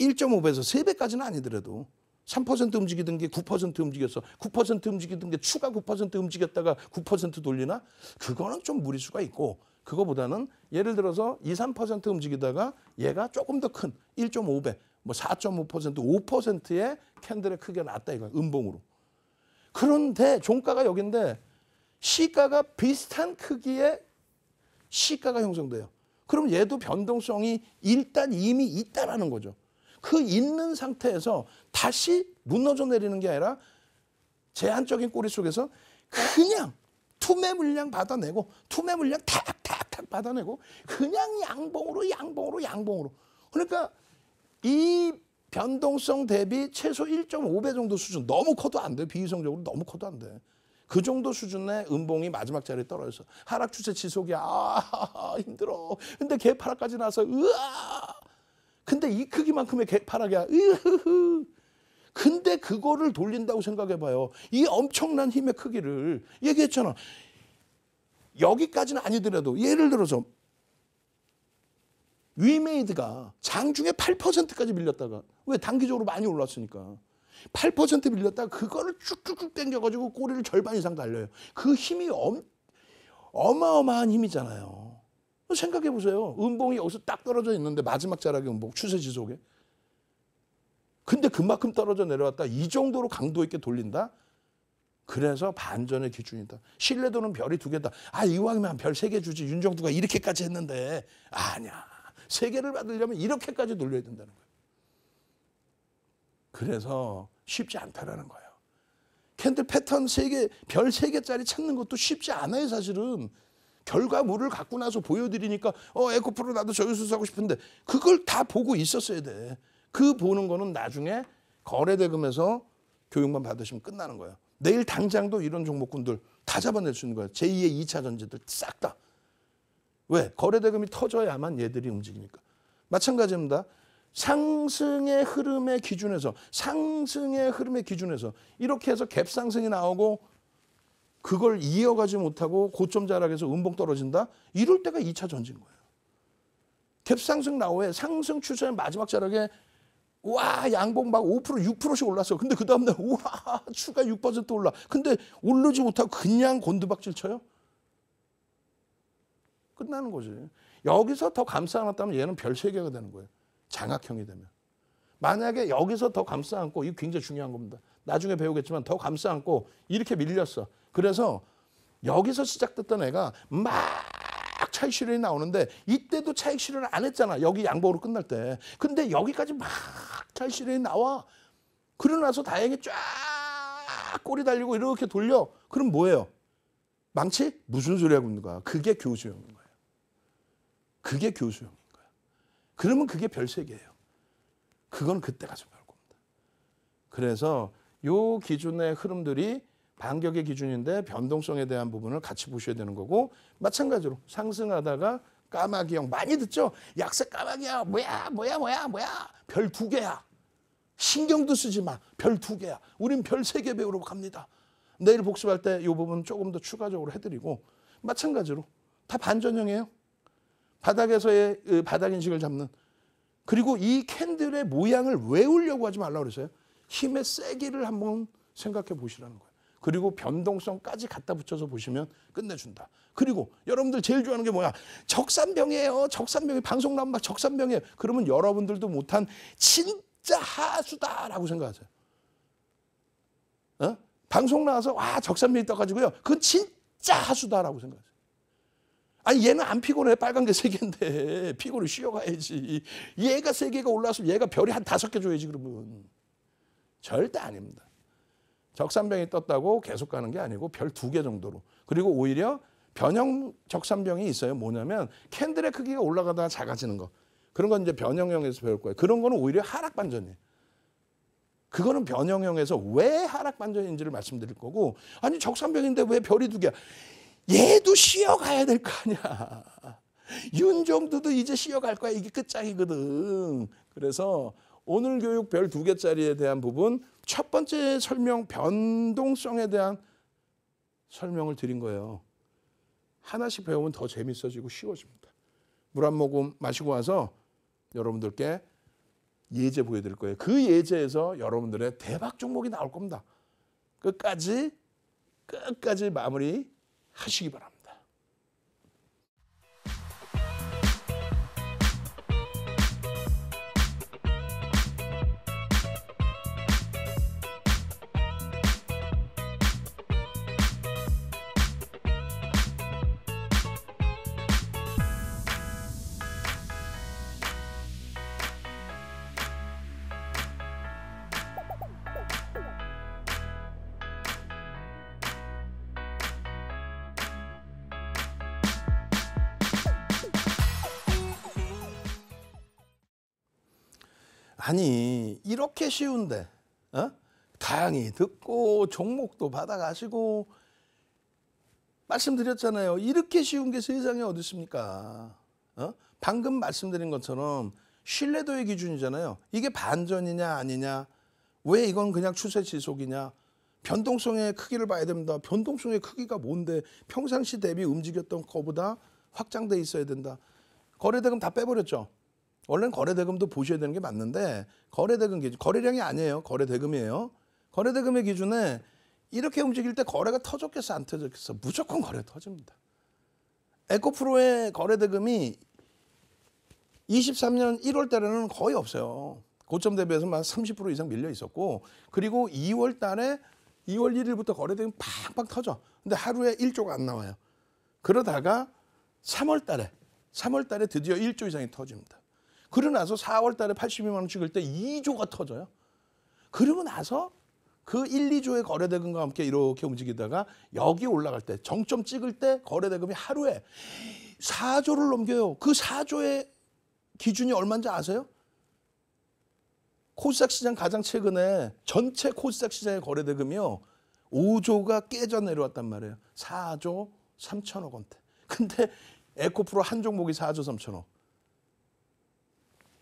1.5배에서 3배까지는 아니더라도 3% 움직이던 게 9% 움직였어. 9% 움직이던 게 추가 9% 움직였다가 9% 돌리나? 그거는 좀 무리수가 있고 그거보다는 예를 들어서 2, 3% 움직이다가 얘가 조금 더 큰 1.5배, 뭐 4.5%, 5%의 캔들의 크기가 낮다 이거야. 음봉으로. 그런데 종가가 여긴데 시가가 비슷한 크기의 시가가 형성돼요. 그럼 얘도 변동성이 일단 이미 있다라는 거죠. 그 있는 상태에서 다시 무너져 내리는 게 아니라 제한적인 꼬리 속에서 그냥 투매 물량 받아내고 투매 물량 탁탁탁 받아내고 그냥 양봉으로 그러니까 이 변동성 대비 최소 1.5배 정도 수준 너무 커도 안 돼. 비이성적으로 너무 커도 안 돼. 그 정도 수준의 음봉이 마지막 자리에 떨어져서 하락 추세 지속이야. 힘들어. 근데 개파락까지 나서 으아. 근데 이 크기만큼의 개파락이야. 으흐흐. 근데 그거를 돌린다고 생각해봐요. 이 엄청난 힘의 크기를 얘기했잖아. 여기까지는 아니더라도 예를 들어서 위메이드가 장중에 8%까지 밀렸다가 왜 단기적으로 많이 올랐으니까 8% 밀렸다가 그거를 쭉쭉쭉 당겨가지고 꼬리를 절반 이상 달려요. 그 힘이 어마어마한 힘이잖아요. 생각해 보세요. 음봉이 여기서 딱 떨어져 있는데 마지막 자락의 음봉 추세 지속에. 근데 그만큼 떨어져 내려왔다. 이 정도로 강도 있게 돌린다. 그래서 반전의 기준이다. 신뢰도는 별이 2개다. 아, 이왕이면 별 3개 주지. 윤정두가 이렇게까지 했는데. 아니야. 3개를 받으려면 이렇게까지 돌려야 된다는 거예요. 그래서 쉽지 않다라는 거예요. 캔들 패턴 3개, 별 3개짜리 찾는 것도 쉽지 않아요, 사실은. 결과물을 갖고 나서 보여드리니까 에코프로 나도 저기서 사고 싶은데 그걸 다 보고 있었어야 돼. 그 보는 거는 나중에 거래대금에서 교육만 받으시면 끝나는 거예요. 내일 당장도 이런 종목군들 다 잡아낼 수 있는 거예요. 제2의 2차 전지들 싹 다. 왜? 거래대금이 터져야만 얘들이 움직이니까. 마찬가지입니다. 상승의 흐름의 기준에서 이렇게 해서 갭상승이 나오고 그걸 이어가지 못하고 고점 자락에서 음봉 떨어진다? 이럴 때가 2차 전지인 거예요. 갭상승 나오에 상승 추세의 마지막 자락에 와 양봉 막 5% 6%씩 올랐어. 근데 그 다음날 우와 추가 6% 올라. 근데 오르지 못하고 그냥 곤두박질 쳐요? 끝나는 거지. 여기서 더 감싸 안았다면 얘는 별 3개가 되는 거예요. 장악형이 되면. 만약에 여기서 더 감싸 안고, 이거 굉장히 중요한 겁니다. 나중에 배우겠지만 더 감싸 안고 이렇게 밀렸어. 그래서 여기서 시작됐던 애가 막 차익 실현이 나오는데 이때도 차익 실현을 안 했잖아. 여기 양봉으로 끝날 때. 근데 여기까지 막 차익 실현이 나와. 그러고 나서 다행히 쫙 꼬리 달리고 이렇게 돌려. 그럼 뭐예요? 망치? 무슨 소리 하고 있는 거야? 그게 교수형인 거예요. 그게 교수형인 거야. 그러면 그게 별 3개예요. 그건 그때 가서 배울 겁니다. 그래서 요 기준의 흐름들이 반격의 기준인데 변동성에 대한 부분을 같이 보셔야 되는 거고, 마찬가지로 상승하다가 까마귀형 많이 듣죠? 약세 까마귀야 뭐야 별 2개야. 신경도 쓰지 마. 별 2개야. 우린 별 3개 배우러 갑니다. 내일 복습할 때 이 부분 조금 더 추가적으로 해드리고, 마찬가지로 다 반전형이에요. 바닥에서의 바닥 인식을 잡는. 그리고 이 캔들의 모양을 외우려고 하지 말라고 그랬어요. 힘의 세기를 한번 생각해 보시라는 거예요. 그리고 변동성까지 갖다 붙여서 보시면 끝내준다. 그리고 여러분들 제일 좋아하는 게 뭐야? 적산병이에요. 적산병이 방송 나오면 막 적산병이에요. 그러면 여러분들도 못한 진짜 하수다라고 생각하세요. 방송 나와서 와 적산병이 떠가지고요. 그건 진짜 하수다라고 생각하세요. 아니 얘는 안 피곤해. 빨간 게 3개인데 피곤해 쉬어가야지. 얘가 3개가 올라왔으면 얘가 별이 한 5개 줘야지 그러면. 절대 아닙니다. 적산병이 떴다고 계속 가는 게 아니고 별 2개 정도로. 그리고 오히려 변형 적산병이 있어요. 뭐냐면 캔들의 크기가 올라가다가 작아지는 거. 그런 건 이제 변형형에서 배울 거예요. 그런 거는 오히려 하락 반전이에요. 그거는 변형형에서 왜 하락 반전인지를 말씀드릴 거고, 아니 적산병인데 왜 별이 2개야? 얘도 쉬어가야 될 거 아니야. 윤정두도 이제 쉬어갈 거야. 이게 끝장이거든. 그래서 오늘 교육 별 2개짜리에 대한 부분, 첫 번째 설명 변동성에 대한 설명을 드린 거예요. 하나씩 배우면 더 재밌어지고 쉬워집니다. 물 한 모금 마시고 와서 여러분들께 예제 보여드릴 거예요. 그 예제에서 여러분들의 대박 종목이 나올 겁니다. 끝까지 마무리 하시기 바랍니다. 아니 이렇게 쉬운데 강의 듣고 종목도 받아가시고 말씀드렸잖아요. 이렇게 쉬운 게 세상에 어디 있습니까? 방금 말씀드린 것처럼 신뢰도의 기준이잖아요. 이게 반전이냐 아니냐, 왜 이건 그냥 추세 지속이냐, 변동성의 크기를 봐야 됩니다. 변동성의 크기가 뭔데 평상시 대비 움직였던 거보다 확장돼 있어야 된다. 거래대금 다 빼버렸죠. 원래는 거래대금도 보셔야 되는 게 맞는데 거래대금 기준, 거래량이 아니에요. 거래대금이에요. 거래대금의 기준에 이렇게 움직일 때 거래가 터졌겠어 안 터졌겠어? 무조건 거래 터집니다. 에코프로의 거래대금이 23년 1월 달에는 거의 없어요. 고점 대비해서 막 30% 이상 밀려 있었고, 그리고 2월 달에 2월 1일부터 거래대금이 팍팍 터져. 근데 하루에 1조가 안 나와요. 그러다가 3월 달에 드디어 1조 이상이 터집니다. 그러고 나서 4월 달에 82만 원 찍을 때 2조가 터져요. 그러고 나서 그 1, 2조의 거래대금과 함께 이렇게 움직이다가 여기 올라갈 때, 정점 찍을 때 거래대금이 하루에 4조를 넘겨요. 그 4조의 기준이 얼마인지 아세요? 코스닥 시장 가장 최근에 전체 코스닥 시장의 거래대금이요, 5조가 깨져 내려왔단 말이에요. 4조 3천억 원대. 근데 에코프로 한 종목이 4조 3천억.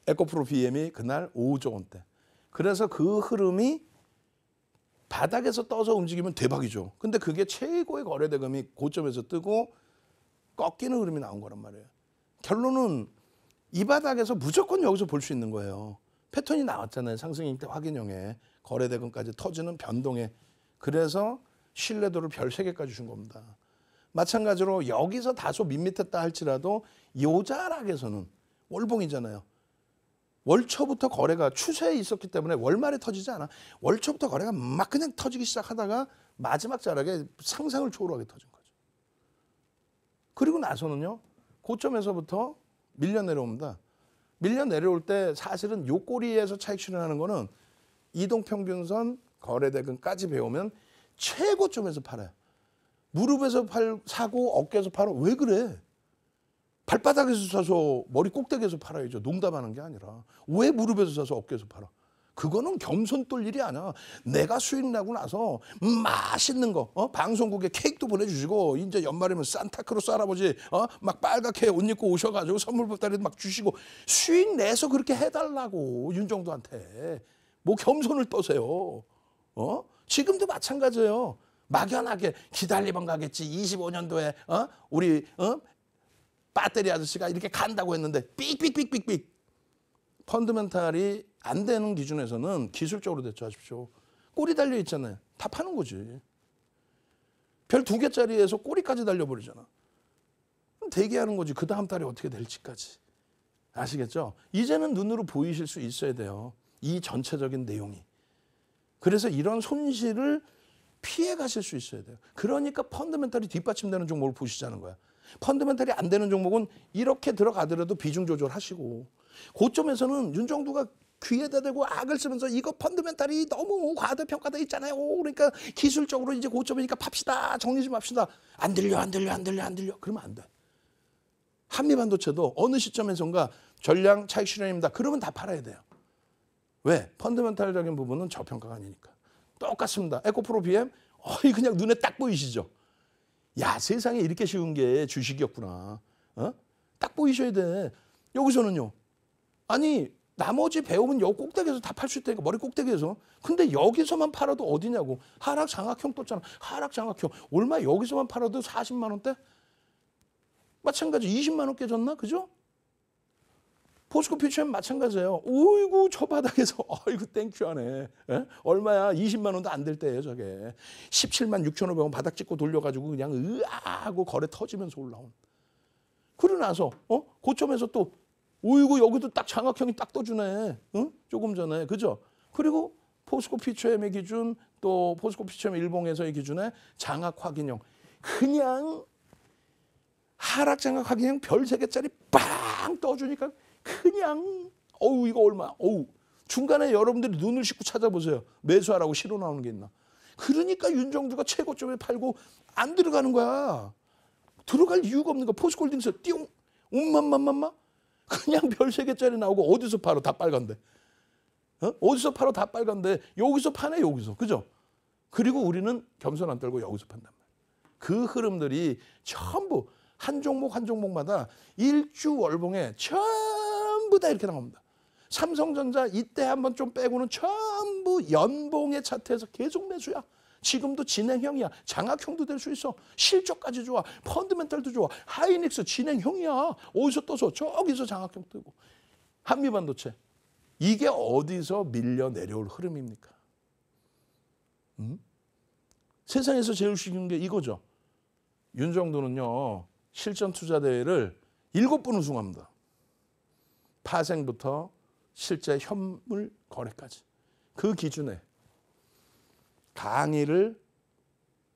에코프로 BM이 그날 5조 원대. 그래서 그 흐름이 바닥에서 떠서 움직이면 대박이죠. 근데 그게 최고의 거래대금이 고점에서 뜨고 꺾이는 흐름이 나온 거란 말이에요. 결론은 이 바닥에서 무조건 여기서 볼 수 있는 거예요. 패턴이 나왔잖아요. 상승일 때 확인형에 거래대금까지 터지는 변동에. 그래서 신뢰도를 별 3개까지 준 겁니다. 마찬가지로 여기서 다소 밋밋했다 할지라도 요 자락에서는 월봉이잖아요. 월초부터 거래가 추세에 있었기 때문에 월말에 터지지 않아. 월초부터 거래가 막 그냥 터지기 시작하다가 마지막 자락에 상상을 초월하게 터진 거죠. 그리고 나서는요, 고점에서부터 밀려 내려옵니다. 밀려 내려올 때 사실은 요 꼬리에서 차익 실현하는 거는 이동평균선 거래대금까지 배우면 최고점에서 팔아요. 무릎에서 사고 어깨에서 팔아. 왜 그래? 발바닥에서 사서 머리 꼭대기에서 팔아야죠. 농담하는 게 아니라. 왜 무릎에서 사서 어깨에서 팔아? 그거는 겸손 똘 일이 아니야. 내가 수익 나고 나서 맛있는 거, 방송국에 케이크도 보내주시고, 이제 연말이면 산타크로스 할아버지 막 빨갛게 옷 입고 오셔가지고 선물 보따리도 막 주시고, 수익 내서 그렇게 해달라고 윤정도한테. 뭐 겸손을 떠세요. 지금도 마찬가지예요. 막연하게 기다리면 가겠지. 25년도에 우리 배터리 아저씨가 이렇게 간다고 했는데 삑삑삑삑삑. 펀드멘탈이 안 되는 기준에서는 기술적으로 대처하십시오. 꼬리 달려 있잖아요. 다 파는 거지. 별 2개짜리에서 꼬리까지 달려버리잖아. 그럼 대기하는 거지. 그 다음 달에 어떻게 될지까지. 아시겠죠? 이제는 눈으로 보이실 수 있어야 돼요. 이 전체적인 내용이. 그래서 이런 손실을 피해 가실 수 있어야 돼요. 그러니까 펀드멘탈이 뒷받침되는 종목을 보시자는 거야. 펀드멘탈이 안 되는 종목은 이렇게 들어가더라도 비중 조절하시고, 고점에서는 윤정도가 귀에다 대고 악을 쓰면서 이거 펀드멘탈이 너무 과대평가돼 있잖아요. 그러니까 기술적으로 이제 고점이니까 팝시다. 정리 좀 합시다. 안 들려. 그러면 안 돼. 한미반도체도 어느 시점에선가 전량 차익 실현입니다. 그러면 다 팔아야 돼요. 왜? 펀드멘탈적인 부분은 저평가가 아니니까. 똑같습니다. 에코프로 BM 그냥 눈에 딱 보이시죠? 야, 세상에 이렇게 쉬운 게 주식이었구나. 딱 보이셔야 돼. 여기서는요. 아니, 나머지 배우면 여 꼭대기에서 다 팔 수 있다니까, 머리 꼭대기에서. 근데 여기서만 팔아도 어디냐고. 하락 장악형 떴잖아. 하락 장악형. 얼마 여기서만 팔아도 40만 원대? 마찬가지 20만 원 깨졌나? 그죠? 포스코 퓨처엠 마찬가지예요. 어이구, 저 바닥에서 어이구 땡큐하네. 얼마야? 20만 원도 안 될 때예요, 저게. 17만 6,500원 바닥 찍고 돌려가지고 그냥 으아하고 거래 터지면서 올라온. 그러고 나서 고점에서 또 어이구, 여기도 딱 장악형이 딱 떠주네. 조금 전에. 그죠? 그리고 포스코 퓨처엠의 기준, 또 포스코 퓨처엠 일봉에서의 기준에 장악 확인형. 그냥 하락 장악 확인형 별 3개짜리 빵 떠주니까 그냥 이거 얼마? 중간에 여러분들이 눈을 씻고 찾아보세요. 매수하라고 실어 나오는 게 있나? 그러니까 윤정두가 최고점에 팔고 안 들어가는 거야. 들어갈 이유가 없는 거야. 포스코홀딩스 띠용 엄마맘마마 그냥 별 3개짜리 나오고 어디서 팔어? 다 빨간데. 어디서 팔어? 다 빨간데. 여기서 파네, 여기서. 그죠? 그리고 우리는 겸손 안 떨고 여기서 판단 말이야. 그 흐름들이 전부 한 종목 한 종목마다 일주 월봉에 전부 다 이렇게 나옵니다. 삼성전자 이때 한번 좀 빼고는 전부 연봉의 차트에서 계속 매수야. 지금도 진행형이야. 장악형도 될 수 있어. 실적까지 좋아. 펀드멘탈도 좋아. 하이닉스 진행형이야. 어디서 떠서 저기서 장악형 뜨고. 한미반도체. 이게 어디서 밀려 내려올 흐름입니까? 세상에서 제일 쉬운 게 이거죠. 윤정도는요, 실전 투자 대회를 7번 우승합니다. 파생부터 실제 현물 거래까지. 그 기준에 강의를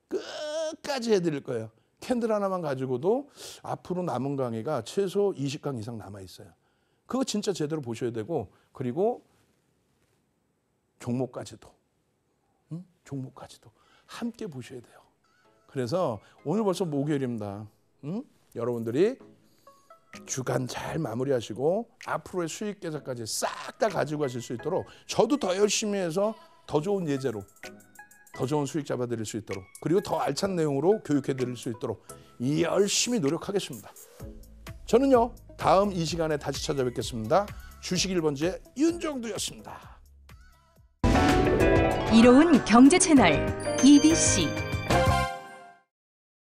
끝까지 해드릴 거예요. 캔들 하나만 가지고도 앞으로 남은 강의가 최소 20강 이상 남아있어요. 그거 진짜 제대로 보셔야 되고, 그리고 종목까지도 함께 보셔야 돼요. 그래서 오늘 벌써 목요일입니다. 여러분들이 주간 잘 마무리하시고 앞으로의 수익 계좌까지 싹 다 가지고 가실 수 있도록, 저도 더 열심히 해서 더 좋은 예제로 더 좋은 수익 잡아드릴 수 있도록, 그리고 더 알찬 내용으로 교육해드릴 수 있도록 열심히 노력하겠습니다. 저는요, 다음 이 시간에 다시 찾아뵙겠습니다. 주식 1번지의 윤정두였습니다.
이로운 경제 채널 EBC